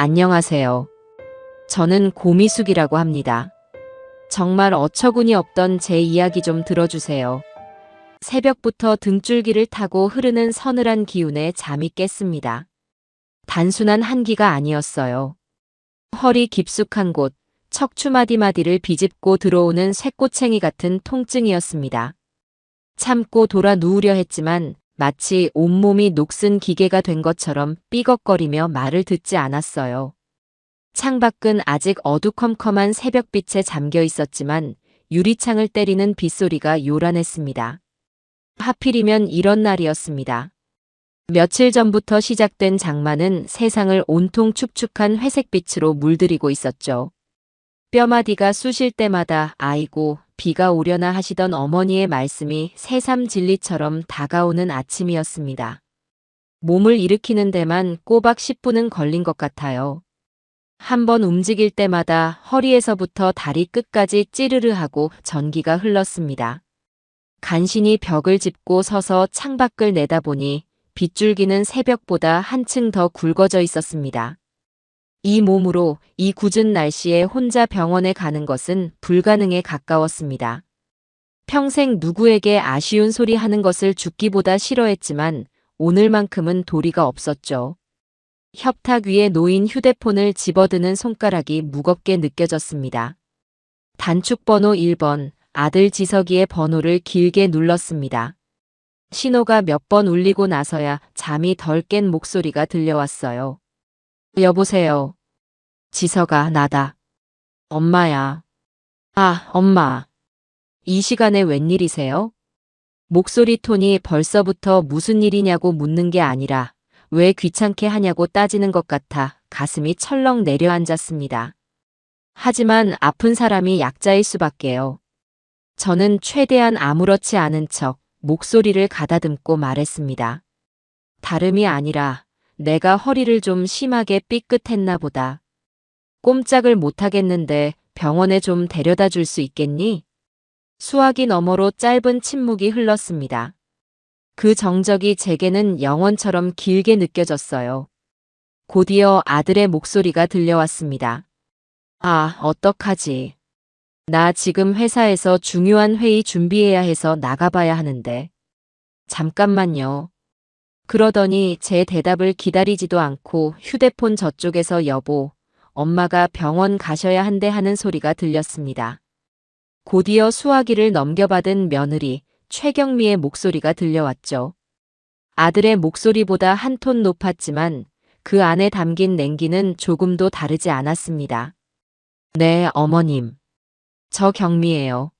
안녕하세요. 저는 고미숙이라고 합니다. 정말 어처구니 없던 제 이야기 좀 들어주세요. 새벽부터 등줄기를 타고 흐르는 서늘한 기운에 잠이 깼습니다. 단순한 한기가 아니었어요. 허리 깊숙한 곳, 척추 마디마디를 비집고 들어오는 쇠꼬챙이 같은 통증이었습니다. 참고 돌아 누우려 했지만 마치 온몸이 녹슨 기계가 된 것처럼 삐걱거리며 말을 듣지 않았어요. 창밖은 아직 어두컴컴한 새벽빛에 잠겨 있었지만 유리창을 때리는 빗소리가 요란했습니다. 하필이면 이런 날이었습니다. 며칠 전부터 시작된 장마는 세상을 온통 축축한 회색빛으로 물들이고 있었죠. 뼈마디가 쑤실 때마다 아이고 비가 오려나 하시던 어머니의 말씀이 새삼 진리처럼 다가오는 아침이었습니다. 몸을 일으키는 데만 꼬박 10분은 걸린 것 같아요. 한번 움직일 때마다 허리에서부터 다리 끝까지 찌르르 하고 전기가 흘렀습니다. 간신히 벽을 짚고 서서 창밖을 내다보니 빗줄기는 새벽보다 한층 더 굵어져 있었습니다. 이 몸으로 이 궂은 날씨에 혼자 병원에 가는 것은 불가능에 가까웠습니다. 평생 누구에게 아쉬운 소리 하는 것을 죽기보다 싫어했지만 오늘만큼은 도리가 없었죠. 협탁 위에 놓인 휴대폰을 집어드는 손가락이 무겁게 느껴졌습니다. 단축번호 1번, 아들 지석이의 번호를 길게 눌렀습니다. 신호가 몇 번 울리고 나서야 잠이 덜 깬 목소리가 들려왔어요. 여보세요. 지석아, 나다. 엄마야. 아, 엄마. 이 시간에 웬일이세요? 목소리 톤이 벌써부터 무슨 일이냐고 묻는 게 아니라 왜 귀찮게 하냐고 따지는 것 같아 가슴이 철렁 내려앉았습니다. 하지만 아픈 사람이 약자일 수밖에요. 저는 최대한 아무렇지 않은 척 목소리를 가다듬고 말했습니다. 다름이 아니라 내가 허리를 좀 심하게 삐끗했나 보다. 꼼짝을 못하겠는데 병원에 좀 데려다 줄 수 있겠니? 수화기 너머로 짧은 침묵이 흘렀습니다. 그 정적이 제게는 영원처럼 길게 느껴졌어요. 곧이어 아들의 목소리가 들려왔습니다. 아, 어떡하지. 나 지금 회사에서 중요한 회의 준비해야 해서 나가봐야 하는데. 잠깐만요. 그러더니 제 대답을 기다리지도 않고 휴대폰 저쪽에서 여보, 엄마가 병원 가셔야 한대 하는 소리가 들렸습니다. 곧이어 수화기를 넘겨받은 며느리 최경미의 목소리가 들려왔죠. 아들의 목소리보다 한 톤 높았지만 그 안에 담긴 냉기는 조금도 다르지 않았습니다. 네, 어머님. 저 경미예요.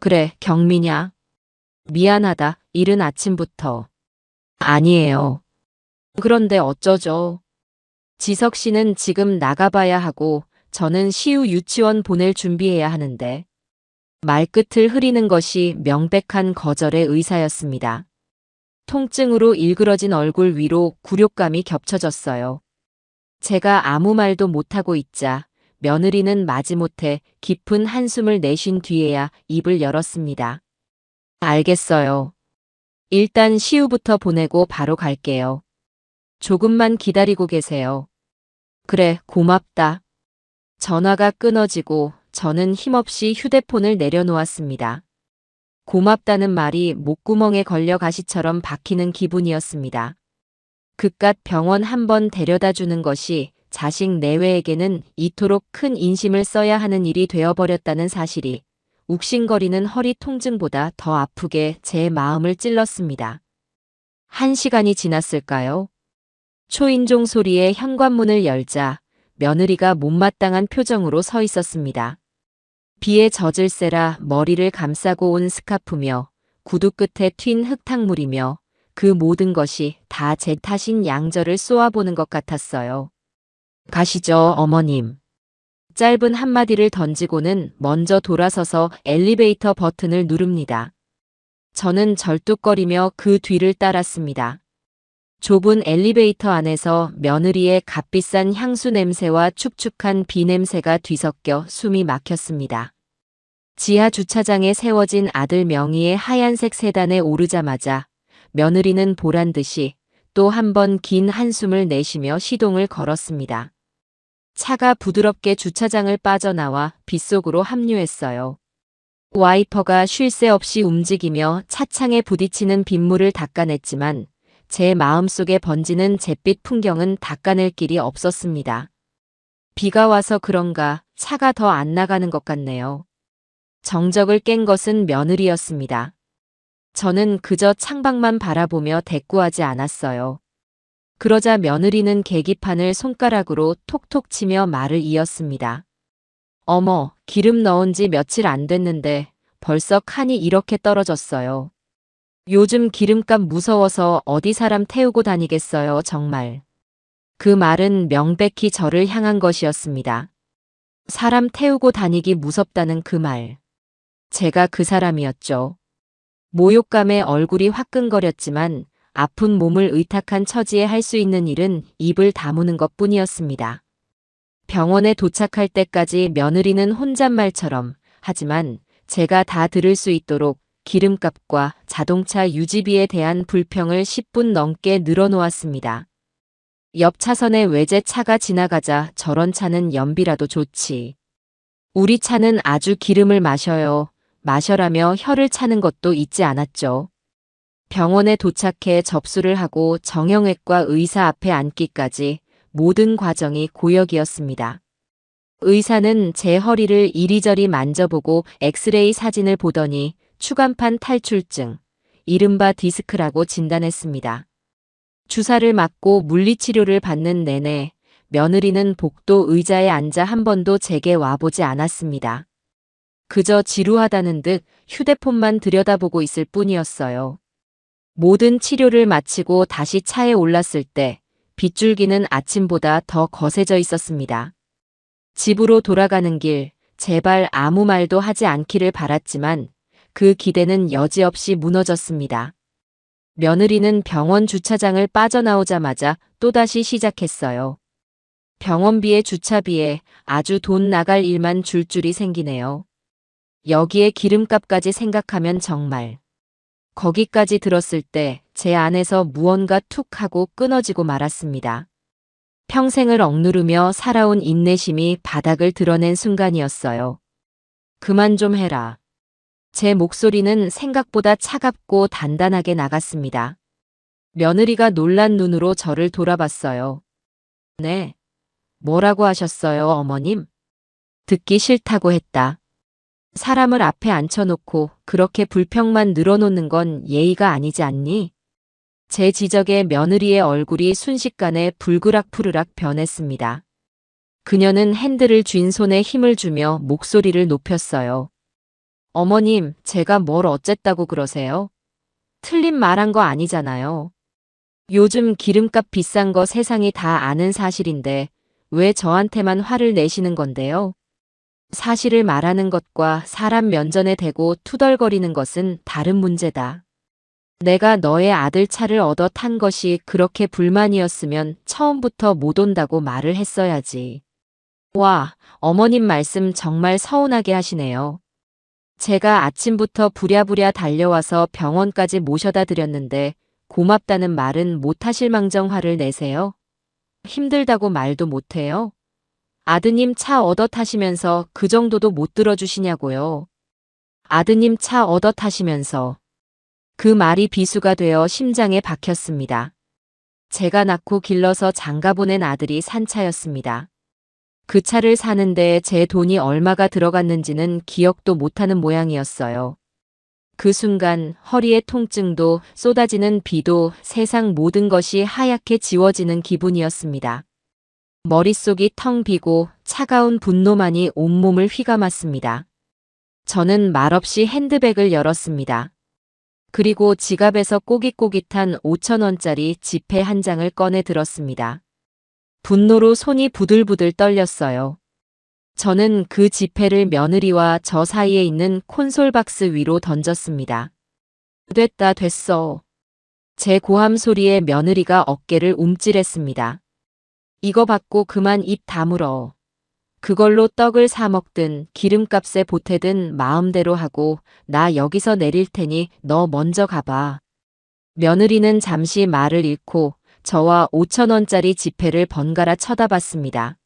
그래, 경미냐? 미안하다, 이른 아침부터. 아니에요. 그런데 어쩌죠? 지석 씨는 지금 나가봐야 하고 저는 시우 유치원 보낼 준비해야 하는데. 말끝을 흐리는 것이 명백한 거절의 의사였습니다. 통증으로 일그러진 얼굴 위로 굴욕감이 겹쳐졌어요. 제가 아무 말도 못하고 있자 며느리는 마지못해 깊은 한숨을 내쉰 뒤에야 입을 열었습니다. 알겠어요. 일단 시우부터 보내고 바로 갈게요. 조금만 기다리고 계세요. 그래, 고맙다. 전화가 끊어지고 저는 힘없이 휴대폰을 내려놓았습니다. 고맙다는 말이 목구멍에 걸려 가시처럼 박히는 기분이었습니다. 그깟 병원 한번 데려다 주는 것이 자식 내외에게는 이토록 큰 인심을 써야 하는 일이 되어버렸다는 사실이 욱신거리는 허리 통증보다 더 아프게 제 마음을 찔렀습니다. 1시간이 지났을까요? 초인종 소리에 현관문을 열자 며느리가 못마땅한 표정으로 서 있었습니다. 비에 젖을 새라 머리를 감싸고 온 스카프며 구두 끝에 튄 흙탕물이며 그 모든 것이 다 제 탓인 양절을 쏘아보는 것 같았어요. 가시죠, 어머님. 짧은 한마디를 던지고는 먼저 돌아서서 엘리베이터 버튼을 누릅니다. 저는 절뚝거리며 그 뒤를 따랐습니다. 좁은 엘리베이터 안에서 며느리의 값비싼 향수 냄새와 축축한 비 냄새가 뒤섞여 숨이 막혔습니다. 지하 주차장에 세워진 아들 명의의 하얀색 세단에 오르자마자 며느리는 보란듯이 또 한 번 긴 한숨을 내쉬며 시동을 걸었습니다. 차가 부드럽게 주차장을 빠져나와 빗속으로 합류했어요. 와이퍼가 쉴 새 없이 움직이며 차창에 부딪히는 빗물을 닦아냈지만 제 마음속에 번지는 잿빛 풍경은 닦아낼 길이 없었습니다. 비가 와서 그런가 차가 더 안 나가는 것 같네요. 정적을 깬 것은 며느리였습니다. 저는 그저 창밖만 바라보며 대꾸하지 않았어요. 그러자 며느리는 계기판을 손가락으로 톡톡 치며 말을 이었습니다. 어머, 기름 넣은 지 며칠 안 됐는데 벌써 칸이 이렇게 떨어졌어요. 요즘 기름값 무서워서 어디 사람 태우고 다니겠어요, 정말. 그 말은 명백히 저를 향한 것이었습니다. 사람 태우고 다니기 무섭다는 그 말. 제가 그 사람이었죠. 모욕감에 얼굴이 화끈거렸지만 아픈 몸을 의탁한 처지에 할 수 있는 일은 입을 다무는 것뿐이었습니다. 병원에 도착할 때까지 며느리는 혼잣말처럼 하지만 제가 다 들을 수 있도록 기름값과 자동차 유지비에 대한 불평을 10분 넘게 늘어놓았습니다. 옆 차선에 외제차가 지나가자 저런 차는 연비라도 좋지. 우리 차는 아주 기름을 마셔요. 마셔라며 혀를 차는 것도 잊지 않았죠. 병원에 도착해 접수를 하고 정형외과 의사 앞에 앉기까지 모든 과정이 고역이었습니다. 의사는 제 허리를 이리저리 만져보고 엑스레이 사진을 보더니 추간판 탈출증, 이른바 디스크라고 진단했습니다. 주사를 맞고 물리치료를 받는 내내 며느리는 복도 의자에 앉아 한 번도 제게 와보지 않았습니다. 그저 지루하다는 듯 휴대폰만 들여다보고 있을 뿐이었어요. 모든 치료를 마치고 다시 차에 올랐을 때 빗줄기는 아침보다 더 거세져 있었습니다. 집으로 돌아가는 길, 제발 아무 말도 하지 않기를 바랐지만 그 기대는 여지없이 무너졌습니다. 며느리는 병원 주차장을 빠져나오자마자 또다시 시작했어요. 병원비에 주차비에 아주 돈 나갈 일만 줄줄이 생기네요. 여기에 기름값까지 생각하면 정말. 거기까지 들었을 때 제 안에서 무언가 툭 하고 끊어지고 말았습니다. 평생을 억누르며 살아온 인내심이 바닥을 드러낸 순간이었어요. 그만 좀 해라. 제 목소리는 생각보다 차갑고 단단하게 나갔습니다. 며느리가 놀란 눈으로 저를 돌아봤어요. 네. 뭐라고 하셨어요, 어머님? 듣기 싫다고 했다. 사람을 앞에 앉혀놓고 그렇게 불평만 늘어놓는 건 예의가 아니지 않니? 제 지적에 며느리의 얼굴이 순식간에 불그락푸르락 변했습니다. 그녀는 핸들을 쥔 손에 힘을 주며 목소리를 높였어요. 어머님, 제가 뭘 어쨌다고 그러세요? 틀린 말한 거 아니잖아요. 요즘 기름값 비싼 거 세상이 다 아는 사실인데 왜 저한테만 화를 내시는 건데요? 사실을 말하는 것과 사람 면전에 대고 투덜거리는 것은 다른 문제다. 내가 너의 아들 차를 얻어 탄 것이 그렇게 불만이었으면 처음부터 못 온다고 말을 했어야지. 와, 어머님 말씀 정말 서운하게 하시네요. 제가 아침부터 부랴부랴 달려와서 병원까지 모셔다 드렸는데 고맙다는 말은 못하실 망정 화를 내세요? 힘들다고 말도 못해요? 아드님 차 얻어 타시면서 그 정도도 못 들어주시냐고요. 아드님 차 얻어 타시면서. 그 말이 비수가 되어 심장에 박혔습니다. 제가 낳고 길러서 장가보낸 아들이 산 차였습니다. 그 차를 사는데 제 돈이 얼마가 들어갔는지는 기억도 못하는 모양이었어요. 그 순간 허리의 통증도 쏟아지는 비도 세상 모든 것이 하얗게 지워지는 기분이었습니다. 머릿속이 텅 비고 차가운 분노만이 온몸을 휘감았습니다. 저는 말없이 핸드백을 열었습니다. 그리고 지갑에서 꼬깃꼬깃한 5,000원짜리 지폐 한 장을 꺼내 들었습니다. 분노로 손이 부들부들 떨렸어요. 저는 그 지폐를 며느리와 저 사이에 있는 콘솔 박스 위로 던졌습니다. 됐다, 됐어. 제 고함 소리에 며느리가 어깨를 움찔했습니다. 이거 받고 그만 입 다물어. 그걸로 떡을 사 먹든 기름값에 보태든 마음대로 하고 나 여기서 내릴 테니 너 먼저 가봐. 며느리는 잠시 말을 잃고 저와 5,000원짜리 지폐를 번갈아 쳐다봤습니다.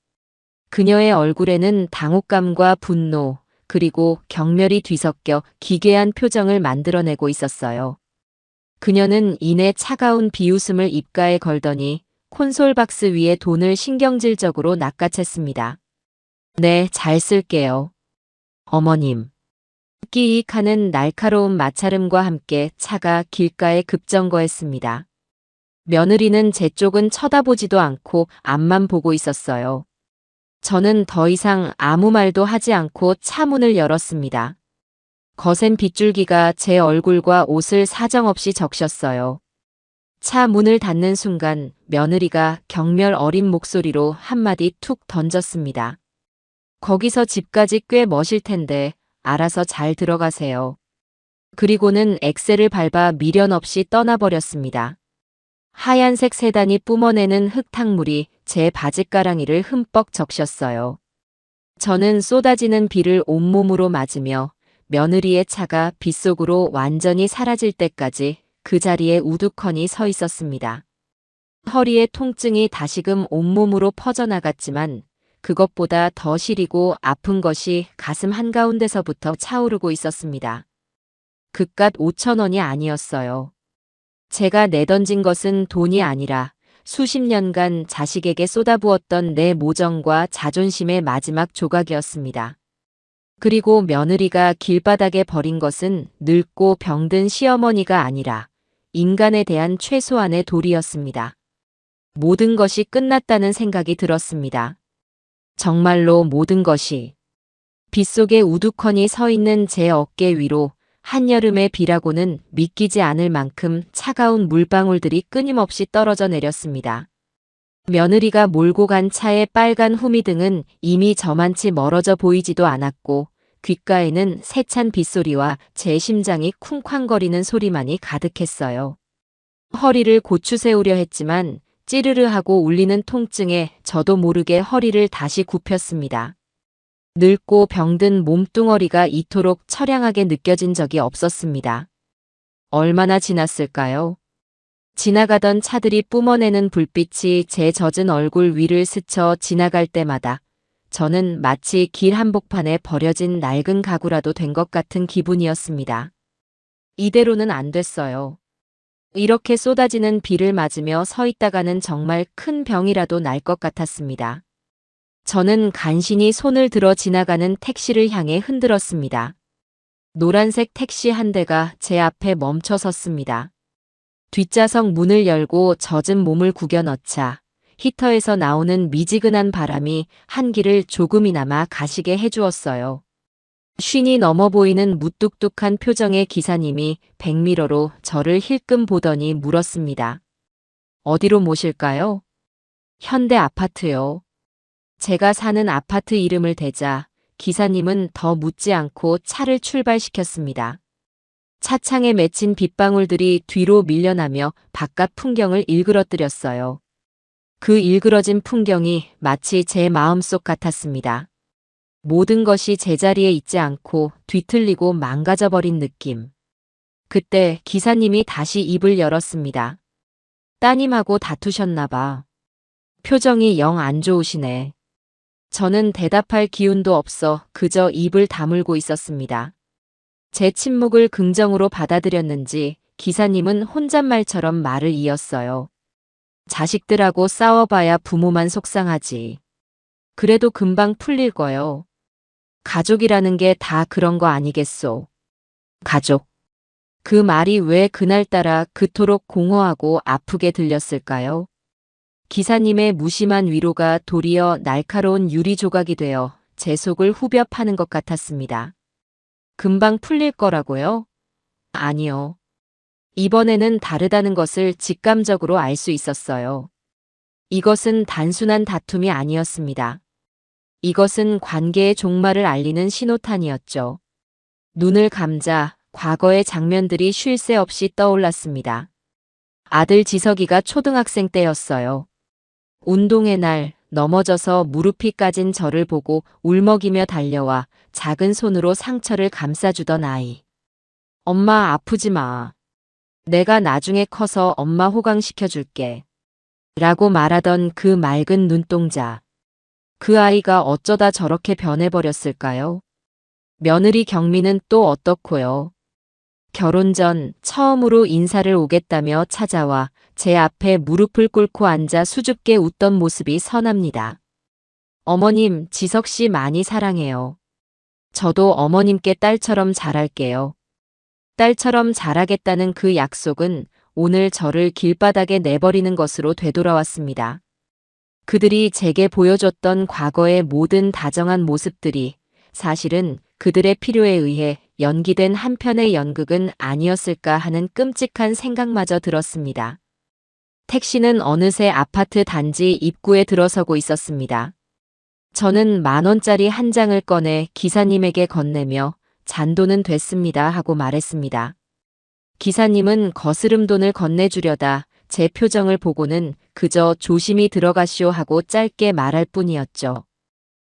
그녀의 얼굴에는 당혹감과 분노, 그리고 경멸이 뒤섞여 기괴한 표정을 만들어내고 있었어요. 그녀는 이내 차가운 비웃음을 입가에 걸더니 콘솔 박스 위에 돈을 신경질적으로 낚아챘습니다. 네, 잘 쓸게요. 어머님. 끼익하는 날카로운 마찰음과 함께 차가 길가에 급정거했습니다. 며느리는 제 쪽은 쳐다보지도 않고 앞만 보고 있었어요. 저는 더 이상 아무 말도 하지 않고 차 문을 열었습니다. 거센 빗줄기가 제 얼굴과 옷을 사정없이 적셨어요. 차 문을 닫는 순간 며느리가 경멸 어린 목소리로 한마디 툭 던졌습니다. 거기서 집까지 꽤 머실 텐데 알아서 잘 들어가세요. 그리고는 엑셀을 밟아 미련 없이 떠나버렸습니다. 하얀색 세단이 뿜어내는 흙탕물이 제 바짓가랑이를 흠뻑 적셨어요. 저는 쏟아지는 비를 온몸으로 맞으며 며느리의 차가 빗속으로 완전히 사라질 때까지 그 자리에 우두커니 서 있었습니다. 허리의 통증이 다시금 온몸으로 퍼져나갔지만 그것보다 더 시리고 아픈 것이 가슴 한가운데서부터 차오르고 있었습니다. 그깟 5,000원이 아니었어요. 제가 내던진 것은 돈이 아니라 수십 년간 자식에게 쏟아부었던 내 모정과 자존심의 마지막 조각이었습니다. 그리고 며느리가 길바닥에 버린 것은 늙고 병든 시어머니가 아니라 인간에 대한 최소한의 도리였습니다. 모든 것이 끝났다는 생각이 들었습니다. 정말로 모든 것이. 빗속에 우두커니 서 있는 제 어깨 위로 한여름의 비라고는 믿기지 않을 만큼 차가운 물방울들이 끊임없이 떨어져 내렸습니다. 며느리가 몰고 간 차의 빨간 후미등은 이미 저만치 멀어져 보이지도 않았고 귓가에는 세찬 빗소리와 제 심장이 쿵쾅거리는 소리만이 가득했어요. 허리를 고추 세우려 했지만 찌르르하고 울리는 통증에 저도 모르게 허리를 다시 굽혔습니다. 늙고 병든 몸뚱어리가 이토록 처량하게 느껴진 적이 없었습니다. 얼마나 지났을까요? 지나가던 차들이 뿜어내는 불빛이 제 젖은 얼굴 위를 스쳐 지나갈 때마다 저는 마치 길 한복판에 버려진 낡은 가구라도 된 것 같은 기분이었습니다. 이대로는 안 됐어요. 이렇게 쏟아지는 비를 맞으며 서 있다가는 정말 큰 병이라도 날 것 같았습니다. 저는 간신히 손을 들어 지나가는 택시를 향해 흔들었습니다. 노란색 택시 한 대가 제 앞에 멈춰 섰습니다. 뒷좌석 문을 열고 젖은 몸을 구겨 넣자 히터에서 나오는 미지근한 바람이 한길을 조금이나마 가시게 해주었어요. 쉰이 넘어 보이는 무뚝뚝한 표정의 기사님이 백미러로 저를 힐끔 보더니 물었습니다. 어디로 모실까요? 현대 아파트요. 제가 사는 아파트 이름을 대자 기사님은 더 묻지 않고 차를 출발시켰습니다. 차창에 맺힌 빗방울들이 뒤로 밀려나며 바깥 풍경을 일그러뜨렸어요. 그 일그러진 풍경이 마치 제 마음속 같았습니다. 모든 것이 제자리에 있지 않고 뒤틀리고 망가져버린 느낌. 그때 기사님이 다시 입을 열었습니다. 따님하고 다투셨나 봐. 표정이 영 안 좋으시네. 저는 대답할 기운도 없어 그저 입을 다물고 있었습니다. 제 침묵을 긍정으로 받아들였는지 기사님은 혼잣말처럼 말을 이었어요. 자식들하고 싸워봐야 부모만 속상하지. 그래도 금방 풀릴 거요. 가족이라는 게 다 그런 거 아니겠소. 가족. 그 말이 왜 그날따라 그토록 공허하고 아프게 들렸을까요? 기사님의 무심한 위로가 도리어 날카로운 유리 조각이 되어 제 속을 후벼 파는 것 같았습니다. 금방 풀릴 거라고요? 아니요. 이번에는 다르다는 것을 직감적으로 알 수 있었어요. 이것은 단순한 다툼이 아니었습니다. 이것은 관계의 종말을 알리는 신호탄이었죠. 눈을 감자 과거의 장면들이 쉴 새 없이 떠올랐습니다. 아들 지석이가 초등학생 때였어요. 운동의 날 넘어져서 무릎이 까진 저를 보고 울먹이며 달려와 작은 손으로 상처를 감싸주던 아이. 엄마 아프지 마. 내가 나중에 커서 엄마 호강시켜줄게. 라고 말하던 그 맑은 눈동자. 그 아이가 어쩌다 저렇게 변해버렸을까요? 며느리 경미는 또 어떻고요? 결혼 전 처음으로 인사를 오겠다며 찾아와 제 앞에 무릎을 꿇고 앉아 수줍게 웃던 모습이 선합니다. 어머님, 지석 씨 많이 사랑해요. 저도 어머님께 딸처럼 잘할게요. 딸처럼 잘하겠다는 그 약속은 오늘 저를 길바닥에 내버리는 것으로 되돌아왔습니다. 그들이 제게 보여줬던 과거의 모든 다정한 모습들이 사실은 그들의 필요에 의해 연기된 한 편의 연극은 아니었을까 하는 끔찍한 생각마저 들었습니다. 택시는 어느새 아파트 단지 입구에 들어서고 있었습니다. 저는 10,000원짜리 한 장을 꺼내 기사님에게 건네며 잔돈은 됐습니다 하고 말했습니다. 기사님은 거스름 돈을 건네주려다 제 표정을 보고는 그저 조심히 들어가시오 하고 짧게 말할 뿐이었죠.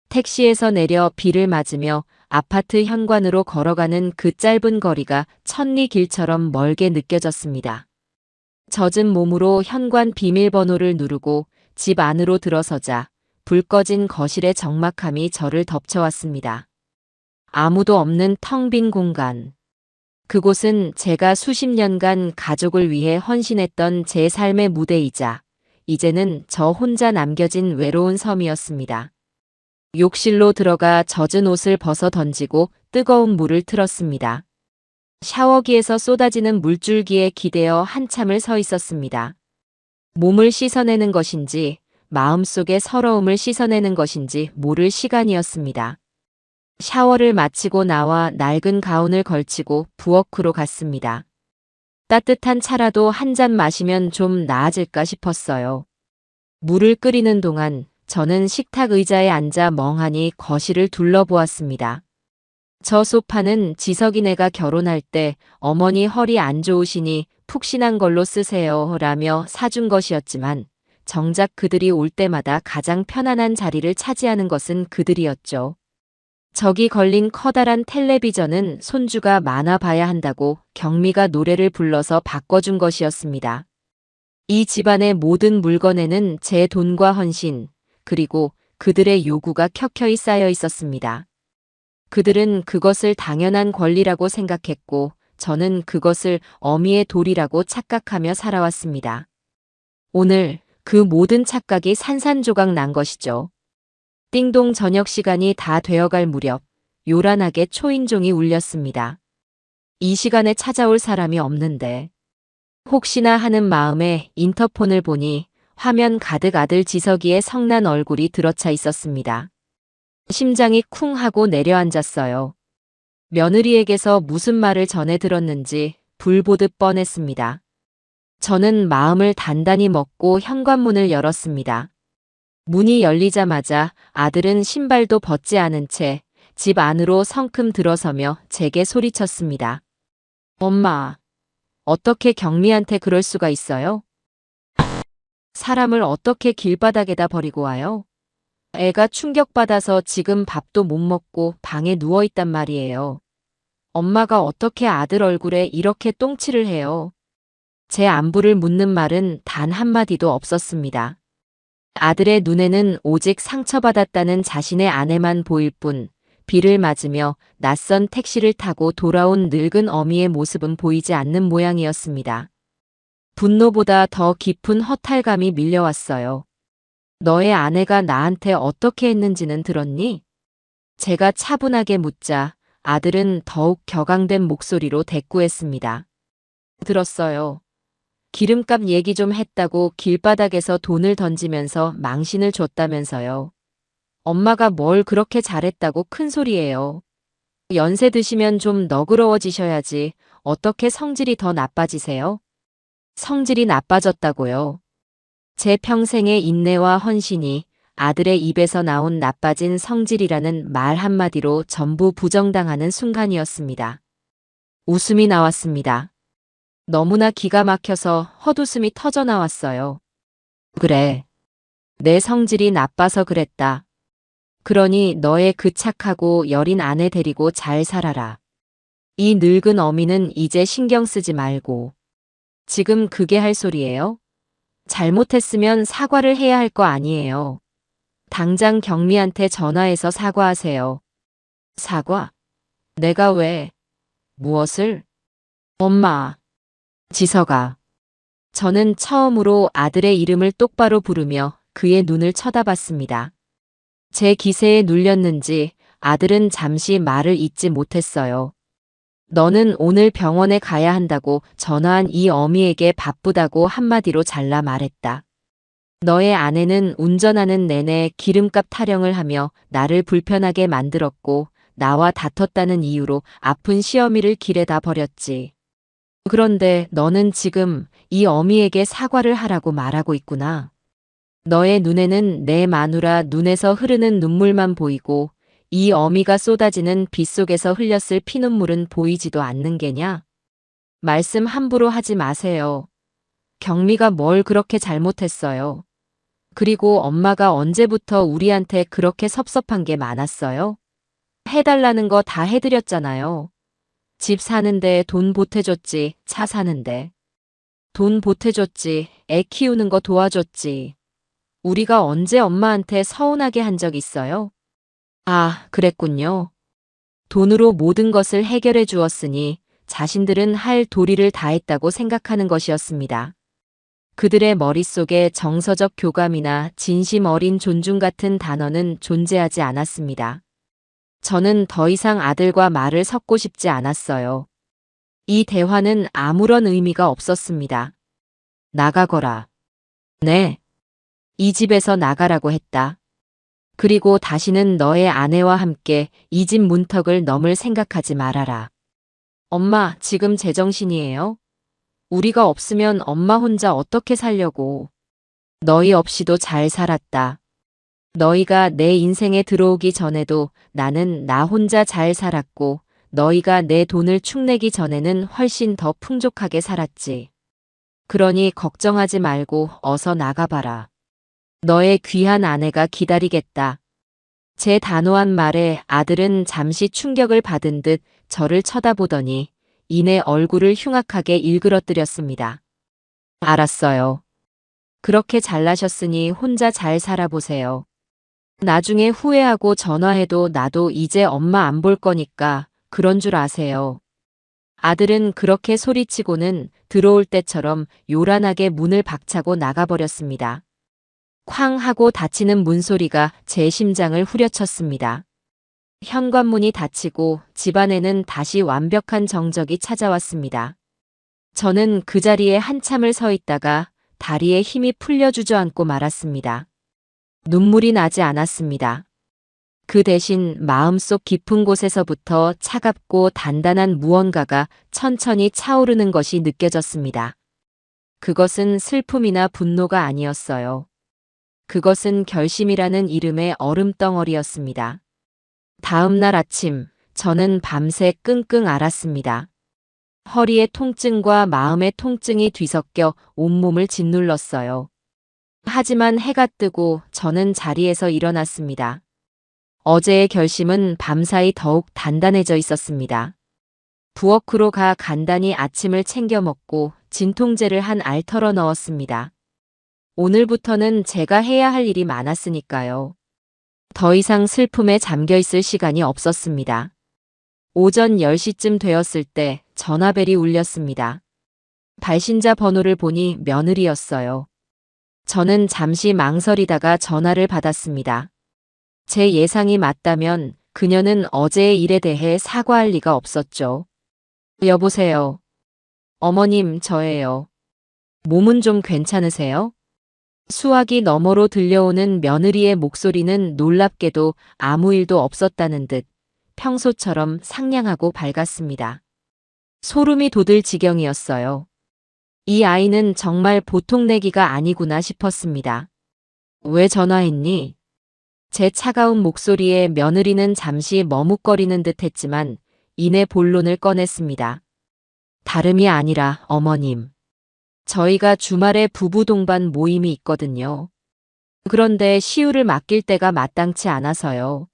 택시에서 내려 비를 맞으며 아파트 현관으로 걸어가는 그 짧은 거리가 천리 길처럼 멀게 느껴졌습니다. 젖은 몸으로 현관 비밀번호를 누르고 집 안으로 들어서자 불 꺼진 거실의 적막함이 저를 덮쳐왔습니다. 아무도 없는 텅 빈 공간. 그곳은 제가 수십 년간 가족을 위해 헌신했던 제 삶의 무대이자 이제는 저 혼자 남겨진 외로운 섬이었습니다. 욕실로 들어가 젖은 옷을 벗어 던지고 뜨거운 물을 틀었습니다. 샤워기에서 쏟아지는 물줄기에 기대어 한참을 서 있었습니다. 몸을 씻어내는 것인지 마음속의 서러움을 씻어내는 것인지 모를 시간이었습니다. 샤워를 마치고 나와 낡은 가운을 걸치고 부엌으로 갔습니다. 따뜻한 차라도 한 잔 마시면 좀 나아질까 싶었어요. 물을 끓이는 동안 저는 식탁 의자에 앉아 멍하니 거실을 둘러보았습니다. 저 소파는 지석이네가 결혼할 때 어머니 허리 안 좋으시니 푹신한 걸로 쓰세요 라며 사준 것이었지만 정작 그들이 올 때마다 가장 편안한 자리를 차지하는 것은 그들이었죠. 저기 걸린 커다란 텔레비전은 손주가 만화 봐야 한다고 경미가 노래를 불러서 바꿔준 것이었습니다. 이 집안의 모든 물건에는 제 돈과 헌신, 그리고 그들의 요구가 켜켜이 쌓여 있었습니다. 그들은 그것을 당연한 권리라고 생각했고 저는 그것을 어미의 도리라고 착각하며 살아왔습니다. 오늘 그 모든 착각이 산산조각 난 것이죠. 띵동 저녁 시간이 다 되어갈 무렵 요란하게 초인종이 울렸습니다. 이 시간에 찾아올 사람이 없는데 혹시나 하는 마음에 인터폰을 보니 화면 가득 아들 지석이의 성난 얼굴이 들어차 있었습니다. 심장이 쿵 하고 내려앉았어요. 며느리에게서 무슨 말을 전해 들었는지 불보듯 뻔했습니다. 저는 마음을 단단히 먹고 현관문을 열었습니다. 문이 열리자마자 아들은 신발도 벗지 않은 채 집 안으로 성큼 들어서며 제게 소리쳤습니다. 엄마, 어떻게 경미한테 그럴 수가 있어요? 사람을 어떻게 길바닥에다 버리고 와요? 애가 충격받아서 지금 밥도 못 먹고 방에 누워있단 말이에요. 엄마가 어떻게 아들 얼굴에 이렇게 똥칠을 해요? 제 안부를 묻는 말은 단 한마디도 없었습니다. 아들의 눈에는 오직 상처받았다는 자신의 아내만 보일 뿐 비를 맞으며 낯선 택시를 타고 돌아온 늙은 어미의 모습은 보이지 않는 모양이었습니다. 분노보다 더 깊은 허탈감이 밀려왔어요. 너의 아내가 나한테 어떻게 했는지는 들었니? 제가 차분하게 묻자 아들은 더욱 격앙된 목소리로 대꾸했습니다. 들었어요. 기름값 얘기 좀 했다고 길바닥에서 돈을 던지면서 망신을 줬다면서요. 엄마가 뭘 그렇게 잘했다고 큰 소리예요. 연세 드시면 좀 너그러워지셔야지 어떻게 성질이 더 나빠지세요? 성질이 나빠졌다고요. 제 평생의 인내와 헌신이 아들의 입에서 나온 나빠진 성질이라는 말 한마디로 전부 부정당하는 순간이었습니다. 웃음이 나왔습니다. 너무나 기가 막혀서 헛웃음이 터져 나왔어요. 그래. 내 성질이 나빠서 그랬다. 그러니 너의 그 착하고 여린 아내 데리고 잘 살아라. 이 늙은 어미는 이제 신경 쓰지 말고. 지금 그게 할 소리예요? 잘못했으면 사과를 해야 할 거 아니에요. 당장 경미한테 전화해서 사과하세요. 사과? 내가 왜? 무엇을? 엄마. 지석아. 저는 처음으로 아들의 이름을 똑바로 부르며 그의 눈을 쳐다봤습니다. 제 기세에 눌렸는지 아들은 잠시 말을 잇지 못했어요. 너는 오늘 병원에 가야 한다고 전화한 이 어미에게 바쁘다고 한마디로 잘라 말했다. 너의 아내는 운전하는 내내 기름값 타령을 하며 나를 불편하게 만들었고 나와 다퉜다는 이유로 아픈 시어미를 길에다 버렸지. 그런데 너는 지금 이 어미에게 사과를 하라고 말하고 있구나. 너의 눈에는 내 마누라 눈에서 흐르는 눈물만 보이고 이 어미가 쏟아지는 빗속에서 흘렸을 피눈물은 보이지도 않는 게냐? 말씀 함부로 하지 마세요. 경미가 뭘 그렇게 잘못했어요. 그리고 엄마가 언제부터 우리한테 그렇게 섭섭한 게 많았어요? 해달라는 거 다 해드렸잖아요. 집 사는데 돈 보태줬지, 차 사는데. 돈 보태줬지, 애 키우는 거 도와줬지. 우리가 언제 엄마한테 서운하게 한 적 있어요? 아, 그랬군요. 돈으로 모든 것을 해결해 주었으니 자신들은 할 도리를 다했다고 생각하는 것이었습니다. 그들의 머릿속에 정서적 교감이나 진심 어린 존중 같은 단어는 존재하지 않았습니다. 저는 더 이상 아들과 말을 섞고 싶지 않았어요. 이 대화는 아무런 의미가 없었습니다. 나가거라. 네. 이 집에서 나가라고 했다. 그리고 다시는 너의 아내와 함께 이 집 문턱을 넘을 생각하지 말아라. 엄마, 지금 제정신이에요? 우리가 없으면 엄마 혼자 어떻게 살려고. 너희 없이도 잘 살았다. 너희가 내 인생에 들어오기 전에도 나는 나 혼자 잘 살았고 너희가 내 돈을 축내기 전에는 훨씬 더 풍족하게 살았지. 그러니 걱정하지 말고 어서 나가봐라. 너의 귀한 아내가 기다리겠다. 제 단호한 말에 아들은 잠시 충격을 받은 듯 저를 쳐다보더니 이내 얼굴을 흉악하게 일그러뜨렸습니다. 알았어요. 그렇게 잘나셨으니 혼자 잘 살아보세요. 나중에 후회하고 전화해도 나도 이제 엄마 안 볼 거니까 그런 줄 아세요. 아들은 그렇게 소리치고는 들어올 때처럼 요란하게 문을 박차고 나가버렸습니다. 쾅 하고 닫히는 문소리가 제 심장을 후려쳤습니다. 현관문이 닫히고 집안에는 다시 완벽한 정적이 찾아왔습니다. 저는 그 자리에 한참을 서 있다가 다리에 힘이 풀려 주저앉고 말았습니다. 눈물이 나지 않았습니다. 그 대신 마음속 깊은 곳에서부터 차갑고 단단한 무언가가 천천히 차오르는 것이 느껴졌습니다. 그것은 슬픔이나 분노가 아니었어요. 그것은 결심이라는 이름의 얼음덩어리였습니다. 다음 날 아침, 저는 밤새 끙끙 앓았습니다. 허리의 통증과 마음의 통증이 뒤섞여 온몸을 짓눌렀어요. 하지만 해가 뜨고 저는 자리에서 일어났습니다. 어제의 결심은 밤사이 더욱 단단해져 있었습니다. 부엌으로 가 간단히 아침을 챙겨 먹고 진통제를 한 알 털어 넣었습니다. 오늘부터는 제가 해야 할 일이 많았으니까요. 더 이상 슬픔에 잠겨 있을 시간이 없었습니다. 오전 10시쯤 되었을 때 전화벨이 울렸습니다. 발신자 번호를 보니 며느리였어요. 저는 잠시 망설이다가 전화를 받았습니다. 제 예상이 맞다면 그녀는 어제의 일에 대해 사과할 리가 없었죠. 여보세요. 어머님, 저예요. 몸은 좀 괜찮으세요? 수화기 너머로 들려오는 며느리의 목소리는 놀랍게도 아무 일도 없었다는 듯 평소처럼 상냥하고 밝았습니다. 소름이 돋을 지경이었어요. 이 아이는 정말 보통 내기가 아니구나 싶었습니다. 왜 전화했니? 제 차가운 목소리에 며느리는 잠시 머뭇거리는 듯 했지만 이내 본론을 꺼냈습니다. 다름이 아니라 어머님. 저희가 주말에 부부 동반 모임이 있거든요. 그런데 시우를 맡길 때가 마땅치 않아서요.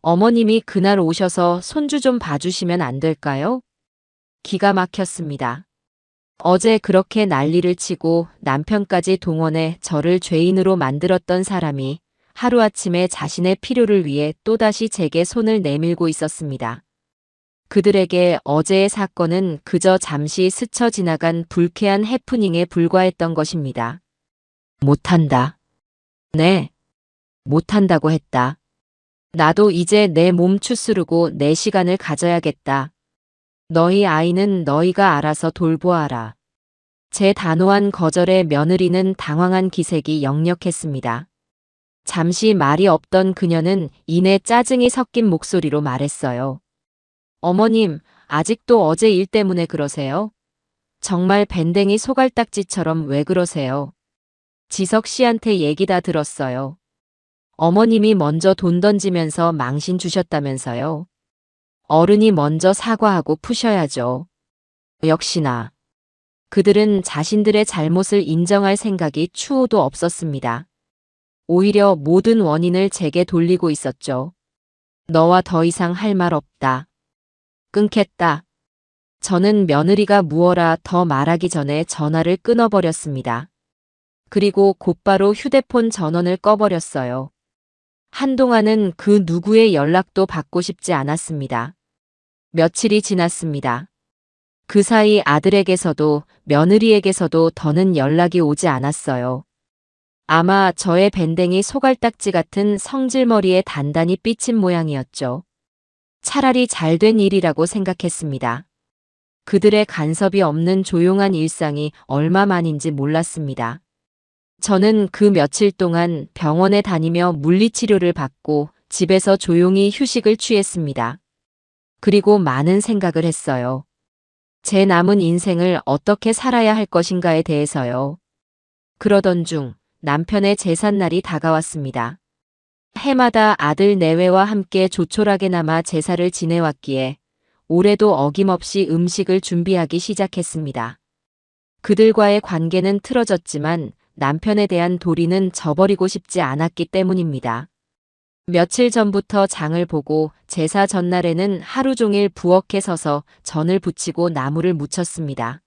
어머님이 그날 오셔서 손주 좀 봐주시면 안 될까요? 기가 막혔습니다. 어제 그렇게 난리를 치고 남편까지 동원해 저를 죄인으로 만들었던 사람이 하루아침에 자신의 필요를 위해 또다시 제게 손을 내밀고 있었습니다. 그들에게 어제의 사건은 그저 잠시 스쳐 지나간 불쾌한 해프닝에 불과했던 것입니다. 못한다. 네, 못한다고 했다. 나도 이제 내 몸 추스르고 내 시간을 가져야겠다. 너희 아이는 너희가 알아서 돌보아라. 제 단호한 거절에 며느리는 당황한 기색이 역력했습니다. 잠시 말이 없던 그녀는 이내 짜증이 섞인 목소리로 말했어요. 어머님, 아직도 어제 일 때문에 그러세요? 정말 밴댕이 소갈딱지처럼 왜 그러세요? 지석 씨한테 얘기 다 들었어요. 어머님이 먼저 돈 던지면서 망신 주셨다면서요. 어른이 먼저 사과하고 푸셔야죠. 역시나. 그들은 자신들의 잘못을 인정할 생각이 추호도 없었습니다. 오히려 모든 원인을 제게 돌리고 있었죠. 너와 더 이상 할 말 없다. 끊겠다. 저는 며느리가 무어라 더 말하기 전에 전화를 끊어버렸습니다. 그리고 곧바로 휴대폰 전원을 꺼버렸어요. 한동안은 그 누구의 연락도 받고 싶지 않았습니다. 며칠이 지났습니다. 그 사이 아들에게서도 며느리에게서도 더는 연락이 오지 않았어요. 아마 저의 밴댕이 소갈딱지 같은 성질머리에 단단히 삐친 모양이었죠. 차라리 잘된 일이라고 생각했습니다. 그들의 간섭이 없는 조용한 일상이 얼마만인지 몰랐습니다. 저는 그 며칠 동안 병원에 다니며 물리치료를 받고 집에서 조용히 휴식을 취했습니다. 그리고 많은 생각을 했어요. 제 남은 인생을 어떻게 살아야 할 것인가에 대해서요. 그러던 중 남편의 제삿날이 다가왔습니다. 해마다 아들 내외와 함께 조촐하게나마 제사를 지내왔기에 올해도 어김없이 음식을 준비하기 시작했습니다. 그들과의 관계는 틀어졌지만 남편에 대한 도리는 저버리고 싶지 않았기 때문입니다. 며칠 전부터 장을 보고 제사 전날에는 하루 종일 부엌에 서서 전을 부치고 나무를 묻혔습니다.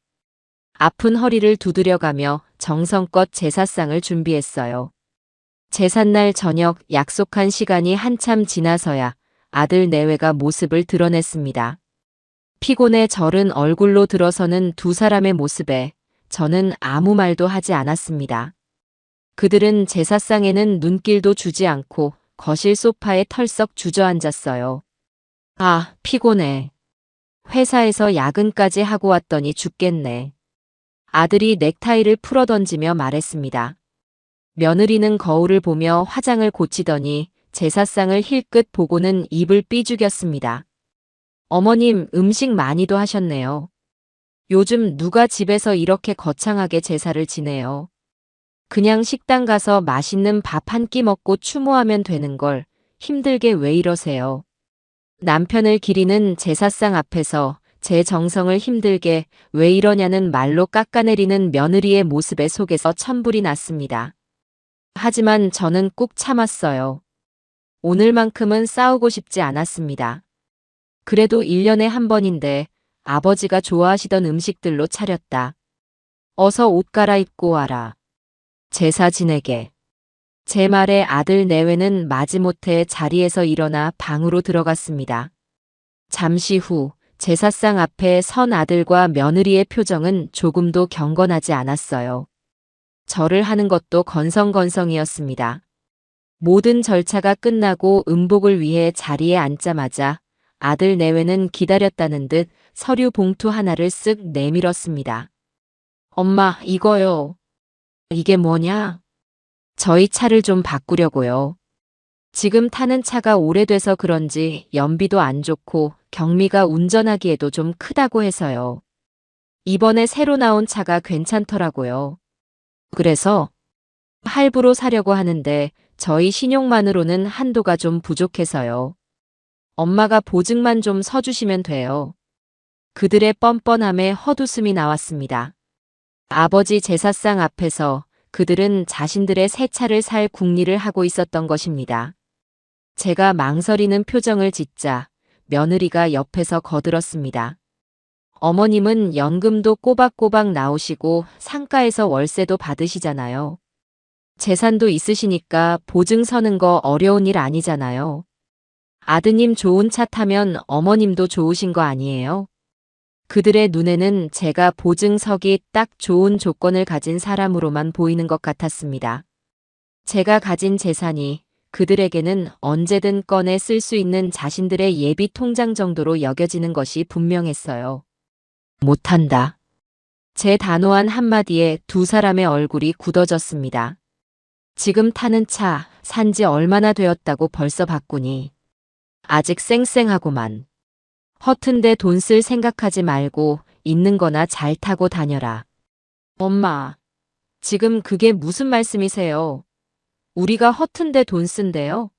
아픈 허리를 두드려가며 정성껏 제사상을 준비했어요. 제삿날 저녁 약속한 시간이 한참 지나서야 아들 내외가 모습을 드러냈습니다. 피곤에 절은 얼굴로 들어서는 두 사람의 모습에 저는 아무 말도 하지 않았습니다. 그들은 제사상에는 눈길도 주지 않고 거실 소파에 털썩 주저앉았어요. 아, 피곤해. 회사에서 야근까지 하고 왔더니 죽겠네. 아들이 넥타이를 풀어던지며 말했습니다. 며느리는 거울을 보며 화장을 고치더니 제사상을 힐끗 보고는 입을 삐죽였습니다. 어머님, 음식 많이도 하셨네요. 요즘 누가 집에서 이렇게 거창하게 제사를 지내요. 그냥 식당 가서 맛있는 밥 한 끼 먹고 추모하면 되는 걸 힘들게 왜 이러세요. 남편을 기리는 제사상 앞에서 제 정성을 힘들게 왜 이러냐는 말로 깎아내리는 며느리의 모습에 속에서 천불이 났습니다. 하지만 저는 꾹 참았어요. 오늘만큼은 싸우고 싶지 않았습니다. 그래도 1년에 한 번인데 아버지가 좋아하시던 음식들로 차렸다. 어서 옷 갈아입고 와라. 제사 지내게. 제 말에 아들 내외는 마지못해 자리에서 일어나 방으로 들어갔습니다. 잠시 후 제사상 앞에 선 아들과 며느리의 표정은 조금도 경건하지 않았어요. 절을 하는 것도 건성건성이었습니다. 모든 절차가 끝나고 음복을 위해 자리에 앉자마자 아들 내외는 기다렸다는 듯 서류 봉투 하나를 쓱 내밀었습니다. 엄마, 이거요. 이게 뭐냐? 저희 차를 좀 바꾸려고요. 지금 타는 차가 오래돼서 그런지 연비도 안 좋고 경미가 운전하기에도 좀 크다고 해서요. 이번에 새로 나온 차가 괜찮더라고요. 그래서 할부로 사려고 하는데 저희 신용만으로는 한도가 좀 부족해서요. 엄마가 보증만 좀 서주시면 돼요. 그들의 뻔뻔함에 헛웃음이 나왔습니다. 아버지 제사상 앞에서 그들은 자신들의 새 차를 살 궁리를 하고 있었던 것입니다. 제가 망설이는 표정을 짓자 며느리가 옆에서 거들었습니다. 어머님은 연금도 꼬박꼬박 나오시고 상가에서 월세도 받으시잖아요. 재산도 있으시니까 보증 서는 거 어려운 일 아니잖아요. 아드님 좋은 차 타면 어머님도 좋으신 거 아니에요? 그들의 눈에는 제가 보증 서기 딱 좋은 조건을 가진 사람으로만 보이는 것 같았습니다. 제가 가진 재산이 그들에게는 언제든 꺼내 쓸 수 있는 자신들의 예비 통장 정도로 여겨지는 것이 분명했어요. 못한다. 제 단호한 한마디에 두 사람의 얼굴이 굳어졌습니다. 지금 타는 차 산지 얼마나 되었다고 벌써 바꾸니. 아직 쌩쌩하고만. 허튼데 돈 쓸 생각하지 말고 있는 거나 잘 타고 다녀라. 엄마, 지금 그게 무슨 말씀이세요? 우리가 허튼데 돈 쓴대요?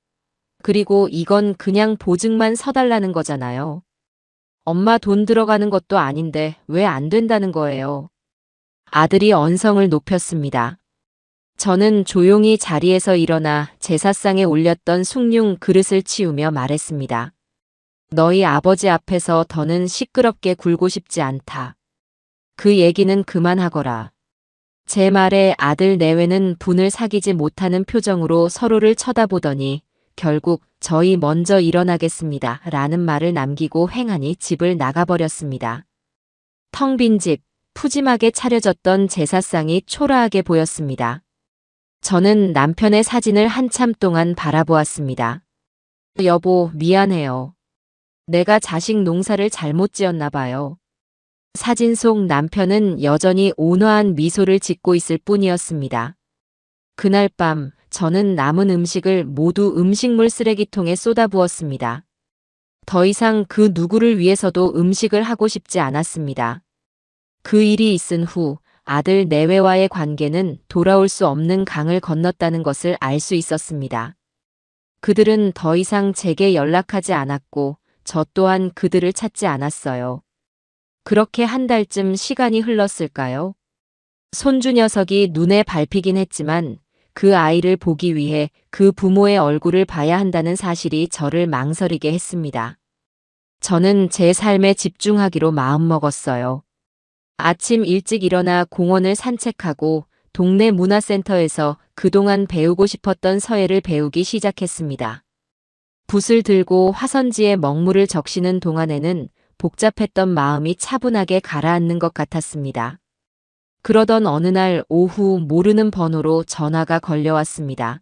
그리고 이건 그냥 보증만 서달라는 거잖아요. 엄마 돈 들어가는 것도 아닌데 왜 안 된다는 거예요? 아들이 언성을 높였습니다. 저는 조용히 자리에서 일어나 제사상에 올렸던 숭늉 그릇을 치우며 말했습니다. 너희 아버지 앞에서 더는 시끄럽게 굴고 싶지 않다. 그 얘기는 그만하거라. 제 말에 아들 내외는 분을 사귀지 못하는 표정으로 서로를 쳐다보더니 결국 저희 먼저 일어나겠습니다. 라는 말을 남기고 횡하니 집을 나가버렸습니다. 텅 빈 집, 푸짐하게 차려졌던 제사상이 초라하게 보였습니다. 저는 남편의 사진을 한참 동안 바라보았습니다. 여보, 미안해요. 내가 자식 농사를 잘못 지었나 봐요. 사진 속 남편은 여전히 온화한 미소를 짓고 있을 뿐이었습니다. 그날 밤 저는 남은 음식을 모두 음식물 쓰레기통에 쏟아부었습니다. 더 이상 그 누구를 위해서도 음식을 하고 싶지 않았습니다. 그 일이 있은 후 아들 내외와의 관계는 돌아올 수 없는 강을 건넜다는 것을 알 수 있었습니다. 그들은 더 이상 제게 연락하지 않았고 저 또한 그들을 찾지 않았어요. 그렇게 한 달쯤 시간이 흘렀을까요? 손주 녀석이 눈에 밟히긴 했지만 그 아이를 보기 위해 그 부모의 얼굴을 봐야 한다는 사실이 저를 망설이게 했습니다. 저는 제 삶에 집중하기로 마음먹었어요. 아침 일찍 일어나 공원을 산책하고 동네 문화센터에서 그동안 배우고 싶었던 서예를 배우기 시작했습니다. 붓을 들고 화선지에 먹물을 적시는 동안에는 복잡했던 마음이 차분하게 가라앉는 것 같았습니다. 그러던 어느 날 오후 모르는 번호로 전화가 걸려왔습니다.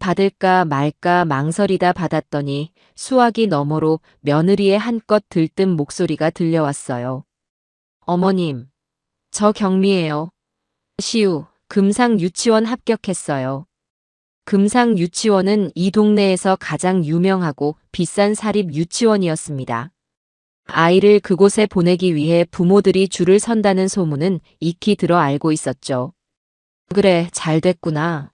받을까 말까 망설이다 받았더니 수화기 너머로 며느리의 한껏 들뜬 목소리가 들려왔어요. 어머님, 저 경미예요. 시우, 금상 유치원 합격했어요. 금상 유치원은 이 동네에서 가장 유명하고 비싼 사립 유치원이었습니다. 아이를 그곳에 보내기 위해 부모들이 줄을 선다는 소문은 익히 들어 알고 있었죠. 그래, 잘 됐구나.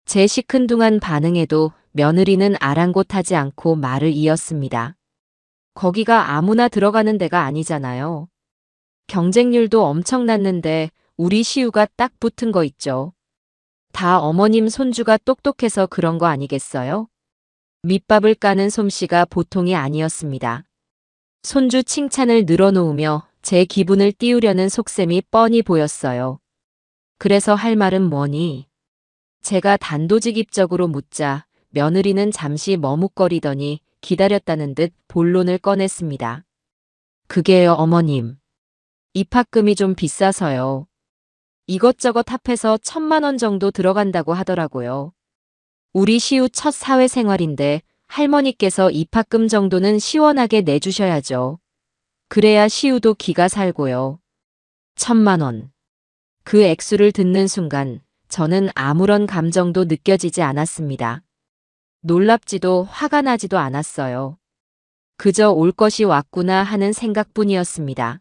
제 시큰둥한 반응에도 며느리는 아랑곳하지 않고 말을 이었습니다. 거기가 아무나 들어가는 데가 아니잖아요. 경쟁률도 엄청났는데 우리 시우가 딱 붙은 거 있죠. 다 어머님 손주가 똑똑해서 그런 거 아니겠어요? 밑밥을 까는 솜씨가 보통이 아니었습니다. 손주 칭찬을 늘어놓으며 제 기분을 띄우려는 속셈이 뻔히 보였어요. 그래서 할 말은 뭐니? 제가 단도직입적으로 묻자 며느리는 잠시 머뭇거리더니 기다렸다는 듯 본론을 꺼냈습니다. 그게요, 어머님. 입학금이 좀 비싸서요. 이것저것 합해서 1,000만 원 정도 들어간다고 하더라고요. 우리 시우 첫 사회생활인데 할머니께서 입학금 정도는 시원하게 내주셔야죠. 그래야 시우도 기가 살고요. 1,000만 원. 그 액수를 듣는 순간 저는 아무런 감정도 느껴지지 않았습니다. 놀랍지도 화가 나지도 않았어요. 그저 올 것이 왔구나 하는 생각뿐이었습니다.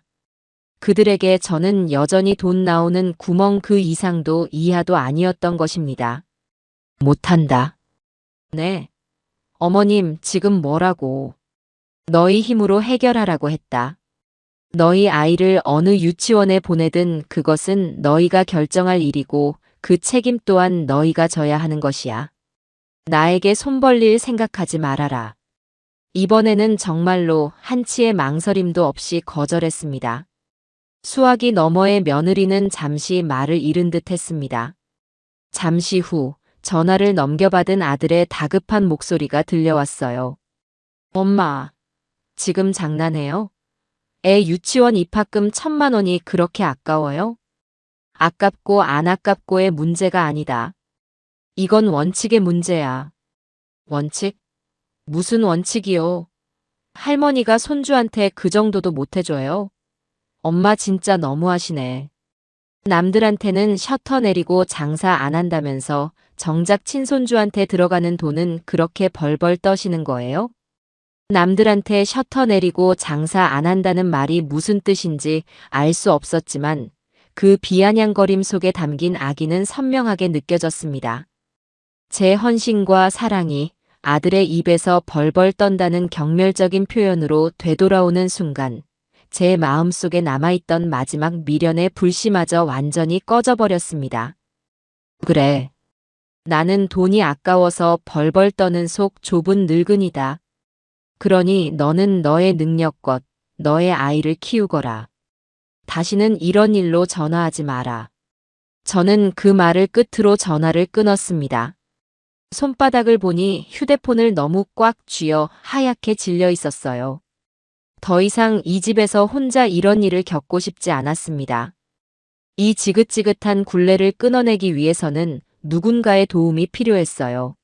그들에게 저는 여전히 돈 나오는 구멍 그 이상도 이하도 아니었던 것입니다. 못한다. 네. 어머님, 지금 뭐라고? 너희 힘으로 해결하라고 했다. 너희 아이를 어느 유치원에 보내든 그것은 너희가 결정할 일이고 그 책임 또한 너희가 져야 하는 것이야. 나에게 손 벌릴 생각하지 말아라. 이번에는 정말로 한치의 망설임도 없이 거절했습니다. 수화기 너머의 며느리는 잠시 말을 잃은 듯 했습니다. 잠시 후 전화를 넘겨받은 아들의 다급한 목소리가 들려왔어요. 엄마, 지금 장난해요? 애 유치원 입학금 1,000만 원이 그렇게 아까워요? 아깝고 안 아깝고의 문제가 아니다. 이건 원칙의 문제야. 원칙? 무슨 원칙이요? 할머니가 손주한테 그 정도도 못 해줘요? 엄마 진짜 너무하시네. 남들한테는 셔터 내리고 장사 안 한다면서 정작 친손주한테 들어가는 돈은 그렇게 벌벌 떠시는 거예요? 남들한테 셔터 내리고 장사 안 한다는 말이 무슨 뜻인지 알 수 없었지만 그 비아냥거림 속에 담긴 악의는 선명하게 느껴졌습니다. 제 헌신과 사랑이 아들의 입에서 벌벌 떤다는 경멸적인 표현으로 되돌아오는 순간 제 마음속에 남아있던 마지막 미련의 불씨마저 완전히 꺼져버렸습니다. 그래. 나는 돈이 아까워서 벌벌 떠는 속 좁은 늙은이다. 그러니 너는 너의 능력껏 너의 아이를 키우거라. 다시는 이런 일로 전화하지 마라. 저는 그 말을 끝으로 전화를 끊었습니다. 손바닥을 보니 휴대폰을 너무 꽉 쥐어 하얗게 질려 있었어요. 더 이상 이 집에서 혼자 이런 일을 겪고 싶지 않았습니다. 이 지긋지긋한 굴레를 끊어내기 위해서는 누군가의 도움이 필요했어요.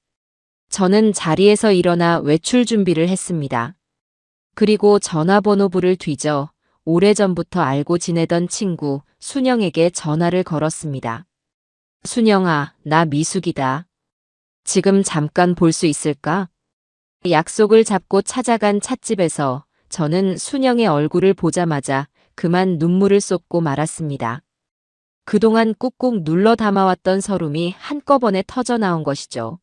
저는 자리에서 일어나 외출 준비를 했습니다. 그리고 전화번호부를 뒤져 오래전부터 알고 지내던 친구 순영에게 전화를 걸었습니다. 순영아, 나 미숙이다. 지금 잠깐 볼 수 있을까? 약속을 잡고 찾아간 찻집에서 저는 순영의 얼굴을 보자마자 그만 눈물을 쏟고 말았습니다. 그동안 꾹꾹 눌러 담아왔던 서름이 한꺼번에 터져나온 것이죠.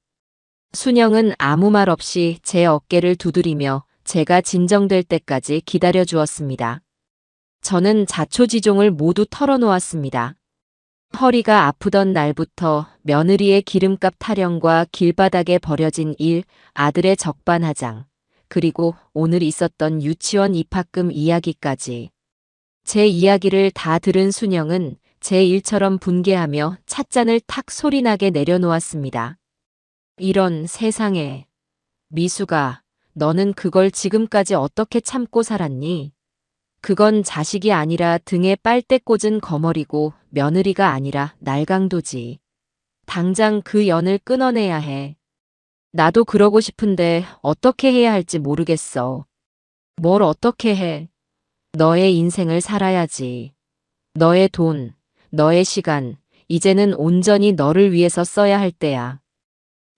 순영은 아무 말 없이 제 어깨를 두드리며 제가 진정될 때까지 기다려 주었습니다. 저는 자초지종을 모두 털어놓았습니다. 허리가 아프던 날부터 며느리의 기름값 타령과 길바닥에 버려진 일, 아들의 적반하장, 그리고 오늘 있었던 유치원 입학금 이야기까지. 제 이야기를 다 들은 순영은 제 일처럼 분개하며 찻잔을 탁 소리나게 내려놓았습니다. 이런 세상에. 미수가, 너는 그걸 지금까지 어떻게 참고 살았니? 그건 자식이 아니라 등에 빨대 꽂은 거머리고 며느리가 아니라 날강도지. 당장 그 연을 끊어내야 해. 나도 그러고 싶은데 어떻게 해야 할지 모르겠어. 뭘 어떻게 해? 너의 인생을 살아야지. 너의 돈, 너의 시간, 이제는 온전히 너를 위해서 써야 할 때야.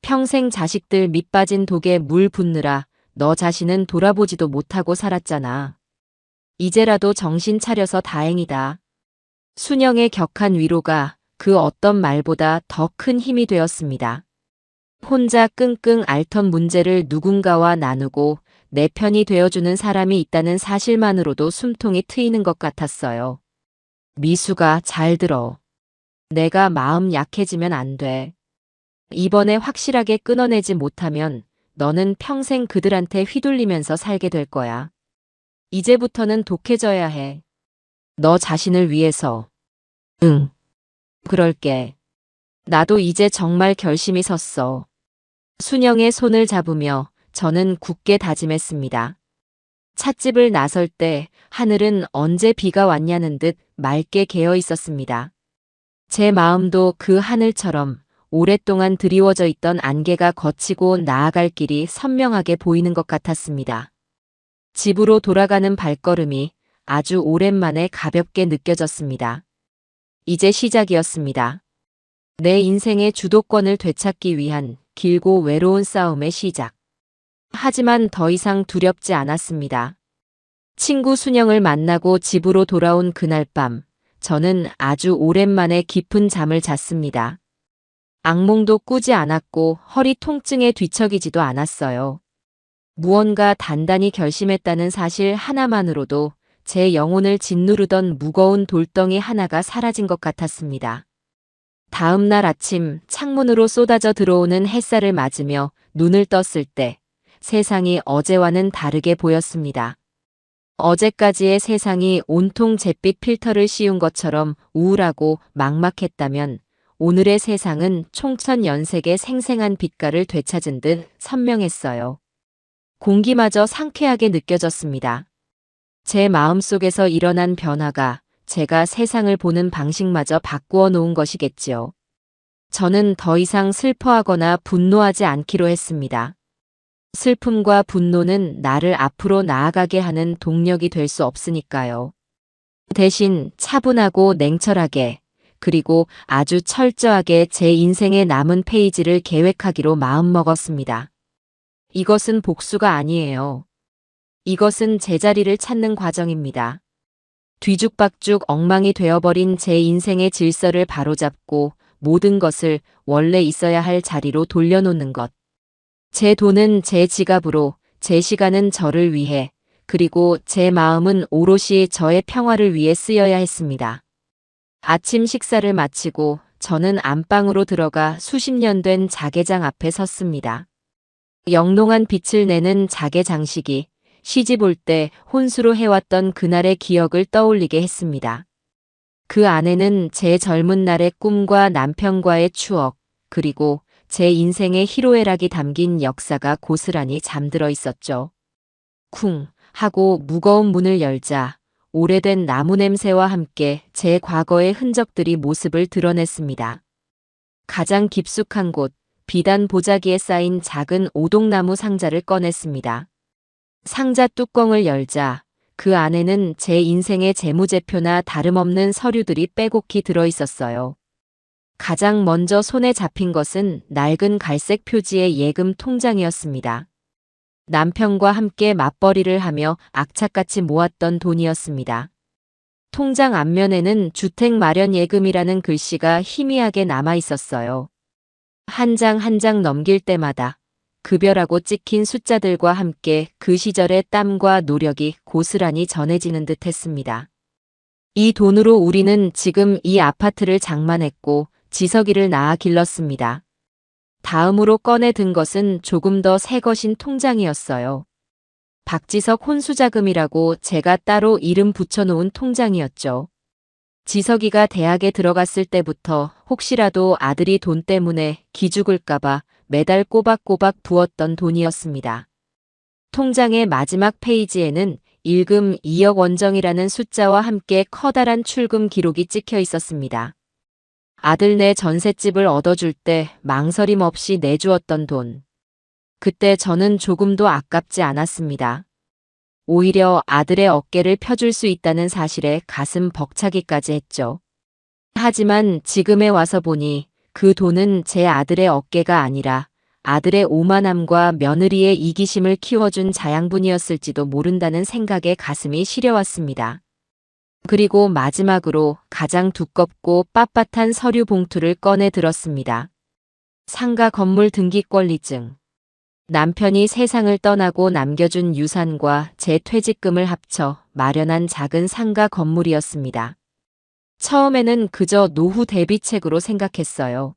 평생 자식들 밑빠진 독에 물 붓느라 너 자신은 돌아보지도 못하고 살았잖아. 이제라도 정신 차려서 다행이다. 순영의 격한 위로가 그 어떤 말보다 더 큰 힘이 되었습니다. 혼자 끙끙 앓던 문제를 누군가와 나누고 내 편이 되어주는 사람이 있다는 사실만으로도 숨통이 트이는 것 같았어요. 미수가 잘 들어. 내가 마음 약해지면 안 돼. 이번에 확실하게 끊어내지 못하면 너는 평생 그들한테 휘둘리면서 살게 될 거야. 이제부터는 독해져야 해. 너 자신을 위해서. 응. 그럴게. 나도 이제 정말 결심이 섰어. 순영의 손을 잡으며 저는 굳게 다짐했습니다. 찻집을 나설 때 하늘은 언제 비가 왔냐는 듯 맑게 개어 있었습니다. 제 마음도 그 하늘처럼 오랫동안 드리워져 있던 안개가 걷히고 나아갈 길이 선명하게 보이는 것 같았습니다. 집으로 돌아가는 발걸음이 아주 오랜만에 가볍게 느껴졌습니다. 이제 시작이었습니다. 내 인생의 주도권을 되찾기 위한 길고 외로운 싸움의 시작. 하지만 더 이상 두렵지 않았습니다. 친구 순영을 만나고 집으로 돌아온 그날 밤, 저는 아주 오랜만에 깊은 잠을 잤습니다. 악몽도 꾸지 않았고 허리 통증에 뒤척이지도 않았어요. 무언가 단단히 결심했다는 사실 하나만으로도 제 영혼을 짓누르던 무거운 돌덩이 하나가 사라진 것 같았습니다. 다음 날 아침 창문으로 쏟아져 들어오는 햇살을 맞으며 눈을 떴을 때 세상이 어제와는 다르게 보였습니다. 어제까지의 세상이 온통 잿빛 필터를 씌운 것처럼 우울하고 막막했다면 오늘의 세상은 총천연색의 생생한 빛깔을 되찾은 듯 선명했어요. 공기마저 상쾌하게 느껴졌습니다. 제 마음속에서 일어난 변화가 제가 세상을 보는 방식마저 바꾸어 놓은 것이겠지요. 저는 더 이상 슬퍼하거나 분노하지 않기로 했습니다. 슬픔과 분노는 나를 앞으로 나아가게 하는 동력이 될 수 없으니까요. 대신 차분하고 냉철하게, 그리고 아주 철저하게 제 인생의 남은 페이지를 계획하기로 마음먹었습니다. 이것은 복수가 아니에요. 이것은 제자리를 찾는 과정입니다. 뒤죽박죽 엉망이 되어버린 제 인생의 질서를 바로잡고 모든 것을 원래 있어야 할 자리로 돌려놓는 것. 제 돈은 제 지갑으로, 제 시간은 저를 위해, 그리고 제 마음은 오롯이 저의 평화를 위해 쓰여야 했습니다. 아침 식사를 마치고 저는 안방으로 들어가 수십 년 된 자개장 앞에 섰습니다. 영롱한 빛을 내는 자개 장식이 시집 올 때 혼수로 해왔던 그날의 기억을 떠올리게 했습니다. 그 안에는 제 젊은 날의 꿈과 남편과의 추억, 그리고 제 인생의 희로애락이 담긴 역사가 고스란히 잠들어 있었죠. 쿵 하고 무거운 문을 열자 오래된 나무 냄새와 함께 제 과거의 흔적들이 모습을 드러냈습니다. 가장 깊숙한 곳, 비단 보자기에 쌓인 작은 오동나무 상자를 꺼냈습니다. 상자 뚜껑을 열자 그 안에는 제 인생의 재무제표나 다름없는 서류들이 빼곡히 들어있었어요. 가장 먼저 손에 잡힌 것은 낡은 갈색 표지의 예금 통장이었습니다. 남편과 함께 맞벌이를 하며 악착같이 모았던 돈이었습니다. 통장 앞면에는 주택 마련 예금이라는 글씨가 희미하게 남아 있었어요. 한 장 한 장 넘길 때마다 급여라고 찍힌 숫자들과 함께 그 시절의 땀과 노력이 고스란히 전해지는 듯 했습니다. 이 돈으로 우리는 지금 이 아파트를 장만했고 지석이를 낳아 길렀습니다. 다음으로 꺼내 든 것은 조금 더 새 것인 통장이었어요. 박지석 혼수자금이라고 제가 따로 이름 붙여놓은 통장이었죠. 지석이가 대학에 들어갔을 때부터 혹시라도 아들이 돈 때문에 기죽을까봐 매달 꼬박꼬박 부었던 돈이었습니다. 통장의 마지막 페이지에는 일금 2억 원정이라는 숫자와 함께 커다란 출금 기록이 찍혀 있었습니다. 아들네 전셋집을 얻어줄 때 망설임 없이 내주었던 돈. 그때 저는 조금도 아깝지 않았습니다. 오히려 아들의 어깨를 펴줄 수 있다는 사실에 가슴 벅차기까지 했죠. 하지만 지금에 와서 보니 그 돈은 제 아들의 어깨가 아니라 아들의 오만함과 며느리의 이기심을 키워준 자양분이었을지도 모른다는 생각에 가슴이 시려왔습니다. 그리고 마지막으로 가장 두껍고 빳빳한 서류 봉투를 꺼내 들었습니다. 상가 건물 등기권리증. 남편이 세상을 떠나고 남겨준 유산과 제 퇴직금을 합쳐 마련한 작은 상가 건물이었습니다. 처음에는 그저 노후 대비책으로 생각했어요.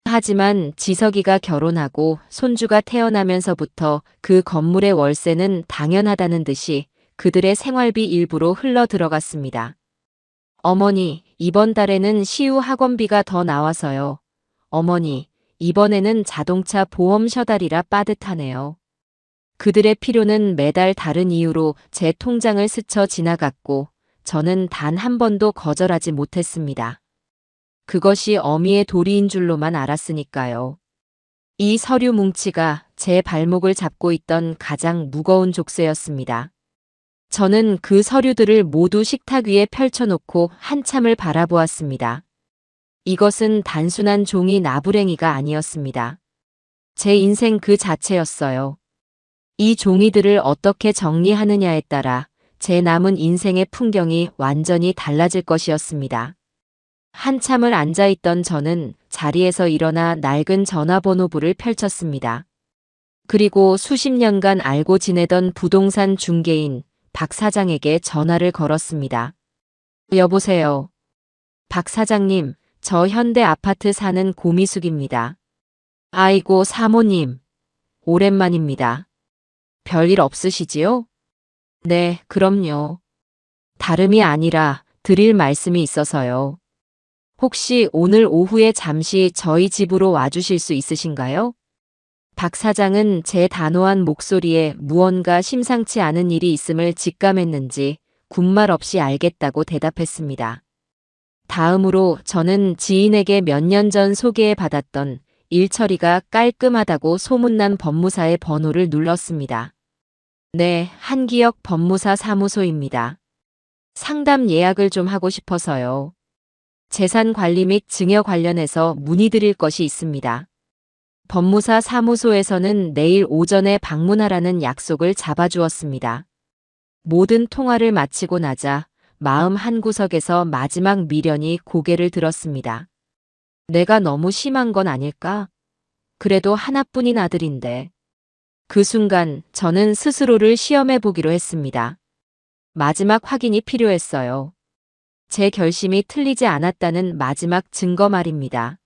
하지만 지석이가 결혼하고 손주가 태어나면서부터 그 건물의 월세는 당연하다는 듯이 그들의 생활비 일부로 흘러 들어갔습니다. 어머니, 이번 달에는 시우 학원비가 더 나와서요. 어머니, 이번에는 자동차 보험 셔달이라 빠듯하네요. 그들의 필요는 매달 다른 이유로 제 통장을 스쳐 지나갔고 저는 단 한 번도 거절하지 못했습니다. 그것이 어미의 도리인 줄로만 알았으니까요. 이 서류 뭉치가 제 발목을 잡고 있던 가장 무거운 족쇄였습니다. 저는 그 서류들을 모두 식탁 위에 펼쳐놓고 한참을 바라보았습니다. 이것은 단순한 종이 나부랭이가 아니었습니다. 제 인생 그 자체였어요. 이 종이들을 어떻게 정리하느냐에 따라 제 남은 인생의 풍경이 완전히 달라질 것이었습니다. 한참을 앉아있던 저는 자리에서 일어나 낡은 전화번호부를 펼쳤습니다. 그리고 수십 년간 알고 지내던 부동산 중개인 박 사장에게 전화를 걸었습니다. 여보세요. 박 사장님, 저 현대 아파트 사는 고미숙입니다. 아이고 사모님, 오랜만입니다. 별일 없으시지요? 네, 그럼요. 다름이 아니라 드릴 말씀이 있어서요. 혹시 오늘 오후에 잠시 저희 집으로 와주실 수 있으신가요? 박 사장은 제 단호한 목소리에 무언가 심상치 않은 일이 있음을 직감했는지 군말 없이 알겠다고 대답했습니다. 다음으로 저는 지인에게 몇 년 전 소개해 받았던 일 처리가 깔끔하다고 소문난 법무사의 번호를 눌렀습니다. 네, 한기혁 법무사 사무소입니다. 상담 예약을 좀 하고 싶어서요. 재산 관리 및 증여 관련해서 문의드릴 것이 있습니다. 법무사 사무소에서는 내일 오전에 방문하라는 약속을 잡아주었습니다. 모든 통화를 마치고 나자 마음 한구석에서 마지막 미련이 고개를 들었습니다. 내가 너무 심한 건 아닐까? 그래도 하나뿐인 아들인데. 그 순간 저는 스스로를 시험해 보기로 했습니다. 마지막 확인이 필요했어요. 제 결심이 틀리지 않았다는 마지막 증거 말입니다.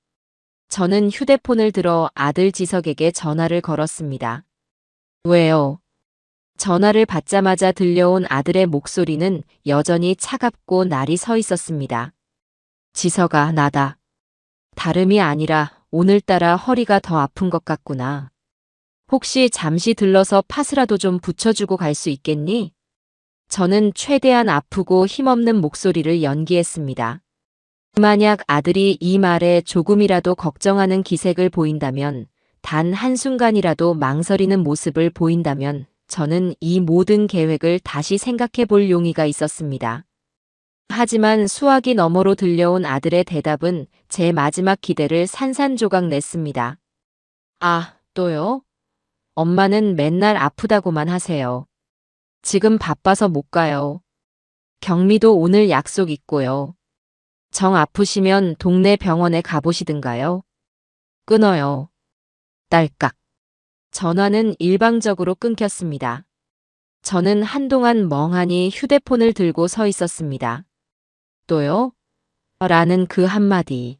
저는 휴대폰을 들어 아들 지석에게 전화를 걸었습니다. 왜요? 전화를 받자마자 들려온 아들의 목소리는 여전히 차갑고 날이 서 있었습니다. 지석아, 나다. 다름이 아니라 오늘따라 허리가 더 아픈 것 같구나. 혹시 잠시 들러서 팥이라도 좀 붙여주고 갈 수 있겠니? 저는 최대한 아프고 힘없는 목소리를 연기했습니다. 만약 아들이 이 말에 조금이라도 걱정하는 기색을 보인다면, 단 한순간이라도 망설이는 모습을 보인다면 저는 이 모든 계획을 다시 생각해 볼 용의가 있었습니다. 하지만 수화기 너머로 들려온 아들의 대답은 제 마지막 기대를 산산조각 냈습니다. 아, 또요? 엄마는 맨날 아프다고만 하세요. 지금 바빠서 못 가요. 경미도 오늘 약속 있고요. 정 아프시면 동네 병원에 가보시든가요. 끊어요. 딸깍. 전화는 일방적으로 끊겼습니다. 저는 한동안 멍하니 휴대폰을 들고 서 있었습니다. 또요? 라는 그 한마디.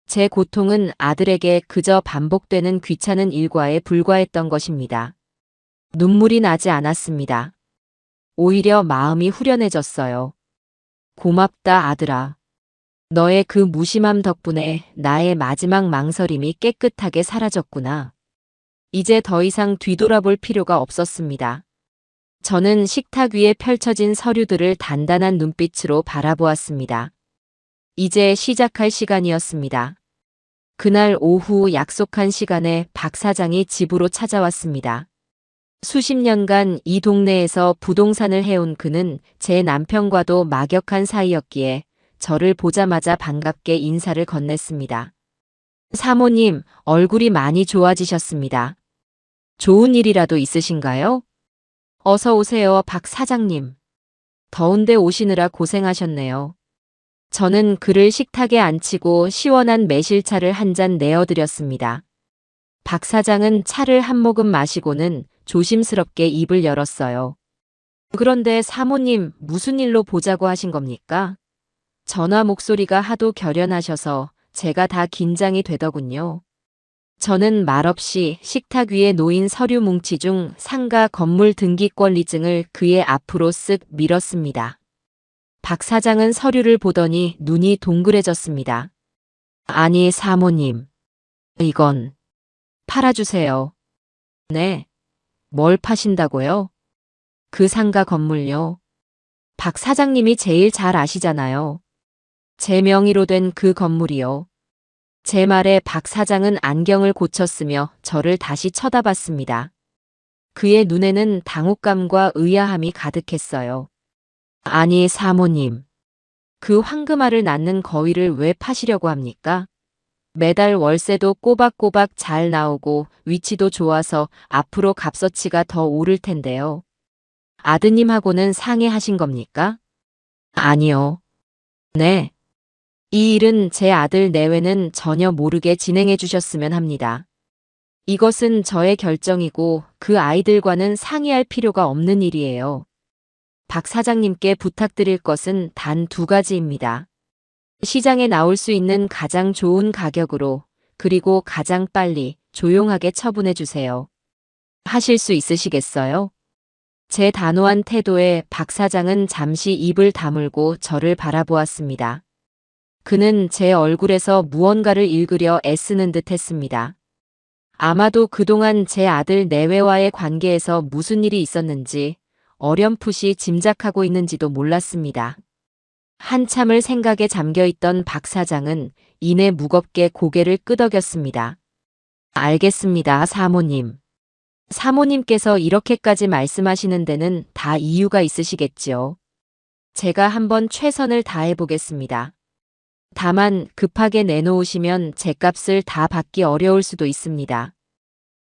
제 고통은 아들에게 그저 반복되는 귀찮은 일과에 불과했던 것입니다. 눈물이 나지 않았습니다. 오히려 마음이 후련해졌어요. 고맙다, 아들아. 너의 그 무심함 덕분에 나의 마지막 망설임이 깨끗하게 사라졌구나. 이제 더 이상 뒤돌아볼 필요가 없었습니다. 저는 식탁 위에 펼쳐진 서류들을 단단한 눈빛으로 바라보았습니다. 이제 시작할 시간이었습니다. 그날 오후 약속한 시간에 박 사장이 집으로 찾아왔습니다. 수십 년간 이 동네에서 부동산을 해온 그는 제 남편과도 막역한 사이였기에 저를 보자마자 반갑게 인사를 건넸습니다. 사모님, 얼굴이 많이 좋아지셨습니다. 좋은 일이라도 있으신가요? 어서 오세요, 박 사장님. 더운데 오시느라 고생하셨네요. 저는 그를 식탁에 앉히고 시원한 매실차를 한 잔 내어드렸습니다. 박 사장은 차를 한 모금 마시고는 조심스럽게 입을 열었어요. 그런데 사모님, 무슨 일로 보자고 하신 겁니까? 전화 목소리가 하도 결연하셔서 제가 다 긴장이 되더군요. 저는 말없이 식탁 위에 놓인 서류 뭉치 중 상가 건물 등기권리증을 그의 앞으로 쓱 밀었습니다. 박 사장은 서류를 보더니 눈이 동그래졌습니다. 아니, 사모님. 이건 팔아주세요. 네. 뭘 파신다고요? 그 상가 건물요. 박 사장님이 제일 잘 아시잖아요. 제 명의로 된 그 건물이요. 제 말에 박 사장은 안경을 고쳤으며 저를 다시 쳐다봤습니다. 그의 눈에는 당혹감과 의아함이 가득했어요. 아니, 사모님. 그 황금알을 낳는 거위를 왜 파시려고 합니까? 매달 월세도 꼬박꼬박 잘 나오고 위치도 좋아서 앞으로 값어치가 더 오를 텐데요. 아드님하고는 상의하신 겁니까? 아니요. 네. 이 일은 제 아들 내외는 전혀 모르게 진행해 주셨으면 합니다. 이것은 저의 결정이고 그 아이들과는 상의할 필요가 없는 일이에요. 박 사장님께 부탁드릴 것은 단 두 가지입니다. 시장에 나올 수 있는 가장 좋은 가격으로 그리고 가장 빨리 조용하게 처분해 주세요. 하실 수 있으시겠어요? 제 단호한 태도에 박 사장은 잠시 입을 다물고 저를 바라보았습니다. 그는 제 얼굴에서 무언가를 읽으려 애쓰는 듯 했습니다. 아마도 그동안 제 아들 내외와의 관계에서 무슨 일이 있었는지 어렴풋이 짐작하고 있는지도 몰랐습니다. 한참을 생각에 잠겨있던 박 사장은 이내 무겁게 고개를 끄덕였습니다. 알겠습니다, 사모님. 사모님께서 이렇게까지 말씀하시는 데는 다 이유가 있으시겠지요. 제가 한번 최선을 다해보겠습니다. 다만 급하게 내놓으시면 제 값을 다 받기 어려울 수도 있습니다.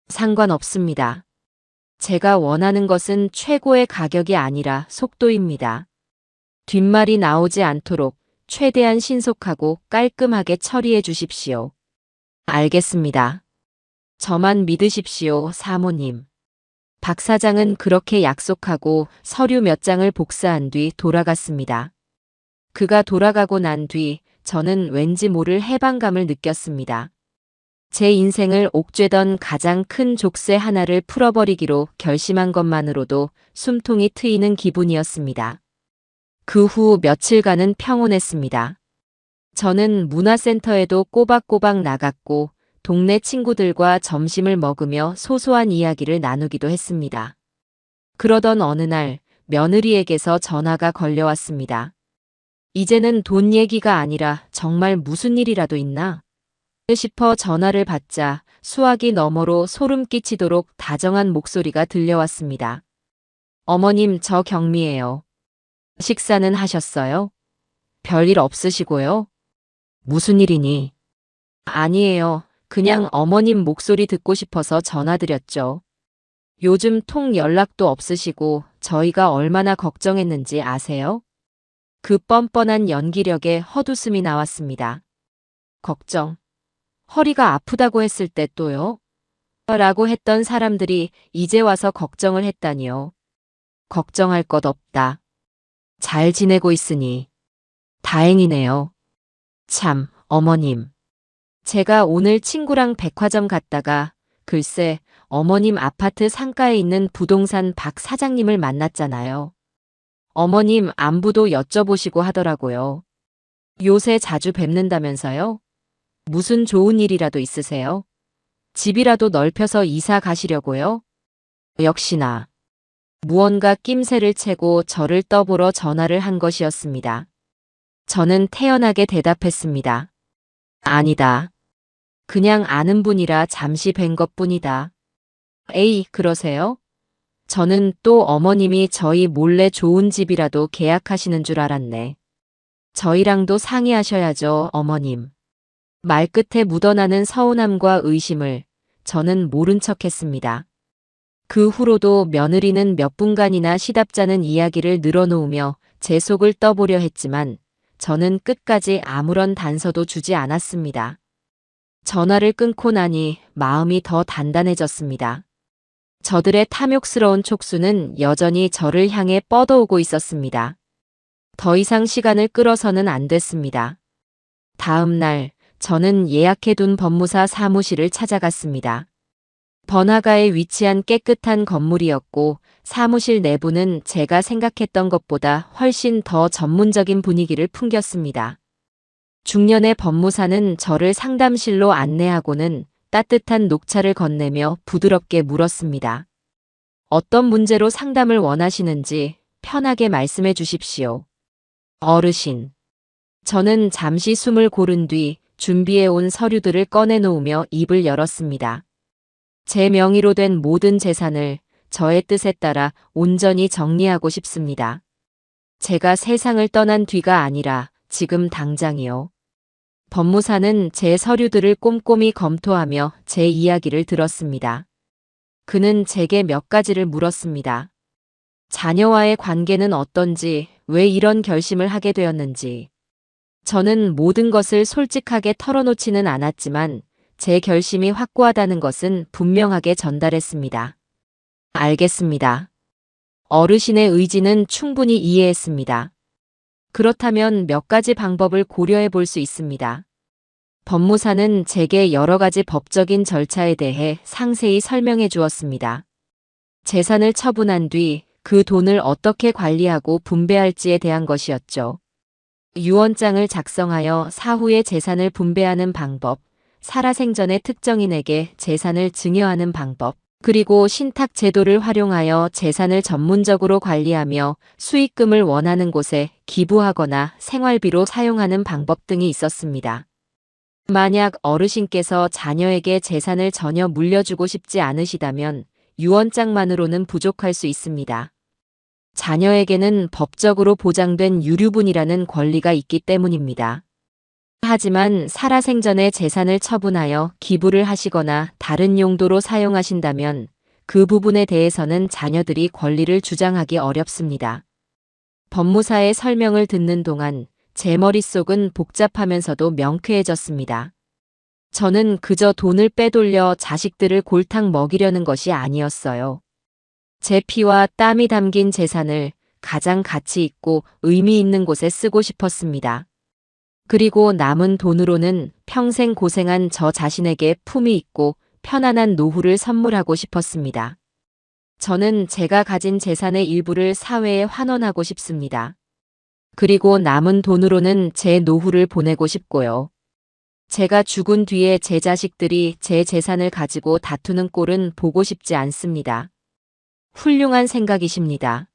상관없습니다. 제가 원하는 것은 최고의 가격이 아니라 속도입니다. 뒷말이 나오지 않도록 최대한 신속하고 깔끔하게 처리해 주십시오. 알겠습니다. 저만 믿으십시오, 사모님. 박 사장은 그렇게 약속하고 서류 몇 장을 복사한 뒤 돌아갔습니다. 그가 돌아가고 난 뒤 저는 왠지 모를 해방감을 느꼈습니다. 제 인생을 옥죄던 가장 큰 족쇄 하나를 풀어버리기로 결심한 것만으로도 숨통이 트이는 기분이었습니다. 그 후 며칠간은 평온했습니다. 저는 문화센터에도 꼬박꼬박 나갔고 동네 친구들과 점심을 먹으며 소소한 이야기를 나누기도 했습니다. 그러던 어느 날 며느리에게서 전화가 걸려왔습니다. 이제는 돈 얘기가 아니라 정말 무슨 일이라도 있나? 싶어 전화를 받자 수화기 너머로 소름 끼치도록 다정한 목소리가 들려왔습니다. 어머님, 저 경미예요. 식사는 하셨어요? 별일 없으시고요? 무슨 일이니? 아니에요. 그냥 어머님 목소리 듣고 싶어서 전화드렸죠. 요즘 통 연락도 없으시고 저희가 얼마나 걱정했는지 아세요? 그 뻔뻔한 연기력에 헛웃음이 나왔습니다. 걱정. 허리가 아프다고 했을 때 또요? 라고 했던 사람들이 이제 와서 걱정을 했다니요. 걱정할 것 없다. 잘 지내고 있으니 다행이네요. 참, 어머님. 제가 오늘 친구랑 백화점 갔다가 글쎄 어머님 아파트 상가에 있는 부동산 박 사장님을 만났잖아요. 어머님 안부도 여쭤보시고 하더라고요. 요새 자주 뵙는다면서요? 무슨 좋은 일이라도 있으세요? 집이라도 넓혀서 이사 가시려고요? 역시나 무언가 낌새를 채고 저를 떠보러 전화를 한 것이었습니다. 저는 태연하게 대답했습니다. 아니다. 그냥 아는 분이라 잠시 뵌 것뿐이다. 에이, 그러세요? 저는 또 어머님이 저희 몰래 좋은 집이라도 계약하시는 줄 알았네. 저희랑도 상의하셔야죠, 어머님. 말끝에 묻어나는 서운함과 의심을 저는 모른 척했습니다. 그 후로도 며느리는 몇 분간이나 시답잖은 이야기를 늘어놓으며 제 속을 떠보려 했지만 저는 끝까지 아무런 단서도 주지 않았습니다. 전화를 끊고 나니 마음이 더 단단해졌습니다. 저들의 탐욕스러운 촉수는 여전히 저를 향해 뻗어오고 있었습니다. 더 이상 시간을 끌어서는 안 됐습니다. 다음 날 저는 예약해둔 법무사 사무실을 찾아갔습니다. 번화가에 위치한 깨끗한 건물이었고 사무실 내부는 제가 생각했던 것보다 훨씬 더 전문적인 분위기를 풍겼습니다. 중년의 법무사는 저를 상담실로 안내하고는 따뜻한 녹차를 건네며 부드럽게 물었습니다. 어떤 문제로 상담을 원하시는지 편하게 말씀해 주십시오. 어르신. 저는 잠시 숨을 고른 뒤 준비해온 서류들을 꺼내놓으며 입을 열었습니다. 제 명의로 된 모든 재산을 저의 뜻에 따라 온전히 정리하고 싶습니다. 제가 세상을 떠난 뒤가 아니라 지금 당장이요. 법무사는 제 서류들을 꼼꼼히 검토하며 제 이야기를 들었습니다. 그는 제게 몇 가지를 물었습니다. 자녀와의 관계는 어떤지, 왜 이런 결심을 하게 되었는지. 저는 모든 것을 솔직하게 털어놓지는 않았지만 제 결심이 확고하다는 것은 분명하게 전달했습니다. 알겠습니다. 어르신의 의지는 충분히 이해했습니다. 그렇다면 몇 가지 방법을 고려해 볼 수 있습니다. 법무사는 제게 여러 가지 법적인 절차에 대해 상세히 설명해 주었습니다. 재산을 처분한 뒤 그 돈을 어떻게 관리하고 분배할지에 대한 것이었죠. 유언장을 작성하여 사후에 재산을 분배하는 방법, 살아생전의 특정인에게 재산을 증여하는 방법, 그리고 신탁 제도를 활용하여 재산을 전문적으로 관리하며 수익금을 원하는 곳에 기부하거나 생활비로 사용하는 방법 등이 있었습니다. 만약 어르신께서 자녀에게 재산을 전혀 물려주고 싶지 않으시다면 유언장만으로는 부족할 수 있습니다. 자녀에게는 법적으로 보장된 유류분이라는 권리가 있기 때문입니다. 하지만 살아생전에 재산을 처분하여 기부를 하시거나 다른 용도로 사용하신다면 그 부분에 대해서는 자녀들이 권리를 주장하기 어렵습니다. 법무사의 설명을 듣는 동안 제 머릿속은 복잡하면서도 명쾌해졌습니다. 저는 그저 돈을 빼돌려 자식들을 골탕 먹이려는 것이 아니었어요. 제 피와 땀이 담긴 재산을 가장 가치 있고 의미 있는 곳에 쓰고 싶었습니다. 그리고 남은 돈으로는 평생 고생한 저 자신에게 품위 있고 편안한 노후를 선물하고 싶었습니다. 저는 제가 가진 재산의 일부를 사회에 환원하고 싶습니다. 그리고 남은 돈으로는 제 노후를 보내고 싶고요. 제가 죽은 뒤에 제 자식들이 제 재산을 가지고 다투는 꼴은 보고 싶지 않습니다. 훌륭한 생각이십니다.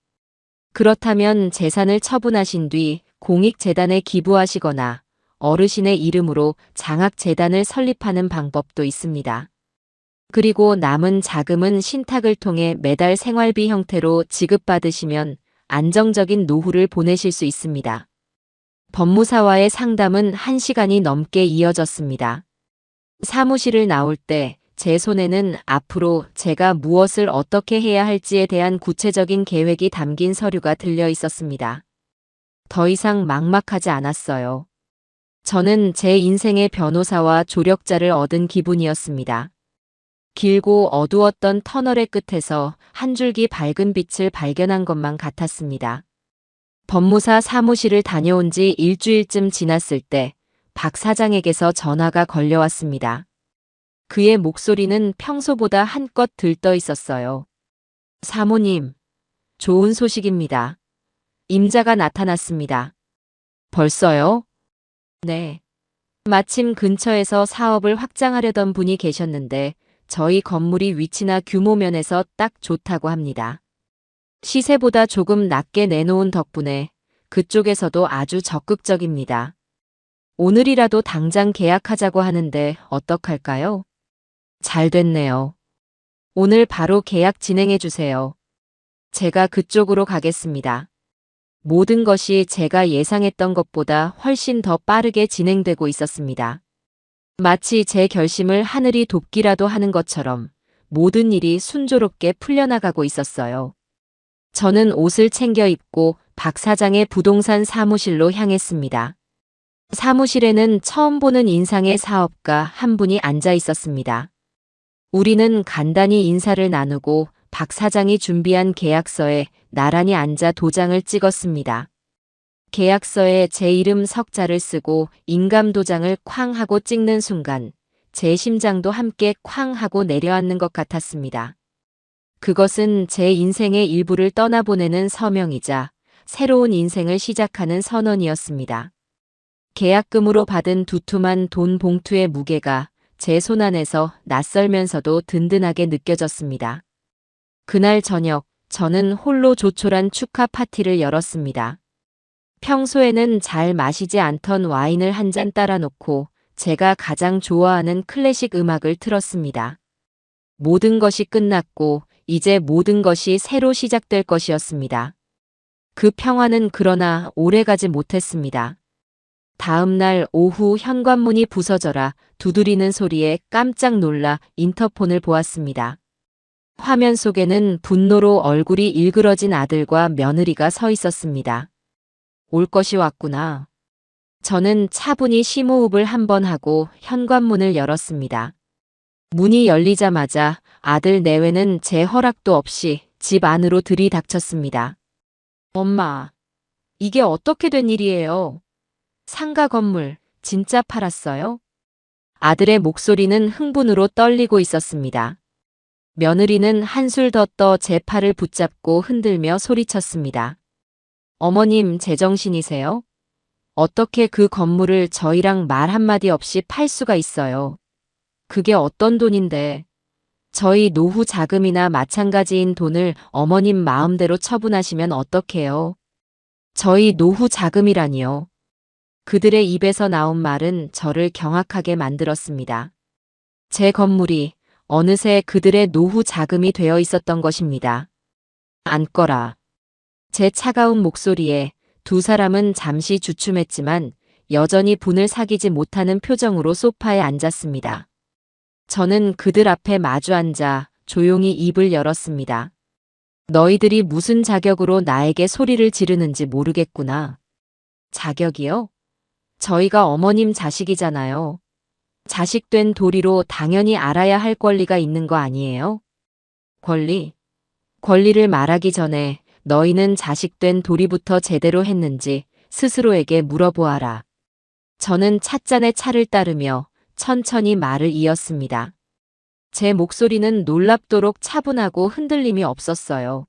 그렇다면 재산을 처분하신 뒤 공익재단에 기부하시거나 어르신의 이름으로 장학재단을 설립하는 방법도 있습니다. 그리고 남은 자금은 신탁을 통해 매달 생활비 형태로 지급받으시면 안정적인 노후를 보내실 수 있습니다. 법무사와의 상담은 1시간이 넘게 이어졌습니다. 사무실을 나올 때 제 손에는 앞으로 제가 무엇을 어떻게 해야 할지에 대한 구체적인 계획이 담긴 서류가 들려 있었습니다. 더 이상 막막하지 않았어요. 저는 제 인생의 변호사와 조력자를 얻은 기분이었습니다. 길고 어두웠던 터널의 끝에서 한 줄기 밝은 빛을 발견한 것만 같았습니다. 법무사 사무실을 다녀온 지 일주일쯤 지났을 때 박 사장에게서 전화가 걸려왔습니다. 그의 목소리는 평소보다 한껏 들떠 있었어요. 사모님, 좋은 소식입니다. 임자가 나타났습니다. 벌써요? 네. 마침 근처에서 사업을 확장하려던 분이 계셨는데 저희 건물이 위치나 규모 면에서 딱 좋다고 합니다. 시세보다 조금 낮게 내놓은 덕분에 그쪽에서도 아주 적극적입니다. 오늘이라도 당장 계약하자고 하는데 어떡할까요? 잘 됐네요. 오늘 바로 계약 진행해 주세요. 제가 그쪽으로 가겠습니다. 모든 것이 제가 예상했던 것보다 훨씬 더 빠르게 진행되고 있었습니다. 마치 제 결심을 하늘이 돕기라도 하는 것처럼 모든 일이 순조롭게 풀려나가고 있었어요. 저는 옷을 챙겨 입고 박 사장의 부동산 사무실로 향했습니다. 사무실에는 처음 보는 인상의 사업가 한 분이 앉아 있었습니다. 우리는 간단히 인사를 나누고 박 사장이 준비한 계약서에 나란히 앉아 도장을 찍었습니다. 계약서에 제 이름 석자를 쓰고 인감 도장을 쾅 하고 찍는 순간 제 심장도 함께 쾅 하고 내려앉는 것 같았습니다. 그것은 제 인생의 일부를 떠나보내는 서명이자 새로운 인생을 시작하는 선언이었습니다. 계약금으로 받은 두툼한 돈 봉투의 무게가 제 손안에서 낯설면서도 든든하게 느껴졌습니다. 그날 저녁 저는 홀로 조촐한 축하 파티를 열었습니다. 평소에는 잘 마시지 않던 와인을 한 잔 따라 놓고 제가 가장 좋아하는 클래식 음악을 틀었습니다. 모든 것이 끝났고 이제 모든 것이 새로 시작될 것이었습니다. 그 평화는 그러나 오래가지 못했습니다. 다음 날 오후 현관문이 부서져라 두드리는 소리에 깜짝 놀라 인터폰을 보았습니다. 화면 속에는 분노로 얼굴이 일그러진 아들과 며느리가 서 있었습니다. 올 것이 왔구나. 저는 차분히 심호흡을 한번 하고 현관문을 열었습니다. 문이 열리자마자 아들 내외는 제 허락도 없이 집 안으로 들이닥쳤습니다. 엄마, 이게 어떻게 된 일이에요? 상가 건물 진짜 팔았어요? 아들의 목소리는 흥분으로 떨리고 있었습니다. 며느리는 한술 더 떠 제 팔을 붙잡고 흔들며 소리쳤습니다. 어머님 제정신이세요? 어떻게 그 건물을 저희랑 말 한마디 없이 팔 수가 있어요? 그게 어떤 돈인데? 저희 노후 자금이나 마찬가지인 돈을 어머님 마음대로 처분하시면 어떡해요? 저희 노후 자금이라니요. 그들의 입에서 나온 말은 저를 경악하게 만들었습니다. 제 건물이 어느새 그들의 노후 자금이 되어 있었던 것입니다. 앉거라. 제 차가운 목소리에 두 사람은 잠시 주춤했지만 여전히 분을 사귀지 못하는 표정으로 소파에 앉았습니다. 저는 그들 앞에 마주 앉아 조용히 입을 열었습니다. 너희들이 무슨 자격으로 나에게 소리를 지르는지 모르겠구나. 자격이요? 저희가 어머님 자식이잖아요. 자식된 도리로 당연히 알아야 할 권리가 있는 거 아니에요? 권리? 권리를 말하기 전에 너희는 자식된 도리부터 제대로 했는지 스스로에게 물어보아라. 저는 찻잔에 차를 따르며 천천히 말을 이었습니다. 제 목소리는 놀랍도록 차분하고 흔들림이 없었어요.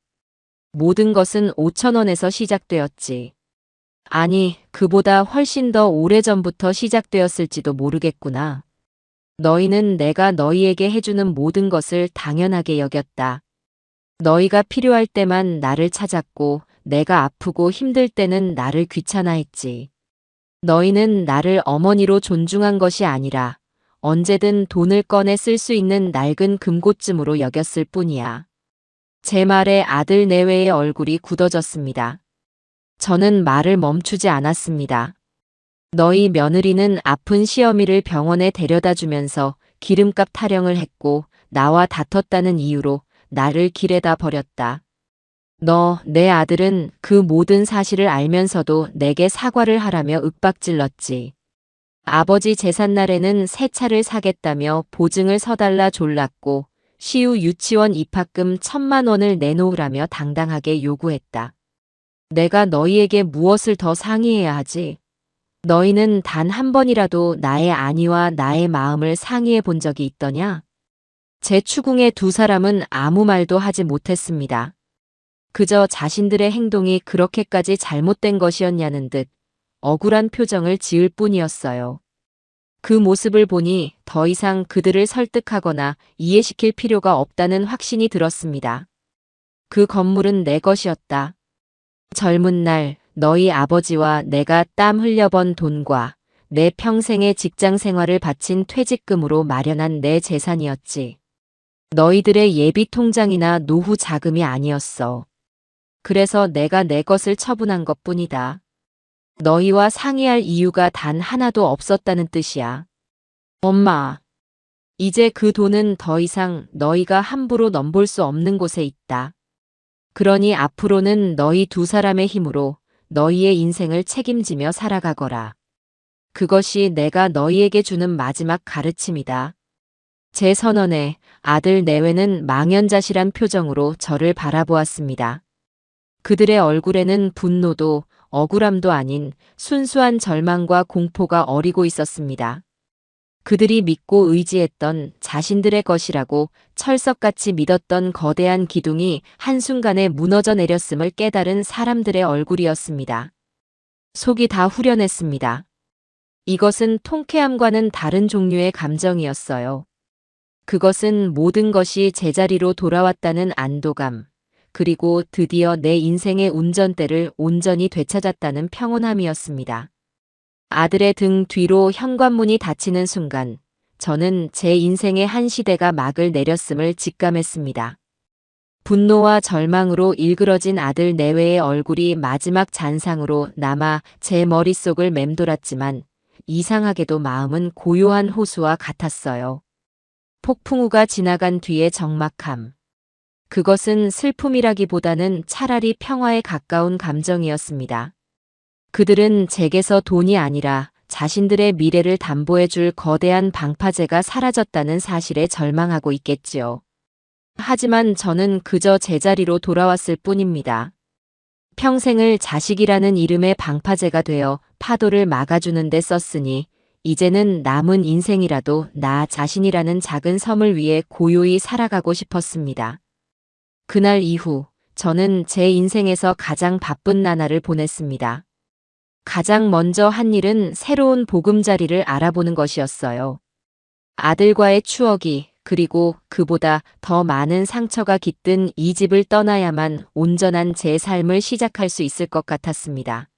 모든 것은 5,000원에서 시작되었지. 아니, 그보다 훨씬 더 오래전부터 시작되었을지도 모르겠구나. 너희는 내가 너희에게 해주는 모든 것을 당연하게 여겼다. 너희가 필요할 때만 나를 찾았고 내가 아프고 힘들 때는 나를 귀찮아했지. 너희는 나를 어머니로 존중한 것이 아니라 언제든 돈을 꺼내 쓸 수 있는 낡은 금고쯤으로 여겼을 뿐이야. 제 말에 아들 내외의 얼굴이 굳어졌습니다. 저는 말을 멈추지 않았습니다. 너희 며느리는 아픈 시어미를 병원에 데려다 주면서 기름값 타령을 했고 나와 다퉜다는 이유로 나를 길에다 버렸다. 내 아들은 그 모든 사실을 알면서도 내게 사과를 하라며 윽박질렀지. 아버지 제삿날에는 새 차를 사겠다며 보증을 서달라 졸랐고 시우 유치원 입학금 1,000만 원을 내놓으라며 당당하게 요구했다. 내가 너희에게 무엇을 더 상의해야 하지? 너희는 단 한 번이라도 나의 안위와 나의 마음을 상의해 본 적이 있더냐? 제 추궁의 두 사람은 아무 말도 하지 못했습니다. 그저 자신들의 행동이 그렇게까지 잘못된 것이었냐는 듯 억울한 표정을 지을 뿐이었어요. 그 모습을 보니 더 이상 그들을 설득하거나 이해시킬 필요가 없다는 확신이 들었습니다. 그 건물은 내 것이었다. 젊은 날 너희 아버지와 내가 땀 흘려번 돈과 내 평생의 직장 생활을 바친 퇴직금으로 마련한 내 재산이었지. 너희들의 예비 통장이나 노후 자금이 아니었어. 그래서 내가 내 것을 처분한 것뿐이다. 너희와 상의할 이유가 단 하나도 없었다는 뜻이야. 엄마, 이제 그 돈은 더 이상 너희가 함부로 넘볼 수 없는 곳에 있다. 그러니 앞으로는 너희 두 사람의 힘으로 너희의 인생을 책임지며 살아가거라. 그것이 내가 너희에게 주는 마지막 가르침이다. 제 선언에 아들 내외는 망연자실한 표정으로 저를 바라보았습니다. 그들의 얼굴에는 분노도 억울함도 아닌 순수한 절망과 공포가 어리고 있었습니다. 그들이 믿고 의지했던 자신들의 것이라고 철석같이 믿었던 거대한 기둥이 한순간에 무너져 내렸음을 깨달은 사람들의 얼굴이었습니다. 속이 다 후련했습니다. 이것은 통쾌함과는 다른 종류의 감정이었어요. 그것은 모든 것이 제자리로 돌아왔다는 안도감, 그리고 드디어 내 인생의 운전대를 온전히 되찾았다는 평온함이었습니다. 아들의 등 뒤로 현관문이 닫히는 순간 저는 제 인생의 한 시대가 막을 내렸음을 직감했습니다. 분노와 절망으로 일그러진 아들 내외의 얼굴이 마지막 잔상으로 남아 제 머릿속을 맴돌았지만 이상하게도 마음은 고요한 호수와 같았어요. 폭풍우가 지나간 뒤의 적막함. 그것은 슬픔이라기보다는 차라리 평화에 가까운 감정이었습니다. 그들은 제게서 돈이 아니라 자신들의 미래를 담보해줄 거대한 방파제가 사라졌다는 사실에 절망하고 있겠지요. 하지만 저는 그저 제자리로 돌아왔을 뿐입니다. 평생을 자식이라는 이름의 방파제가 되어 파도를 막아주는 데 썼으니 이제는 남은 인생이라도 나 자신이라는 작은 섬을 위해 고요히 살아가고 싶었습니다. 그날 이후 저는 제 인생에서 가장 바쁜 나날을 보냈습니다. 가장 먼저 한 일은 새로운 보금자리를 알아보는 것이었어요. 아들과의 추억이, 그리고 그보다 더 많은 상처가 깃든 이 집을 떠나야만 온전한 제 삶을 시작할 수 있을 것 같았습니다.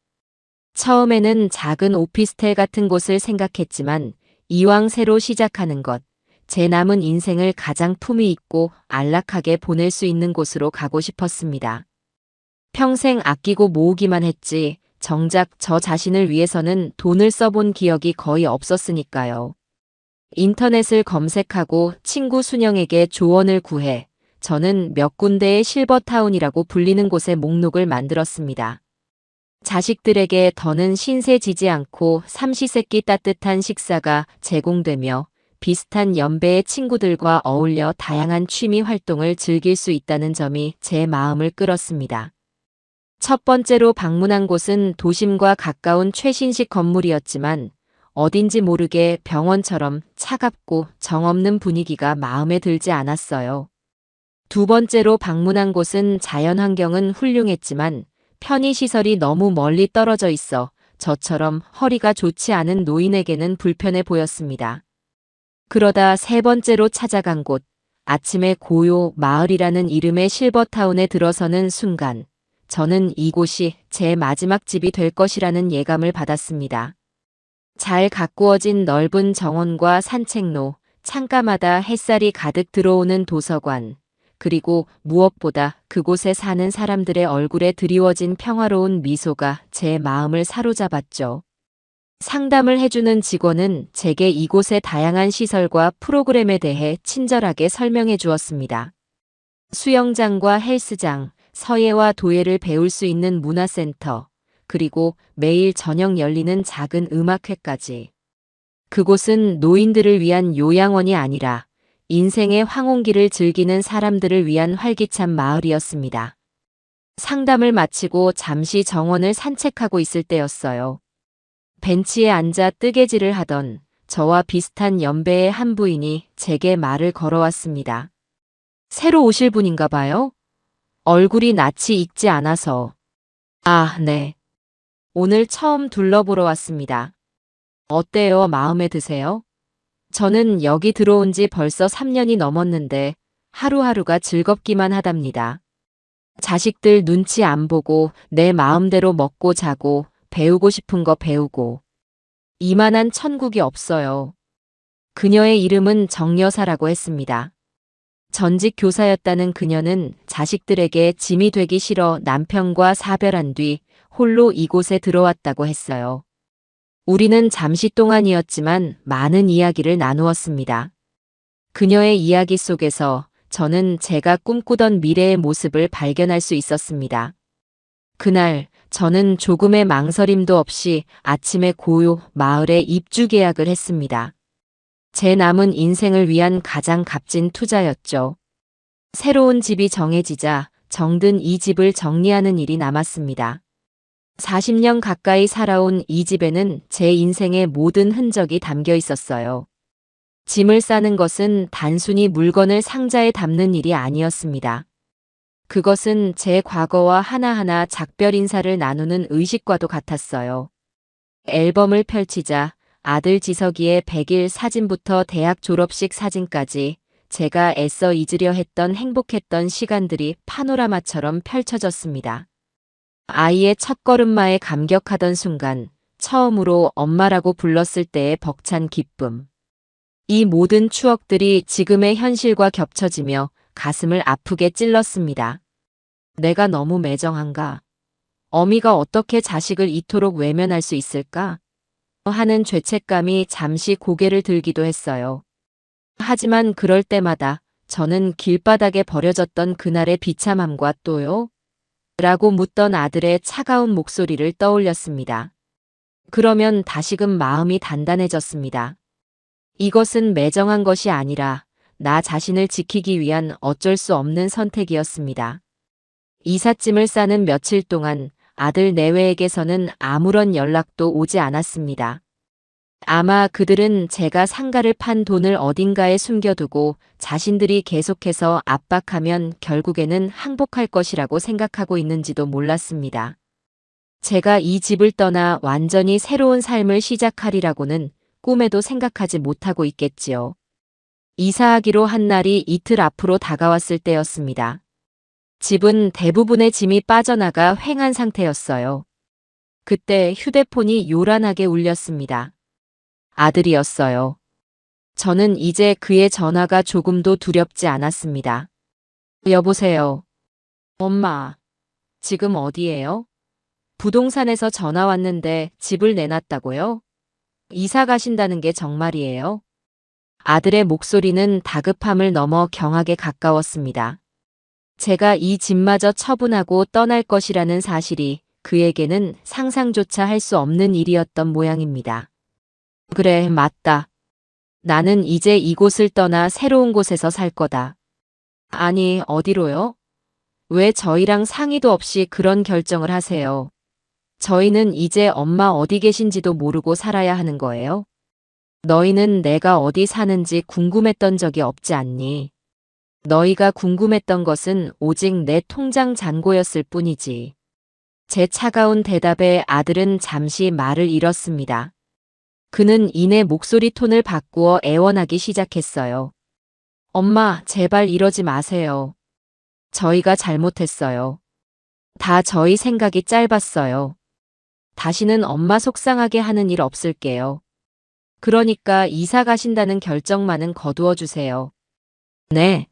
처음에는 작은 오피스텔 같은 곳을 생각했지만 이왕 새로 시작하는 것, 제 남은 인생을 가장 품위 있고 안락하게 보낼 수 있는 곳으로 가고 싶었습니다. 평생 아끼고 모으기만 했지 정작 저 자신을 위해서는 돈을 써본 기억이 거의 없었으니까요. 인터넷을 검색하고 친구 순영에게 조언을 구해 저는 몇 군데의 실버타운이라고 불리는 곳의 목록을 만들었습니다. 자식들에게 더는 신세 지지 않고 삼시세끼 따뜻한 식사가 제공되며 비슷한 연배의 친구들과 어울려 다양한 취미 활동을 즐길 수 있다는 점이 제 마음을 끌었습니다. 첫 번째로 방문한 곳은 도심과 가까운 최신식 건물이었지만 어딘지 모르게 병원처럼 차갑고 정없는 분위기가 마음에 들지 않았어요. 두 번째로 방문한 곳은 자연환경은 훌륭했지만 편의시설이 너무 멀리 떨어져 있어 저처럼 허리가 좋지 않은 노인에게는 불편해 보였습니다. 그러다 세 번째로 찾아간 곳, 아침의 고요 마을이라는 이름의 실버타운에 들어서는 순간 저는 이곳이 제 마지막 집이 될 것이라는 예감을 받았습니다. 잘 가꾸어진 넓은 정원과 산책로, 창가마다 햇살이 가득 들어오는 도서관, 그리고 무엇보다 그곳에 사는 사람들의 얼굴에 드리워진 평화로운 미소가 제 마음을 사로잡았죠. 상담을 해주는 직원은 제게 이곳의 다양한 시설과 프로그램에 대해 친절하게 설명해 주었습니다. 수영장과 헬스장, 서예와 도예를 배울 수 있는 문화센터, 그리고 매일 저녁 열리는 작은 음악회까지. 그곳은 노인들을 위한 요양원이 아니라 인생의 황혼기를 즐기는 사람들을 위한 활기찬 마을이었습니다. 상담을 마치고 잠시 정원을 산책하고 있을 때였어요. 벤치에 앉아 뜨개질을 하던 저와 비슷한 연배의 한 부인이 제게 말을 걸어왔습니다. 새로 오실 분인가 봐요? 얼굴이 낯이 익지 않아서. 아, 네. 오늘 처음 둘러보러 왔습니다. 어때요? 마음에 드세요? 저는 여기 들어온 지 벌써 3년이 넘었는데 하루하루가 즐겁기만 하답니다. 자식들 눈치 안 보고 내 마음대로 먹고 자고 배우고 싶은 거 배우고. 이만한 천국이 없어요. 그녀의 이름은 정여사라고 했습니다. 전직 교사였다는 그녀는 자식들에게 짐이 되기 싫어 남편과 사별한 뒤 홀로 이곳에 들어왔다고 했어요. 우리는 잠시 동안이었지만 많은 이야기를 나누었습니다. 그녀의 이야기 속에서 저는 제가 꿈꾸던 미래의 모습을 발견할 수 있었습니다. 그날 저는 조금의 망설임도 없이 아침에 고요 마을에 입주 계약을 했습니다. 제 남은 인생을 위한 가장 값진 투자였죠. 새로운 집이 정해지자 정든 이 집을 정리하는 일이 남았습니다. 40년 가까이 살아온 이 집에는 제 인생의 모든 흔적이 담겨 있었어요. 짐을 싸는 것은 단순히 물건을 상자에 담는 일이 아니었습니다. 그것은 제 과거와 하나하나 작별 인사를 나누는 의식과도 같았어요. 앨범을 펼치자 아들 지석이의 100일 사진부터 대학 졸업식 사진까지 제가 애써 잊으려 했던 행복했던 시간들이 파노라마처럼 펼쳐졌습니다. 아이의 첫걸음마에 감격하던 순간, 처음으로 엄마라고 불렀을 때의 벅찬 기쁨. 이 모든 추억들이 지금의 현실과 겹쳐지며 가슴을 아프게 찔렀습니다. 내가 너무 매정한가? 어미가 어떻게 자식을 이토록 외면할 수 있을까? 하는 죄책감이 잠시 고개를 들기도 했어요. 하지만 그럴 때마다 저는 길바닥에 버려졌던 그날의 비참함과 또요? 라고 묻던 아들의 차가운 목소리를 떠올렸습니다. 그러면 다시금 마음이 단단해졌습니다. 이것은 매정한 것이 아니라 나 자신을 지키기 위한 어쩔 수 없는 선택이었습니다. 이삿짐을 싸는 며칠 동안 아들 내외에게서는 아무런 연락도 오지 않았습니다. 아마 그들은 제가 상가를 판 돈을 어딘가에 숨겨두고 자신들이 계속해서 압박하면 결국에는 항복할 것이라고 생각하고 있는지도 몰랐습니다. 제가 이 집을 떠나 완전히 새로운 삶을 시작하리라고는 꿈에도 생각하지 못하고 있겠지요. 이사하기로 한 날이 이틀 앞으로 다가왔을 때였습니다. 집은 대부분의 짐이 빠져나가 횡한 상태였어요. 그때 휴대폰이 요란하게 울렸습니다. 아들이었어요. 저는 이제 그의 전화가 조금도 두렵지 않았습니다. 여보세요. 엄마, 지금 어디예요? 부동산에서 전화 왔는데 집을 내놨다고요? 이사 가신다는 게 정말이에요? 아들의 목소리는 다급함을 넘어 경악에 가까웠습니다. 제가 이 집마저 처분하고 떠날 것이라는 사실이 그에게는 상상조차 할 수 없는 일이었던 모양입니다. 그래, 맞다. 나는 이제 이곳을 떠나 새로운 곳에서 살 거다. 아니, 어디로요? 왜 저희랑 상의도 없이 그런 결정을 하세요? 저희는 이제 엄마 어디 계신지도 모르고 살아야 하는 거예요? 너희는 내가 어디 사는지 궁금했던 적이 없지 않니? 너희가 궁금했던 것은 오직 내 통장 잔고였을 뿐이지. 제 차가운 대답에 아들은 잠시 말을 잃었습니다. 그는 이내 목소리 톤을 바꾸어 애원하기 시작했어요. 엄마, 제발 이러지 마세요. 저희가 잘못했어요. 다 저희 생각이 짧았어요. 다시는 엄마 속상하게 하는 일 없을게요. 그러니까 이사 가신다는 결정만은 거두어 주세요. 네.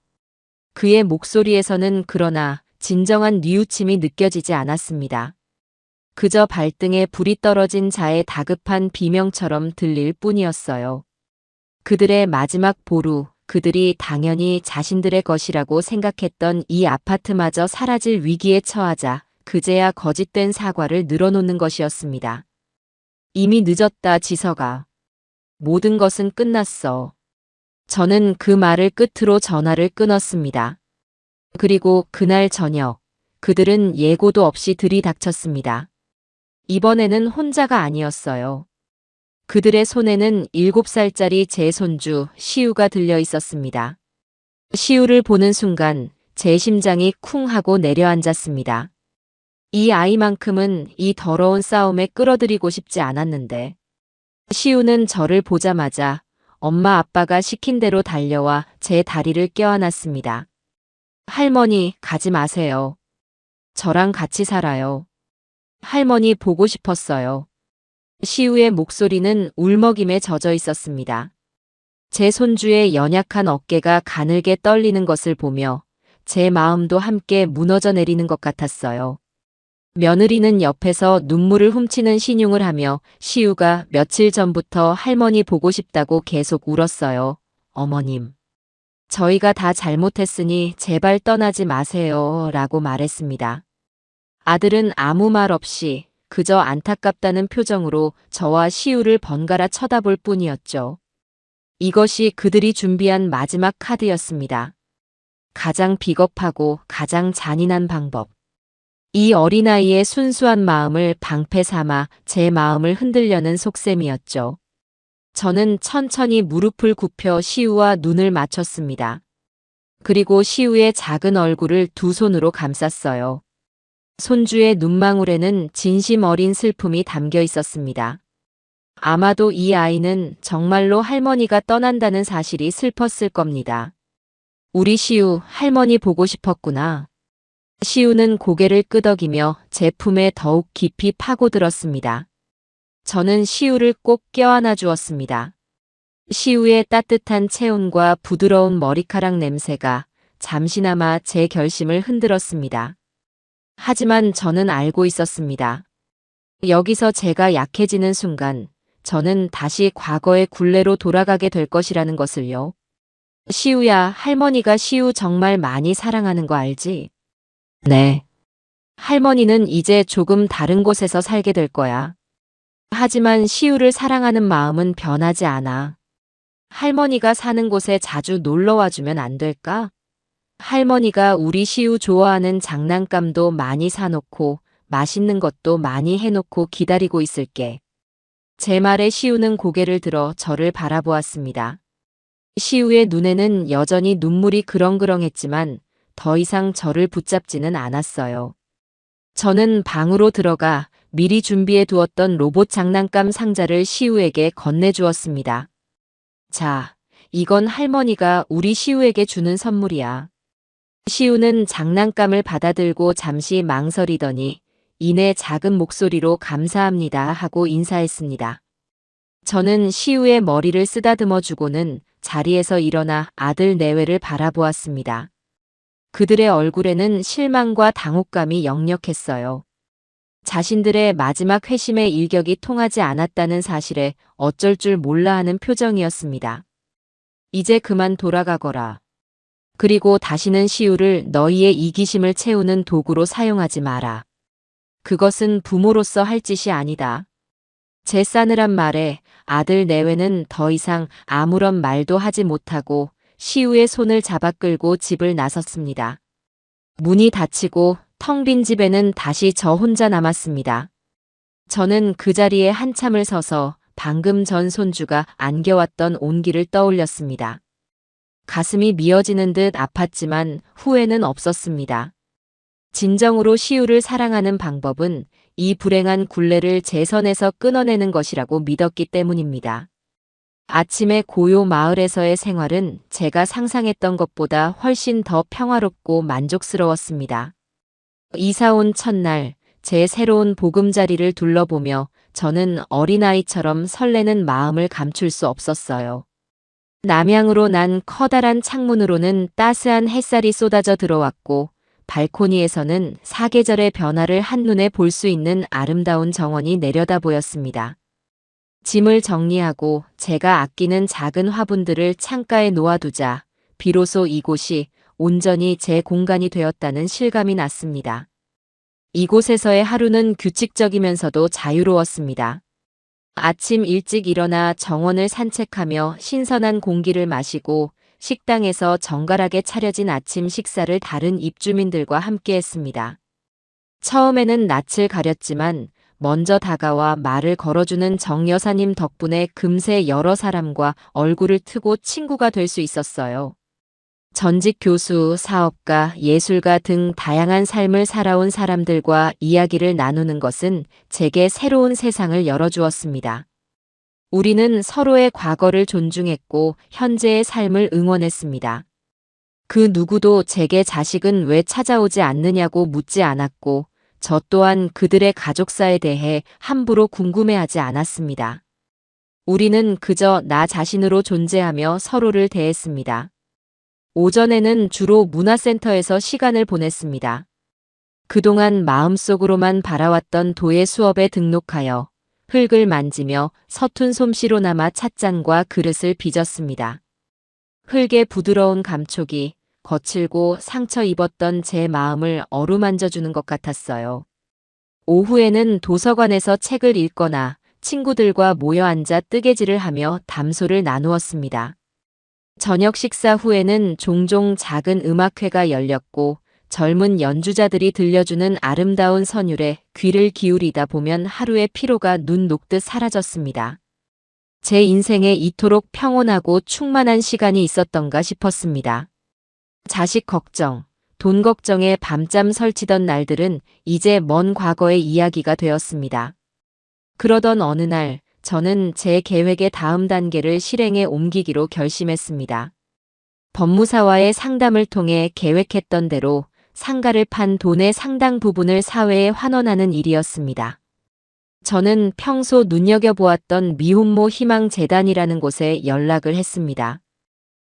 그의 목소리에서는 그러나 진정한 뉘우침이 느껴지지 않았습니다. 그저 발등에 불이 떨어진 자의 다급한 비명처럼 들릴 뿐이었어요. 그들의 마지막 보루, 그들이 당연히 자신들의 것이라고 생각했던 이 아파트마저 사라질 위기에 처하자 그제야 거짓된 사과를 늘어놓는 것이었습니다. 이미 늦었다, 지석아. 모든 것은 끝났어. 저는 그 말을 끝으로 전화를 끊었습니다. 그리고 그날 저녁, 그들은 예고도 없이 들이닥쳤습니다. 이번에는 혼자가 아니었어요. 그들의 손에는 7살짜리 제 손주 시우가 들려 있었습니다. 시우를 보는 순간 제 심장이 쿵 하고 내려앉았습니다. 이 아이만큼은 이 더러운 싸움에 끌어들이고 싶지 않았는데. 시우는 저를 보자마자 엄마 아빠가 시킨 대로 달려와 제 다리를 껴안았습니다. 할머니, 가지 마세요. 저랑 같이 살아요. 할머니 보고 싶었어요. 시우의 목소리는 울먹임에 젖어 있었습니다. 제 손주의 연약한 어깨가 가늘게 떨리는 것을 보며 제 마음도 함께 무너져 내리는 것 같았어요. 며느리는 옆에서 눈물을 훔치는 신용을 하며 시우가 며칠 전부터 할머니 보고 싶다고 계속 울었어요. 어머님. 저희가 다 잘못했으니 제발 떠나지 마세요. 라고 말했습니다. 아들은 아무 말 없이 그저 안타깝다는 표정으로 저와 시우를 번갈아 쳐다볼 뿐이었죠. 이것이 그들이 준비한 마지막 카드였습니다. 가장 비겁하고 가장 잔인한 방법. 이 어린아이의 순수한 마음을 방패 삼아 제 마음을 흔들려는 속셈이었죠. 저는 천천히 무릎을 굽혀 시우와 눈을 맞췄습니다. 그리고 시우의 작은 얼굴을 두 손으로 감쌌어요. 손주의 눈망울에는 진심 어린 슬픔이 담겨 있었습니다. 아마도 이 아이는 정말로 할머니가 떠난다는 사실이 슬펐을 겁니다. 우리 시우, 할머니 보고 싶었구나. 시우는 고개를 끄덕이며 제 품에 더욱 깊이 파고들었습니다. 저는 시우를 꼭 껴안아 주었습니다. 시우의 따뜻한 체온과 부드러운 머리카락 냄새가 잠시나마 제 결심을 흔들었습니다. 하지만 저는 알고 있었습니다. 여기서 제가 약해지는 순간 저는 다시 과거의 굴레로 돌아가게 될 것이라는 것을요. 시우야, 할머니가 시우 정말 많이 사랑하는 거 알지? 네. 할머니는 이제 조금 다른 곳에서 살게 될 거야. 하지만 시우를 사랑하는 마음은 변하지 않아. 할머니가 사는 곳에 자주 놀러 와주면 안 될까? 할머니가 우리 시우 좋아하는 장난감도 많이 사놓고 맛있는 것도 많이 해놓고 기다리고 있을게. 제 말에 시우는 고개를 들어 저를 바라보았습니다. 시우의 눈에는 여전히 눈물이 그렁그렁했지만 더 이상 저를 붙잡지는 않았어요. 저는 방으로 들어가 미리 준비해 두었던 로봇 장난감 상자를 시우에게 건네주었습니다. 자, 이건 할머니가 우리 시우에게 주는 선물이야. 시우는 장난감을 받아들고 잠시 망설이더니 이내 작은 목소리로 감사합니다 하고 인사했습니다. 저는 시우의 머리를 쓰다듬어 주고는 자리에서 일어나 아들 내외를 바라보았습니다. 그들의 얼굴에는 실망과 당혹감이 역력했어요. 자신들의 마지막 회심의 일격이 통하지 않았다는 사실에 어쩔 줄 몰라 하는 표정이었습니다. 이제 그만 돌아가거라. 그리고 다시는 시우를 너희의 이기심을 채우는 도구로 사용하지 마라. 그것은 부모로서 할 짓이 아니다. 제 싸늘한 말에 아들 내외는 더 이상 아무런 말도 하지 못하고 시우의 손을 잡아 끌고 집을 나섰습니다. 문이 닫히고 텅 빈 집에는 다시 저 혼자 남았습니다. 저는 그 자리에 한참을 서서 방금 전 손주가 안겨왔던 온기를 떠올렸습니다. 가슴이 미어지는 듯 아팠지만 후회는 없었습니다. 진정으로 시우를 사랑하는 방법은 이 불행한 굴레를 제 선에서 끊어내는 것이라고 믿었기 때문입니다. 아침의 고요 마을에서의 생활은 제가 상상했던 것보다 훨씬 더 평화롭고 만족스러웠습니다. 이사 온 첫날, 제 새로운 보금자리를 둘러보며 저는 어린아이처럼 설레는 마음을 감출 수 없었어요. 남향으로 난 커다란 창문으로는 따스한 햇살이 쏟아져 들어왔고, 발코니에서는 사계절의 변화를 한눈에 볼 수 있는 아름다운 정원이 내려다 보였습니다. 짐을 정리하고 제가 아끼는 작은 화분들을 창가에 놓아두자 비로소 이곳이 온전히 제 공간이 되었다는 실감이 났습니다. 이곳에서의 하루는 규칙적이면서도 자유로웠습니다. 아침 일찍 일어나 정원을 산책하며 신선한 공기를 마시고 식당에서 정갈하게 차려진 아침 식사를 다른 입주민들과 함께 했습니다. 처음에는 낯을 가렸지만 먼저 다가와 말을 걸어주는 정 여사님 덕분에 금세 여러 사람과 얼굴을 트고 친구가 될 수 있었어요. 전직 교수, 사업가, 예술가 등 다양한 삶을 살아온 사람들과 이야기를 나누는 것은 제게 새로운 세상을 열어주었습니다. 우리는 서로의 과거를 존중했고 현재의 삶을 응원했습니다. 그 누구도 제게 자식은 왜 찾아오지 않느냐고 묻지 않았고 저 또한 그들의 가족사에 대해 함부로 궁금해하지 않았습니다. 우리는 그저 나 자신으로 존재하며 서로를 대했습니다. 오전에는 주로 문화센터에서 시간을 보냈습니다. 그동안 마음속으로만 바라왔던 도예 수업에 등록하여 흙을 만지며 서툰 솜씨로나마 찻잔과 그릇을 빚었습니다. 흙의 부드러운 감촉이 거칠고 상처 입었던 제 마음을 어루만져주는 것 같았어요. 오후에는 도서관에서 책을 읽거나 친구들과 모여 앉아 뜨개질을 하며 담소를 나누었습니다. 저녁 식사 후에는 종종 작은 음악회가 열렸고 젊은 연주자들이 들려주는 아름다운 선율에 귀를 기울이다 보면 하루의 피로가 눈 녹듯 사라졌습니다. 제 인생에 이토록 평온하고 충만한 시간이 있었던가 싶었습니다. 자식 걱정, 돈 걱정에 밤잠 설치던 날들은 이제 먼 과거의 이야기가 되었습니다. 그러던 어느 날 저는 제 계획의 다음 단계를 실행에 옮기기로 결심했습니다. 법무사와의 상담을 통해 계획했던 대로 상가를 판 돈의 상당 부분을 사회에 환원하는 일이었습니다. 저는 평소 눈여겨보았던 미혼모 희망재단이라는 곳에 연락을 했습니다.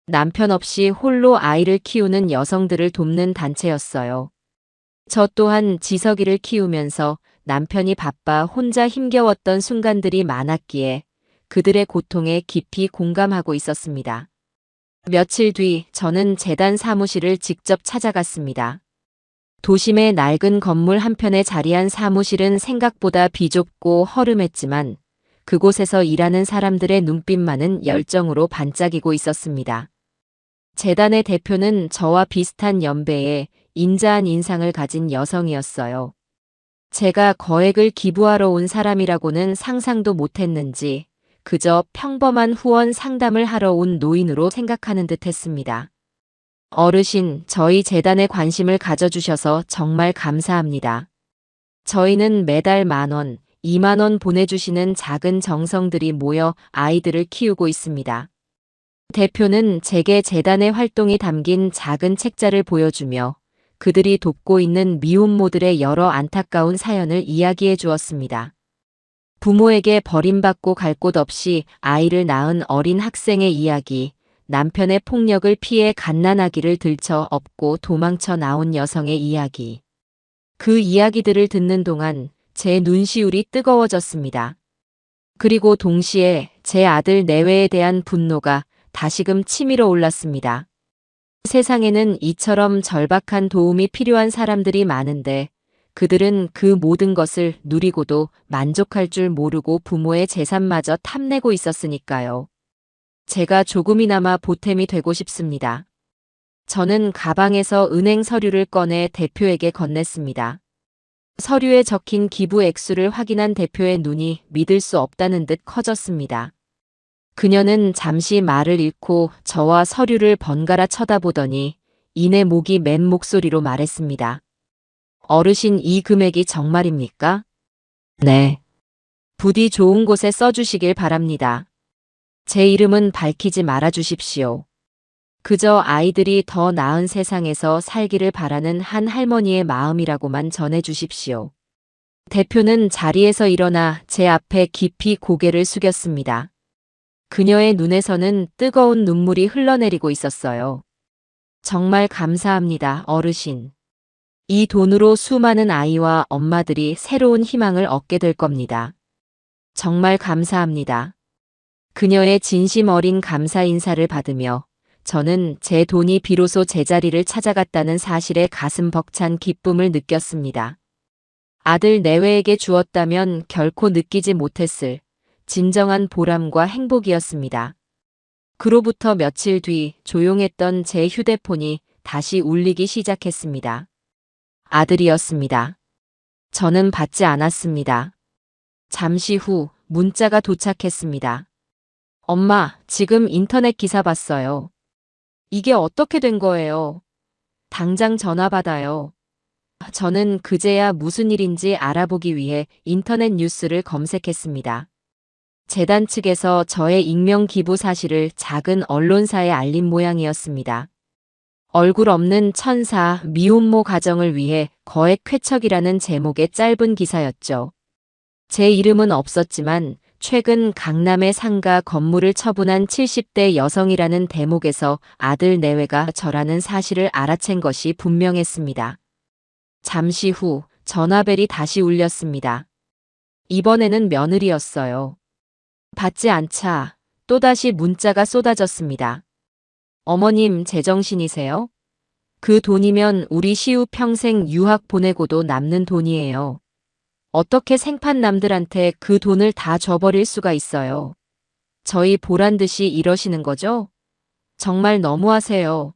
남편 없이 홀로 아이를 키우는 여성들을 돕는 단체였어요. 저 또한 지석이를 키우면서 남편이 바빠 혼자 힘겨웠던 순간들이 많았기에 그들의 고통에 깊이 공감하고 있었습니다. 며칠 뒤 저는 재단 사무실을 직접 찾아갔습니다. 도심의 낡은 건물 한편에 자리한 사무실은 생각보다 비좁고 허름했지만 그곳에서 일하는 사람들의 눈빛만은 열정으로 반짝이고 있었습니다. 재단의 대표는 저와 비슷한 연배에 인자한 인상을 가진 여성이었어요. 제가 거액을 기부하러 온 사람이라고는 상상도 못했는지 그저 평범한 후원 상담을 하러 온 노인으로 생각하는 듯 했습니다. 어르신, 저희 재단에 관심을 가져주셔서 정말 감사합니다. 저희는 매달 10,000원, 20,000원 보내주시는 작은 정성들이 모여 아이들을 키우고 있습니다. 대표는 제게 재단의 활동이 담긴 작은 책자를 보여주며 그들이 돕고 있는 미혼모들의 여러 안타까운 사연을 이야기해 주었습니다. 부모에게 버림받고 갈 곳 없이 아이를 낳은 어린 학생의 이야기, 남편의 폭력을 피해 갓난아기를 들쳐 업고 도망쳐 나온 여성의 이야기. 그 이야기들을 듣는 동안 제 눈시울이 뜨거워졌습니다. 그리고 동시에 제 아들 내외에 대한 분노가 다시금 치밀어 올랐습니다. 세상에는 이처럼 절박한 도움이 필요한 사람들이 많은데 그들은 그 모든 것을 누리고도 만족할 줄 모르고 부모의 재산마저 탐내고 있었으니까요. 제가 조금이나마 보탬이 되고 싶습니다. 저는 가방에서 은행 서류를 꺼내 대표에게 건넸습니다. 서류에 적힌 기부 액수를 확인한 대표의 눈이 믿을 수 없다는 듯 커졌습니다. 그녀는 잠시 말을 잃고 저와 서류를 번갈아 쳐다보더니 이내 목이 맨 목소리로 말했습니다. 어르신, 이 금액이 정말입니까? 네. 부디 좋은 곳에 써주시길 바랍니다. 제 이름은 밝히지 말아 주십시오. 그저 아이들이 더 나은 세상에서 살기를 바라는 한 할머니의 마음이라고만 전해 주십시오. 대표는 자리에서 일어나 제 앞에 깊이 고개를 숙였습니다. 그녀의 눈에서는 뜨거운 눈물이 흘러내리고 있었어요. 정말 감사합니다, 어르신. 이 돈으로 수많은 아이와 엄마들이 새로운 희망을 얻게 될 겁니다. 정말 감사합니다. 그녀의 진심 어린 감사 인사를 받으며 저는 제 돈이 비로소 제자리를 찾아갔다는 사실에 가슴 벅찬 기쁨을 느꼈습니다. 아들 내외에게 주었다면 결코 느끼지 못했을 진정한 보람과 행복이었습니다. 그로부터 며칠 뒤 조용했던 제 휴대폰이 다시 울리기 시작했습니다. 아들이었습니다. 저는 받지 않았습니다. 잠시 후 문자가 도착했습니다. 엄마, 지금 인터넷 기사 봤어요. 이게 어떻게 된 거예요? 당장 전화 받아요. 저는 그제야 무슨 일인지 알아보기 위해 인터넷 뉴스를 검색했습니다. 재단 측에서 저의 익명 기부 사실을 작은 언론사에 알린 모양이었습니다. 얼굴 없는 천사 미혼모 가정을 위해 거액 쾌척이라는 제목의 짧은 기사였죠. 제 이름은 없었지만 최근 강남의 상가 건물을 처분한 70대 여성이라는 대목에서 아들 내외가 저라는 사실을 알아챈 것이 분명했습니다. 잠시 후 전화벨이 다시 울렸습니다. 이번에는 며느리였어요. 받지 않자 또다시 문자가 쏟아졌습니다. 어머님, 제정신이세요? 그 돈이면 우리 시우 평생 유학 보내고도 남는 돈이에요. 어떻게 생판 남들한테 그 돈을 다 줘버릴 수가 있어요. 저희 보란 듯이 이러시는 거죠? 정말 너무하세요.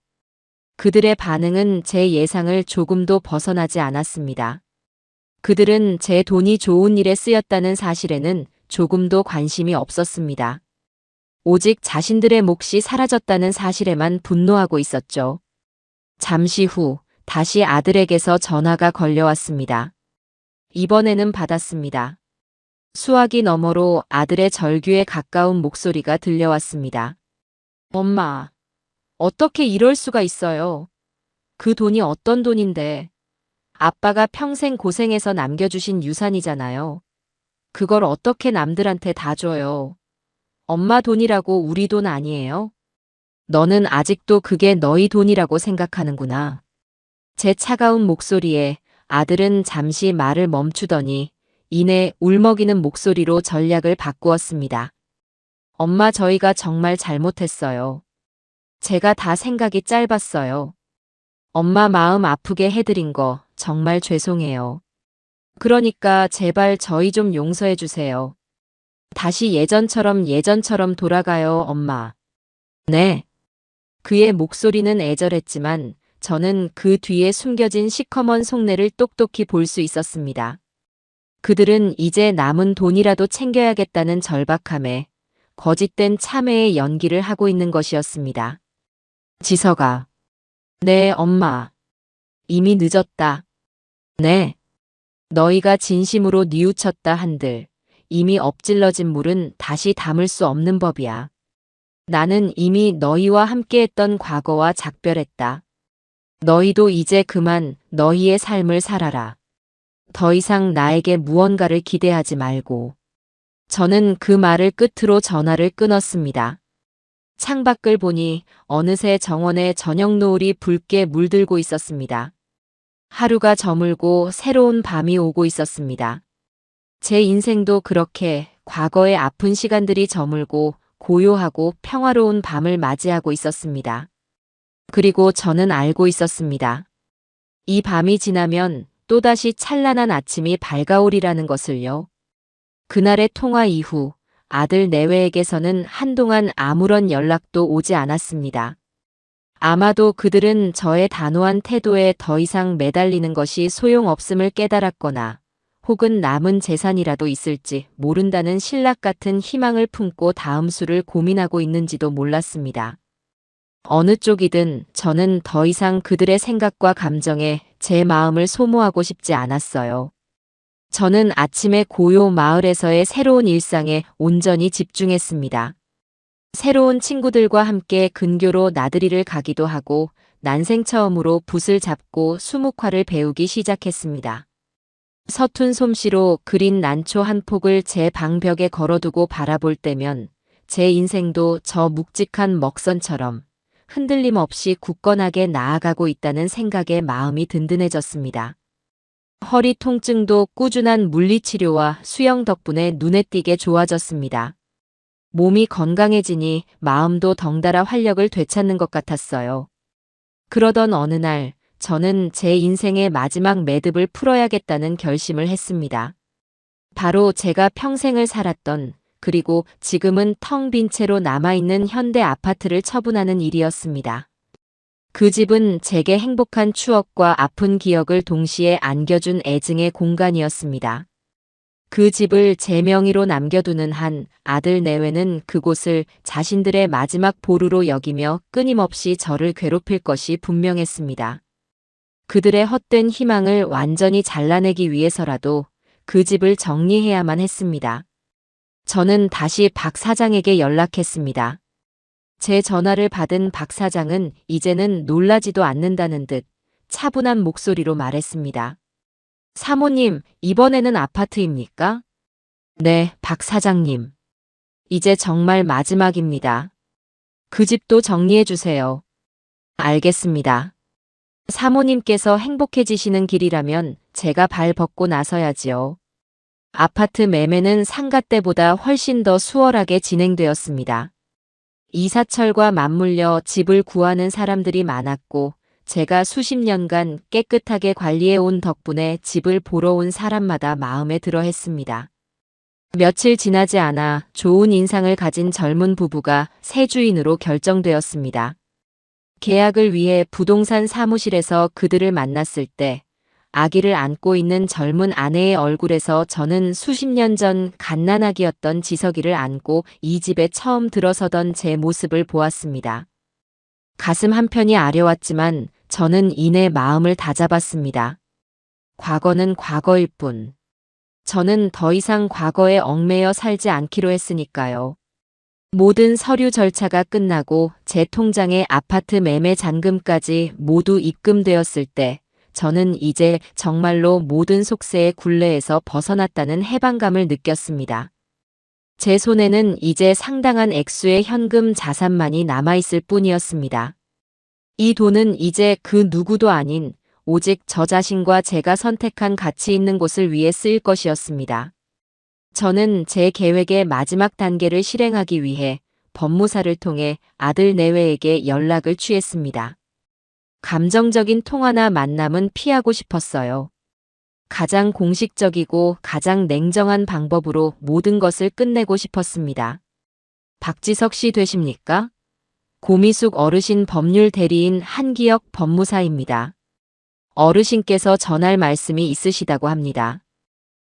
그들의 반응은 제 예상을 조금도 벗어나지 않았습니다. 그들은 제 돈이 좋은 일에 쓰였다는 사실에는 조금도 관심이 없었습니다. 오직 자신들의 몫이 사라졌다는 사실에만 분노하고 있었죠. 잠시 후 다시 아들에게서 전화가 걸려왔습니다. 이번에는 받았습니다. 수화기 너머로 아들의 절규에 가까운 목소리가 들려왔습니다. 엄마, 어떻게 이럴 수가 있어요? 그 돈이 어떤 돈인데? 아빠가 평생 고생해서 남겨주신 유산이잖아요. 그걸 어떻게 남들한테 다 줘요? 엄마 돈이라고 우리 돈 아니에요? 너는 아직도 그게 너희 돈이라고 생각하는구나. 제 차가운 목소리에 아들은 잠시 말을 멈추더니 이내 울먹이는 목소리로 전략을 바꾸었습니다. 엄마, 저희가 정말 잘못했어요. 제가 다 생각이 짧았어요. 엄마 마음 아프게 해드린 거 정말 죄송해요. 그러니까 제발 저희 좀 용서해 주세요. 다시 예전처럼 돌아가요, 엄마. 네. 그의 목소리는 애절했지만 저는 그 뒤에 숨겨진 시커먼 속내를 똑똑히 볼 수 있었습니다. 그들은 이제 남은 돈이라도 챙겨야겠다는 절박함에 거짓된 참회의 연기를 하고 있는 것이었습니다. 지서가. 네, 엄마. 이미 늦었다. 네. 너희가 진심으로 뉘우쳤다 한들 이미 엎질러진 물은 다시 담을 수 없는 법이야. 나는 이미 너희와 함께했던 과거와 작별했다. 너희도 이제 그만 너희의 삶을 살아라. 더 이상 나에게 무언가를 기대하지 말고. 저는 그 말을 끝으로 전화를 끊었습니다. 창밖을 보니 어느새 정원에 저녁 노을이 붉게 물들고 있었습니다. 하루가 저물고 새로운 밤이 오고 있었습니다. 제 인생도 그렇게 과거의 아픈 시간들이 저물고 고요하고 평화로운 밤을 맞이하고 있었습니다. 그리고 저는 알고 있었습니다. 이 밤이 지나면 또다시 찬란한 아침이 밝아오리라는 것을요. 그날의 통화 이후 아들 내외에게서는 한동안 아무런 연락도 오지 않았습니다. 아마도 그들은 저의 단호한 태도에 더 이상 매달리는 것이 소용없음을 깨달았거나 혹은 남은 재산이라도 있을지 모른다는 신락 같은 희망을 품고 다음 수를 고민하고 있는지도 몰랐습니다. 어느 쪽이든 저는 더 이상 그들의 생각과 감정에 제 마음을 소모하고 싶지 않았어요. 저는 아침의 고요 마을에서의 새로운 일상에 온전히 집중했습니다. 새로운 친구들과 함께 근교로 나들이를 가기도 하고 난생 처음으로 붓을 잡고 수묵화를 배우기 시작했습니다. 서툰 솜씨로 그린 난초 한 폭을 제 방벽에 걸어두고 바라볼 때면 제 인생도 저 묵직한 먹선처럼 흔들림 없이 굳건하게 나아가고 있다는 생각에 마음이 든든해졌습니다. 허리 통증도 꾸준한 물리치료와 수영 덕분에 눈에 띄게 좋아졌습니다. 몸이 건강해지니 마음도 덩달아 활력을 되찾는 것 같았어요. 그러던 어느 날 저는 제 인생의 마지막 매듭을 풀어야겠다는 결심을 했습니다. 바로 제가 평생을 살았던 그리고 지금은 텅 빈 채로 남아있는 현대 아파트를 처분하는 일이었습니다. 그 집은 제게 행복한 추억과 아픈 기억을 동시에 안겨준 애증의 공간이었습니다. 그 집을 제 명의로 남겨두는 한 아들 내외는 그곳을 자신들의 마지막 보루로 여기며 끊임없이 저를 괴롭힐 것이 분명했습니다. 그들의 헛된 희망을 완전히 잘라내기 위해서라도 그 집을 정리해야만 했습니다. 저는 다시 박 사장에게 연락했습니다. 제 전화를 받은 박 사장은 이제는 놀라지도 않는다는 듯 차분한 목소리로 말했습니다. 사모님, 이번에는 아파트입니까? 네, 박 사장님. 이제 정말 마지막입니다. 그 집도 정리해 주세요. 알겠습니다. 사모님께서 행복해지시는 길이라면 제가 발 벗고 나서야지요. 아파트 매매는 상가 때보다 훨씬 더 수월하게 진행되었습니다. 이사철과 맞물려 집을 구하는 사람들이 많았고 제가 수십 년간 깨끗하게 관리해 온 덕분에 집을 보러 온 사람마다 마음에 들어 했습니다. 며칠 지나지 않아 좋은 인상을 가진 젊은 부부가 새 주인으로 결정되었습니다. 계약을 위해 부동산 사무실에서 그들을 만났을 때 아기를 안고 있는 젊은 아내의 얼굴에서 저는 수십 년 전 갓난아기였던 지석이를 안고 이 집에 처음 들어서던 제 모습을 보았습니다. 가슴 한편이 아려왔지만 저는 이내 마음을 다잡았습니다. 과거는 과거일 뿐. 저는 더 이상 과거에 얽매여 살지 않기로 했으니까요. 모든 서류 절차가 끝나고 제 통장에 아파트 매매 잔금까지 모두 입금되었을 때 저는 이제 정말로 모든 속세의 굴레에서 벗어났다는 해방감을 느꼈습니다. 제 손에는 이제 상당한 액수의 현금 자산만이 남아있을 뿐이었습니다. 이 돈은 이제 그 누구도 아닌 오직 저 자신과 제가 선택한 가치 있는 곳을 위해 쓰일 것이었습니다. 저는 제 계획의 마지막 단계를 실행하기 위해 법무사를 통해 아들 내외에게 연락을 취했습니다. 감정적인 통화나 만남은 피하고 싶었어요. 가장 공식적이고 가장 냉정한 방법으로 모든 것을 끝내고 싶었습니다. 박지석 씨 되십니까? 고미숙 어르신 법률 대리인 한기혁 법무사입니다. 어르신께서 전할 말씀이 있으시다고 합니다.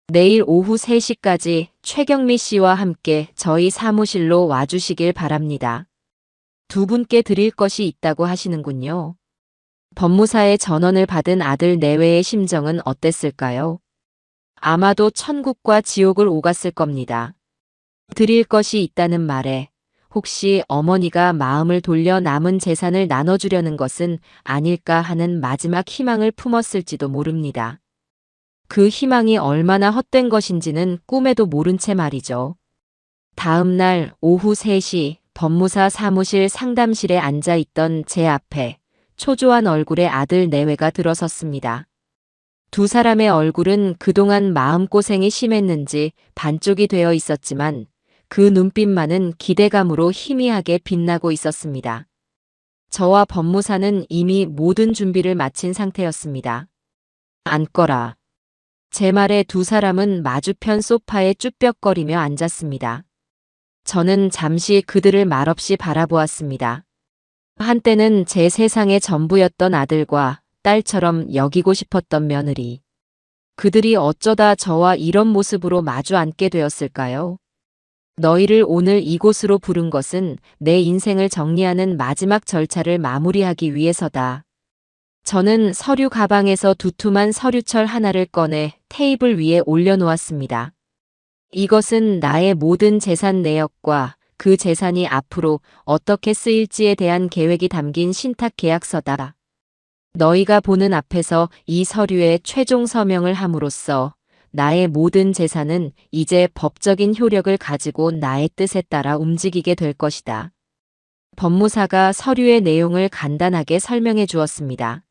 내일 오후 3시까지 최경미 씨와 함께 저희 사무실로 와주시길 바랍니다. 두 분께 드릴 것이 있다고 하시는군요. 법무사의 전원을 받은 아들 내외의 심정은 어땠을까요? 아마도 천국과 지옥을 오갔을 겁니다. 드릴 것이 있다는 말에 혹시 어머니가 마음을 돌려 남은 재산을 나눠주려는 것은 아닐까 하는 마지막 희망을 품었을지도 모릅니다. 그 희망이 얼마나 헛된 것인지는 꿈에도 모른 채 말이죠. 다음 날 오후 3시 법무사 사무실 상담실에 앉아 있던 제 앞에 초조한 얼굴의 아들 내외가 들어섰습니다. 두 사람의 얼굴은 그동안 마음고생이 심했는지 반쪽이 되어 있었지만 그 눈빛만은 기대감으로 희미하게 빛나고 있었습니다. 저와 법무사는 이미 모든 준비를 마친 상태였습니다. 앉거라. 제 말에 두 사람은 마주편 소파에 쭈뼛거리며 앉았습니다. 저는 잠시 그들을 말없이 바라보았습니다. 한때는 제 세상의 전부였던 아들과 딸처럼 여기고 싶었던 며느리. 그들이 어쩌다 저와 이런 모습으로 마주 앉게 되었을까요? 너희를 오늘 이곳으로 부른 것은 내 인생을 정리하는 마지막 절차를 마무리하기 위해서다. 저는 서류 가방에서 두툼한 서류철 하나를 꺼내 테이블 위에 올려놓았습니다. 이것은 나의 모든 재산 내역과 그 재산이 앞으로 어떻게 쓰일지에 대한 계획이 담긴 신탁 계약서다. 너희가 보는 앞에서 이 서류에 최종 서명을 함으로써 나의 모든 재산은 이제 법적인 효력을 가지고 나의 뜻에 따라 움직이게 될 것이다. 법무사가 서류의 내용을 간단하게 설명해 주었습니다.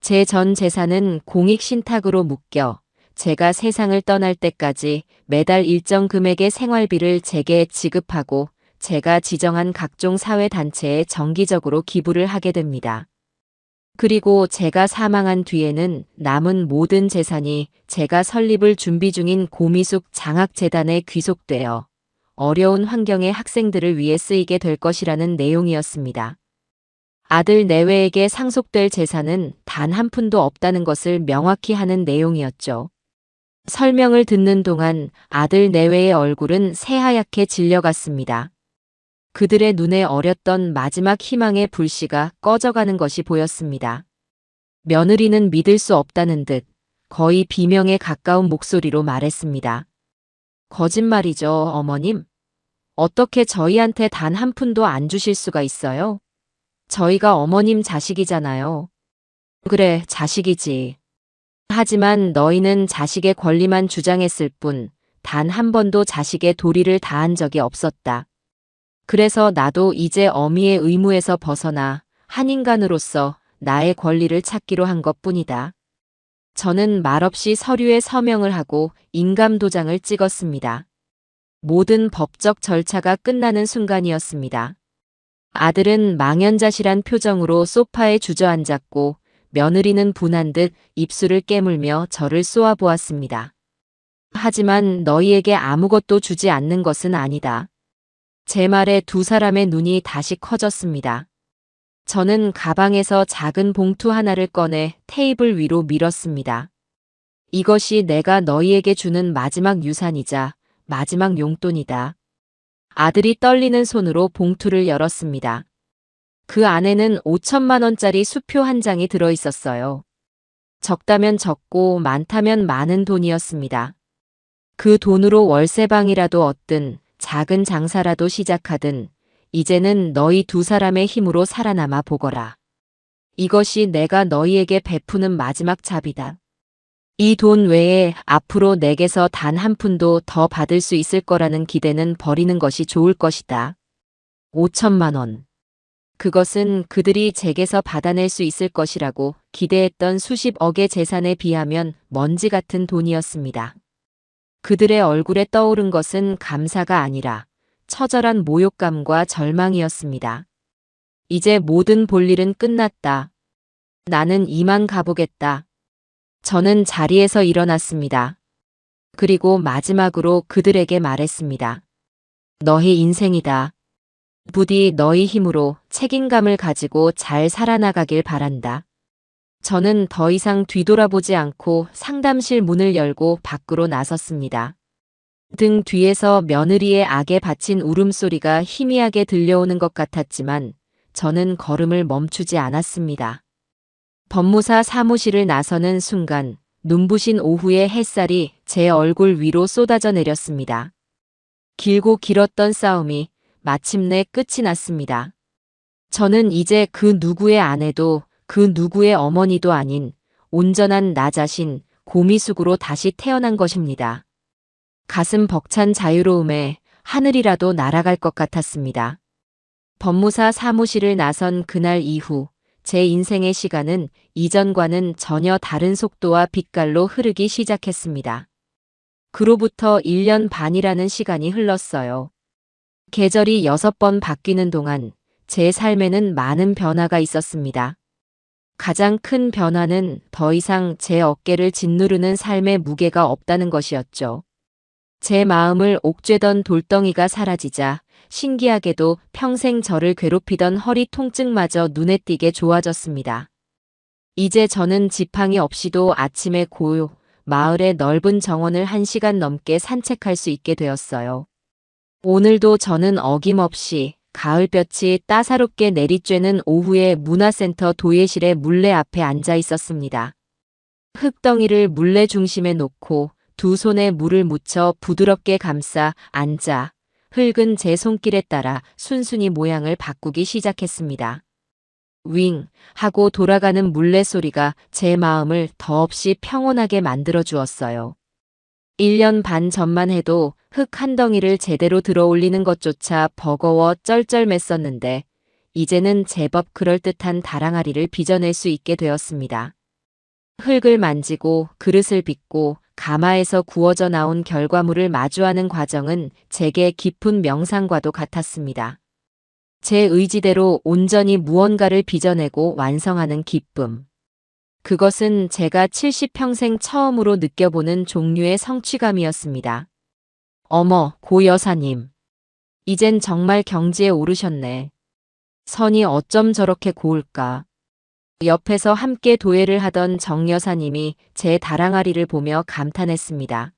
제 전 재산은 공익신탁으로 묶여 제가 세상을 떠날 때까지 매달 일정 금액의 생활비를 제게 지급하고 제가 지정한 각종 사회단체에 정기적으로 기부를 하게 됩니다. 그리고 제가 사망한 뒤에는 남은 모든 재산이 제가 설립을 준비 중인 고미숙 장학재단에 귀속되어 어려운 환경의 학생들을 위해 쓰이게 될 것이라는 내용이었습니다. 아들 내외에게 상속될 재산은 단 한 푼도 없다는 것을 명확히 하는 내용이었죠. 설명을 듣는 동안 아들 내외의 얼굴은 새하얗게 질려갔습니다. 그들의 눈에 어렸던 마지막 희망의 불씨가 꺼져가는 것이 보였습니다. 며느리는 믿을 수 없다는 듯 거의 비명에 가까운 목소리로 말했습니다. 거짓말이죠, 어머님. 어떻게 저희한테 단 한 푼도 안 주실 수가 있어요? 저희가 어머님 자식이잖아요. 그래, 자식이지. 하지만 너희는 자식의 권리만 주장했을 뿐 단 한 번도 자식의 도리를 다한 적이 없었다. 그래서 나도 이제 어미의 의무에서 벗어나 한 인간으로서 나의 권리를 찾기로 한 것뿐이다. 저는 말없이 서류에 서명을 하고 인감도장을 찍었습니다. 모든 법적 절차가 끝나는 순간이었습니다. 아들은 망연자실한 표정으로 소파에 주저앉았고 며느리는 분한 듯 입술을 깨물며 저를 쏘아보았습니다. 하지만 너희에게 아무것도 주지 않는 것은 아니다. 제 말에 두 사람의 눈이 다시 커졌습니다. 저는 가방에서 작은 봉투 하나를 꺼내 테이블 위로 밀었습니다. 이것이 내가 너희에게 주는 마지막 유산이자 마지막 용돈이다. 아들이 떨리는 손으로 봉투를 열었습니다. 그 안에는 5천만 원짜리 수표 한 장이 들어 있었어요. 적다면 적고 많다면 많은 돈이었습니다. 그 돈으로 월세방이라도 얻든 작은 장사라도 시작하든 이제는 너희 두 사람의 힘으로 살아남아 보거라. 이것이 내가 너희에게 베푸는 마지막 자비다. 이 돈 외에 앞으로 내게서 단 한 푼도 더 받을 수 있을 거라는 기대는 버리는 것이 좋을 것이다. 5천만 원. 그것은 그들이 제게서 받아낼 수 있을 것이라고 기대했던 수십억의 재산에 비하면 먼지 같은 돈이었습니다. 그들의 얼굴에 떠오른 것은 감사가 아니라 처절한 모욕감과 절망이었습니다. 이제 모든 볼일은 끝났다. 나는 이만 가보겠다. 저는 자리에서 일어났습니다. 그리고 마지막으로 그들에게 말했습니다. 너희 인생이다. 부디 너희 힘으로 책임감을 가지고 잘 살아나가길 바란다. 저는 더 이상 뒤돌아보지 않고 상담실 문을 열고 밖으로 나섰습니다. 등 뒤에서 며느리의 악에 바친 울음소리가 희미하게 들려오는 것 같았지만 저는 걸음을 멈추지 않았습니다. 법무사 사무실을 나서는 순간 눈부신 오후의 햇살이 제 얼굴 위로 쏟아져 내렸습니다. 길고 길었던 싸움이 마침내 끝이 났습니다. 저는 이제 그 누구의 아내도 그 누구의 어머니도 아닌 온전한 나 자신 고미숙으로 다시 태어난 것입니다. 가슴 벅찬 자유로움에 하늘이라도 날아갈 것 같았습니다. 법무사 사무실을 나선 그날 이후 제 인생의 시간은 이전과는 전혀 다른 속도와 빛깔로 흐르기 시작했습니다. 그로부터 1년 반이라는 시간이 흘렀어요. 계절이 6번 바뀌는 동안 제 삶에는 많은 변화가 있었습니다. 가장 큰 변화는 더 이상 제 어깨를 짓누르는 삶의 무게가 없다는 것이었죠. 제 마음을 옥죄던 돌덩이가 사라지자 신기하게도 평생 저를 괴롭히던 허리 통증마저 눈에 띄게 좋아졌습니다. 이제 저는 지팡이 없이도 아침에 마을의 넓은 정원을 1시간 넘게 산책할 수 있게 되었어요. 오늘도 저는 어김없이 가을볕이 따사롭게 내리쬐는 오후에 문화센터 도예실의 물레 앞에 앉아 있었습니다. 흙덩이를 물레 중심에 놓고 두 손에 물을 묻혀 부드럽게 감싸 앉아 흙은 제 손길에 따라 순순히 모양을 바꾸기 시작했습니다. 윙 하고 돌아가는 물레 소리가 제 마음을 더없이 평온하게 만들어 주었어요. 1년 반 전만 해도 흙 한 덩이를 제대로 들어 올리는 것조차 버거워 쩔쩔맸었는데 이제는 제법 그럴듯한 다랑아리를 빚어낼 수 있게 되었습니다. 흙을 만지고 그릇을 빚고 가마에서 구워져 나온 결과물을 마주하는 과정은 제게 깊은 명상과도 같았습니다. 제 의지대로 온전히 무언가를 빚어내고 완성하는 기쁨. 그것은 제가 70평생 처음으로 느껴보는 종류의 성취감이었습니다. 어머, 고 여사님. 이젠 정말 경지에 오르셨네. 선이 어쩜 저렇게 고울까. 옆에서 함께 도예를 하던 정 여사님이 제 다랑아리를 보며 감탄했습니다.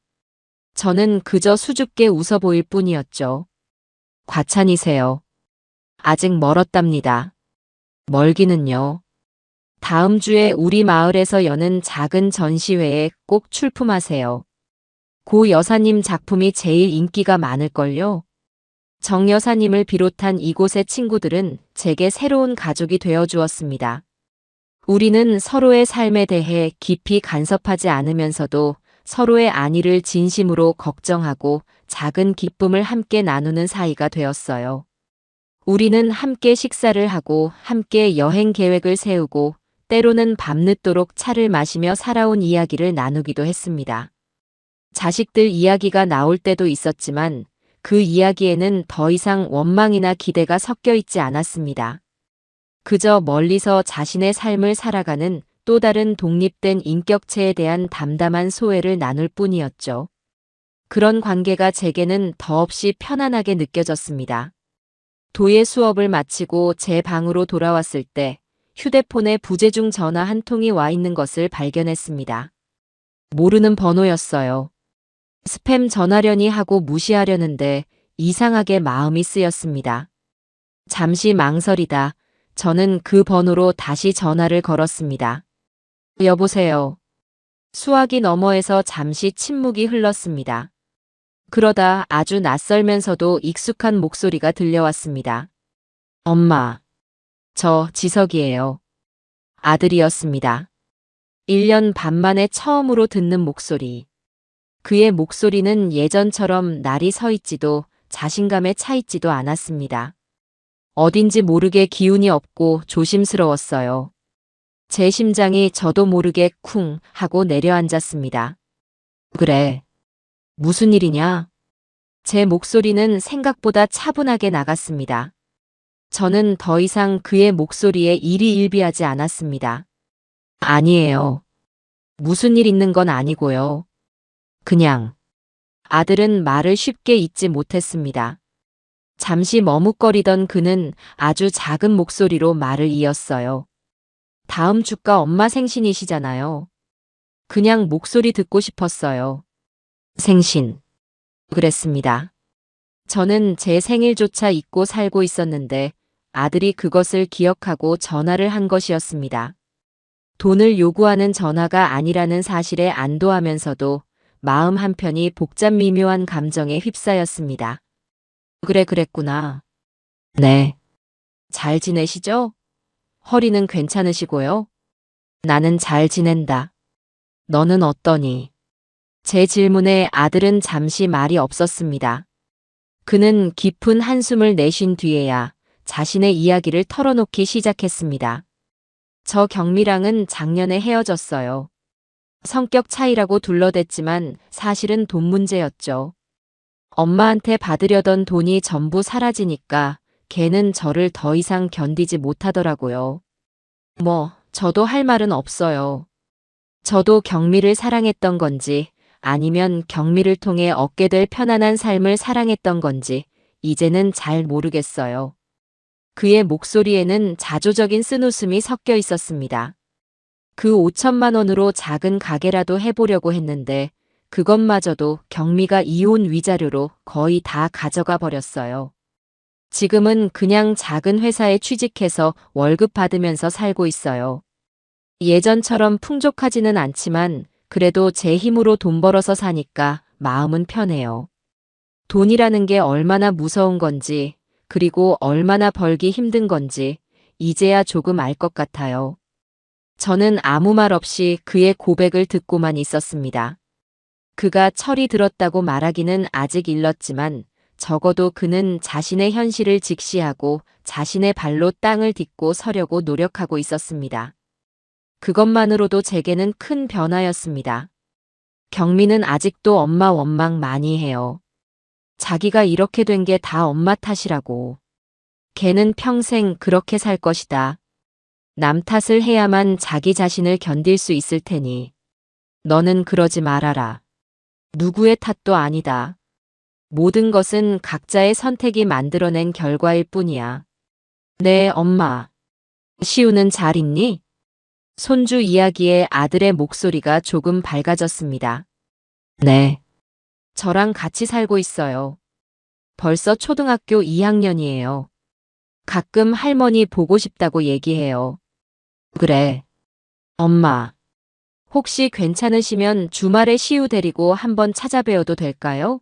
저는 그저 수줍게 웃어 보일 뿐이었죠. 과찬이세요. 아직 멀었답니다. 멀기는요. 다음 주에 우리 마을에서 여는 작은 전시회에 꼭 출품하세요. 고 여사님 작품이 제일 인기가 많을걸요. 정 여사님을 비롯한 이곳의 친구들은 제게 새로운 가족이 되어 주었습니다. 우리는 서로의 삶에 대해 깊이 간섭하지 않으면서도 서로의 안위를 진심으로 걱정하고 작은 기쁨을 함께 나누는 사이가 되었어요. 우리는 함께 식사를 하고 함께 여행 계획을 세우고 때로는 밤늦도록 차를 마시며 살아온 이야기를 나누기도 했습니다. 자식들 이야기가 나올 때도 있었지만 그 이야기에는 더 이상 원망이나 기대가 섞여 있지 않았습니다. 그저 멀리서 자신의 삶을 살아가는 또 다른 독립된 인격체에 대한 담담한 소회를 나눌 뿐이었죠. 그런 관계가 제게는 더없이 편안하게 느껴졌습니다. 도예 수업을 마치고 제 방으로 돌아왔을 때 휴대폰에 부재중 전화 한 통이 와 있는 것을 발견했습니다. 모르는 번호였어요. 스팸 전화려니 하고 무시하려는데 이상하게 마음이 쓰였습니다. 잠시 망설이다 저는 그 번호로 다시 전화를 걸었습니다. 여보세요. 수화기 너머에서 잠시 침묵이 흘렀습니다. 그러다 아주 낯설면서도 익숙한 목소리가 들려왔습니다. 엄마. 저 지석이에요. 아들이었습니다. 1년 반 만에 처음으로 듣는 목소리. 그의 목소리는 예전처럼 날이 서 있지도 자신감에 차 있지도 않았습니다. 어딘지 모르게 기운이 없고 조심스러웠어요. 제 심장이 저도 모르게 쿵 하고 내려앉았습니다. 그래. 무슨 일이냐? 제 목소리는 생각보다 차분하게 나갔습니다. 저는 더 이상 그의 목소리에 일희일비하지 않았습니다. 아니에요. 무슨 일 있는 건 아니고요. 그냥. 아들은 말을 쉽게 잇지 못했습니다. 잠시 머뭇거리던 그는 아주 작은 목소리로 말을 이었어요. 다음 주가 엄마 생신이시잖아요. 그냥 목소리 듣고 싶었어요. 생신. 그랬습니다. 저는 제 생일조차 잊고 살고 있었는데 아들이 그것을 기억하고 전화를 한 것이었습니다. 돈을 요구하는 전화가 아니라는 사실에 안도하면서도 마음 한편이 복잡 미묘한 감정에 휩싸였습니다. 그래, 그랬구나. 네. 잘 지내시죠? 허리는 괜찮으시고요? 나는 잘 지낸다. 너는 어떠니? 제 질문에 아들은 잠시 말이 없었습니다. 그는 깊은 한숨을 내쉰 뒤에야 자신의 이야기를 털어놓기 시작했습니다. 저 경미랑은 작년에 헤어졌어요. 성격 차이라고 둘러댔지만 사실은 돈 문제였죠. 엄마한테 받으려던 돈이 전부 사라지니까 걔는 저를 더 이상 견디지 못하더라고요. 저도 할 말은 없어요. 저도 경미를 사랑했던 건지 아니면 경미를 통해 얻게 될 편안한 삶을 사랑했던 건지 이제는 잘 모르겠어요. 그의 목소리에는 자조적인 쓴웃음이 섞여 있었습니다. 그 5천만 원으로 작은 가게라도 해보려고 했는데 그것마저도 경미가 이혼 위자료로 거의 다 가져가 버렸어요. 지금은 그냥 작은 회사에 취직해서 월급 받으면서 살고 있어요. 예전처럼 풍족하지는 않지만 그래도 제 힘으로 돈 벌어서 사니까 마음은 편해요. 돈이라는 게 얼마나 무서운 건지, 그리고 얼마나 벌기 힘든 건지 이제야 조금 알 것 같아요. 저는 아무 말 없이 그의 고백을 듣고만 있었습니다. 그가 철이 들었다고 말하기는 아직 일렀지만 적어도 그는 자신의 현실을 직시하고 자신의 발로 땅을 딛고 서려고 노력하고 있었습니다. 그것만으로도 제게는 큰 변화였습니다. 경미는 아직도 엄마 원망 많이 해요. 자기가 이렇게 된 게 다 엄마 탓이라고. 걔는 평생 그렇게 살 것이다. 남 탓을 해야만 자기 자신을 견딜 수 있을 테니. 너는 그러지 말아라. 누구의 탓도 아니다. 모든 것은 각자의 선택이 만들어낸 결과일 뿐이야. 네, 엄마. 시우는 잘 있니? 손주 이야기에 아들의 목소리가 조금 밝아졌습니다. 네. 저랑 같이 살고 있어요. 벌써 초등학교 2학년이에요. 가끔 할머니 보고 싶다고 얘기해요. 그래. 엄마. 혹시 괜찮으시면 주말에 시우 데리고 한번 찾아뵈어도 될까요?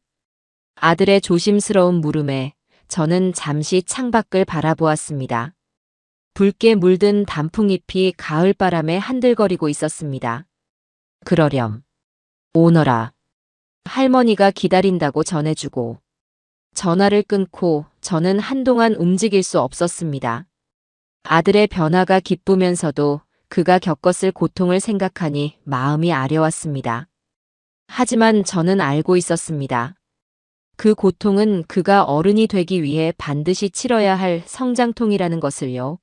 아들의 조심스러운 물음에 저는 잠시 창밖을 바라보았습니다. 붉게 물든 단풍잎이 가을바람에 한들거리고 있었습니다. 그러렴. 오너라. 할머니가 기다린다고 전해주고. 전화를 끊고 저는 한동안 움직일 수 없었습니다. 아들의 변화가 기쁘면서도 그가 겪었을 고통을 생각하니 마음이 아려왔습니다. 하지만 저는 알고 있었습니다. 그 고통은 그가 어른이 되기 위해 반드시 치러야 할 성장통이라는 것을요.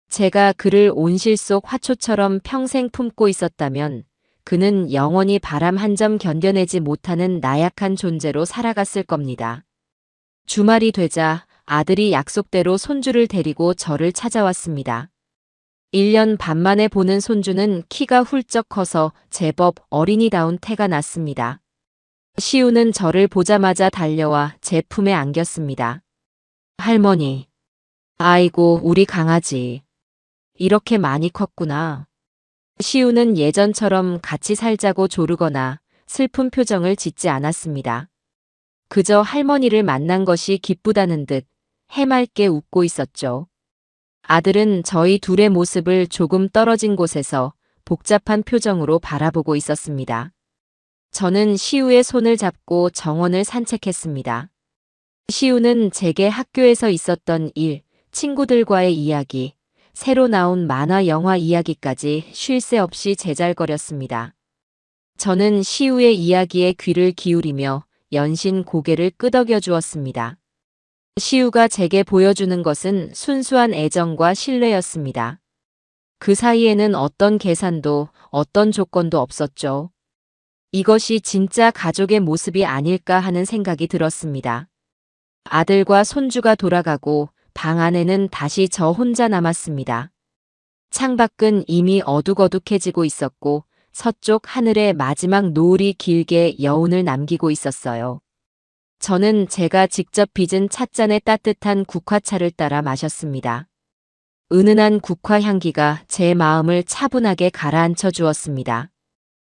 제가 그를 온실 속 화초처럼 평생 품고 있었다면 그는 영원히 바람 한 점 견뎌내지 못하는 나약한 존재로 살아갔을 겁니다. 주말이 되자 아들이 약속대로 손주를 데리고 저를 찾아왔습니다. 1년 반 만에 보는 손주는 키가 훌쩍 커서 제법 어린이다운 태가 났습니다. 시우는 저를 보자마자 달려와 제 품에 안겼습니다. 할머니. 아이고, 우리 강아지. 이렇게 많이 컸구나. 시우는 예전처럼 같이 살자고 조르거나 슬픈 표정을 짓지 않았습니다. 그저 할머니를 만난 것이 기쁘다는 듯 해맑게 웃고 있었죠. 아들은 저희 둘의 모습을 조금 떨어진 곳에서 복잡한 표정으로 바라보고 있었습니다. 저는 시우의 손을 잡고 정원을 산책했습니다. 시우는 제게 학교에서 있었던 일, 친구들과의 이야기, 새로 나온 만화 영화 이야기까지 쉴 새 없이 제잘거렸습니다. 저는 시우의 이야기에 귀를 기울이며 연신 고개를 끄덕여 주었습니다. 시우가 제게 보여주는 것은 순수한 애정과 신뢰였습니다. 그 사이에는 어떤 계산도 어떤 조건도 없었죠. 이것이 진짜 가족의 모습이 아닐까 하는 생각이 들었습니다. 아들과 손주가 돌아가고 방 안에는 다시 저 혼자 남았습니다. 창밖은 이미 어둑어둑해지고 있었고 서쪽 하늘에 마지막 노을이 길게 여운을 남기고 있었어요. 저는 제가 직접 빚은 찻잔에 따뜻한 국화차를 따라 마셨습니다. 은은한 국화 향기가 제 마음을 차분하게 가라앉혀 주었습니다.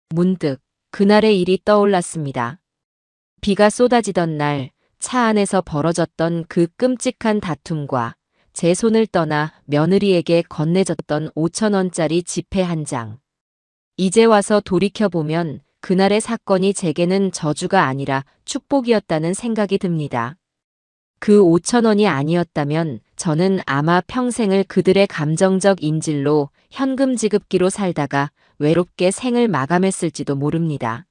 문득 그날의 일이 떠올랐습니다. 비가 쏟아지던 날 차 안에서 벌어졌던 그 끔찍한 다툼과 제 손을 떠나 며느리에게 건네줬던 5,000원짜리 지폐 한 장. 이제 와서 돌이켜보면 그날의 사건이 제게는 저주가 아니라 축복이었다는 생각이 듭니다. 그 5,000원이 아니었다면 저는 아마 평생을 그들의 감정적 인질로 현금 지급기로 살다가 외롭게 생을 마감했을지도 모릅니다.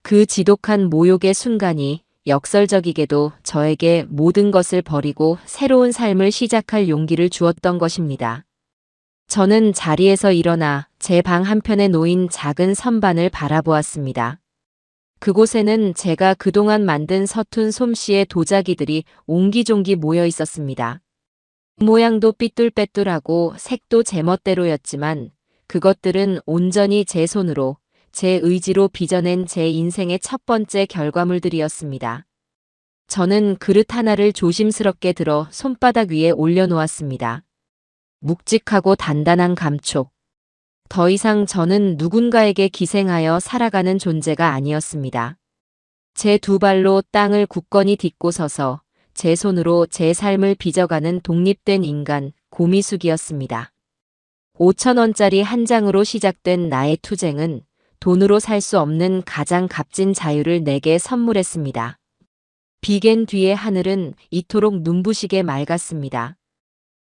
그 지독한 모욕의 순간이 역설적이게도 저에게 모든 것을 버리고 새로운 삶을 시작할 용기를 주었던 것입니다. 저는 자리에서 일어나 제 방 한편에 놓인 작은 선반을 바라보았습니다. 그곳에는 제가 그동안 만든 서툰 솜씨의 도자기들이 옹기종기 모여 있었습니다. 모양도 삐뚤빼뚤하고 색도 제멋대로였지만 그것들은 온전히 제 손으로, 제 의지로 빚어낸 제 인생의 첫 번째 결과물들이었습니다. 저는 그릇 하나를 조심스럽게 들어 손바닥 위에 올려놓았습니다. 묵직하고 단단한 감촉. 더 이상 저는 누군가에게 기생하여 살아가는 존재가 아니었습니다. 제 두 발로 땅을 굳건히 딛고 서서 제 손으로 제 삶을 빚어가는 독립된 인간, 고미숙이었습니다. 5,000원짜리 한 장으로 시작된 나의 투쟁은 돈으로 살 수 없는 가장 값진 자유를 내게 선물했습니다. 비갠 뒤의 하늘은 이토록 눈부시게 맑았습니다.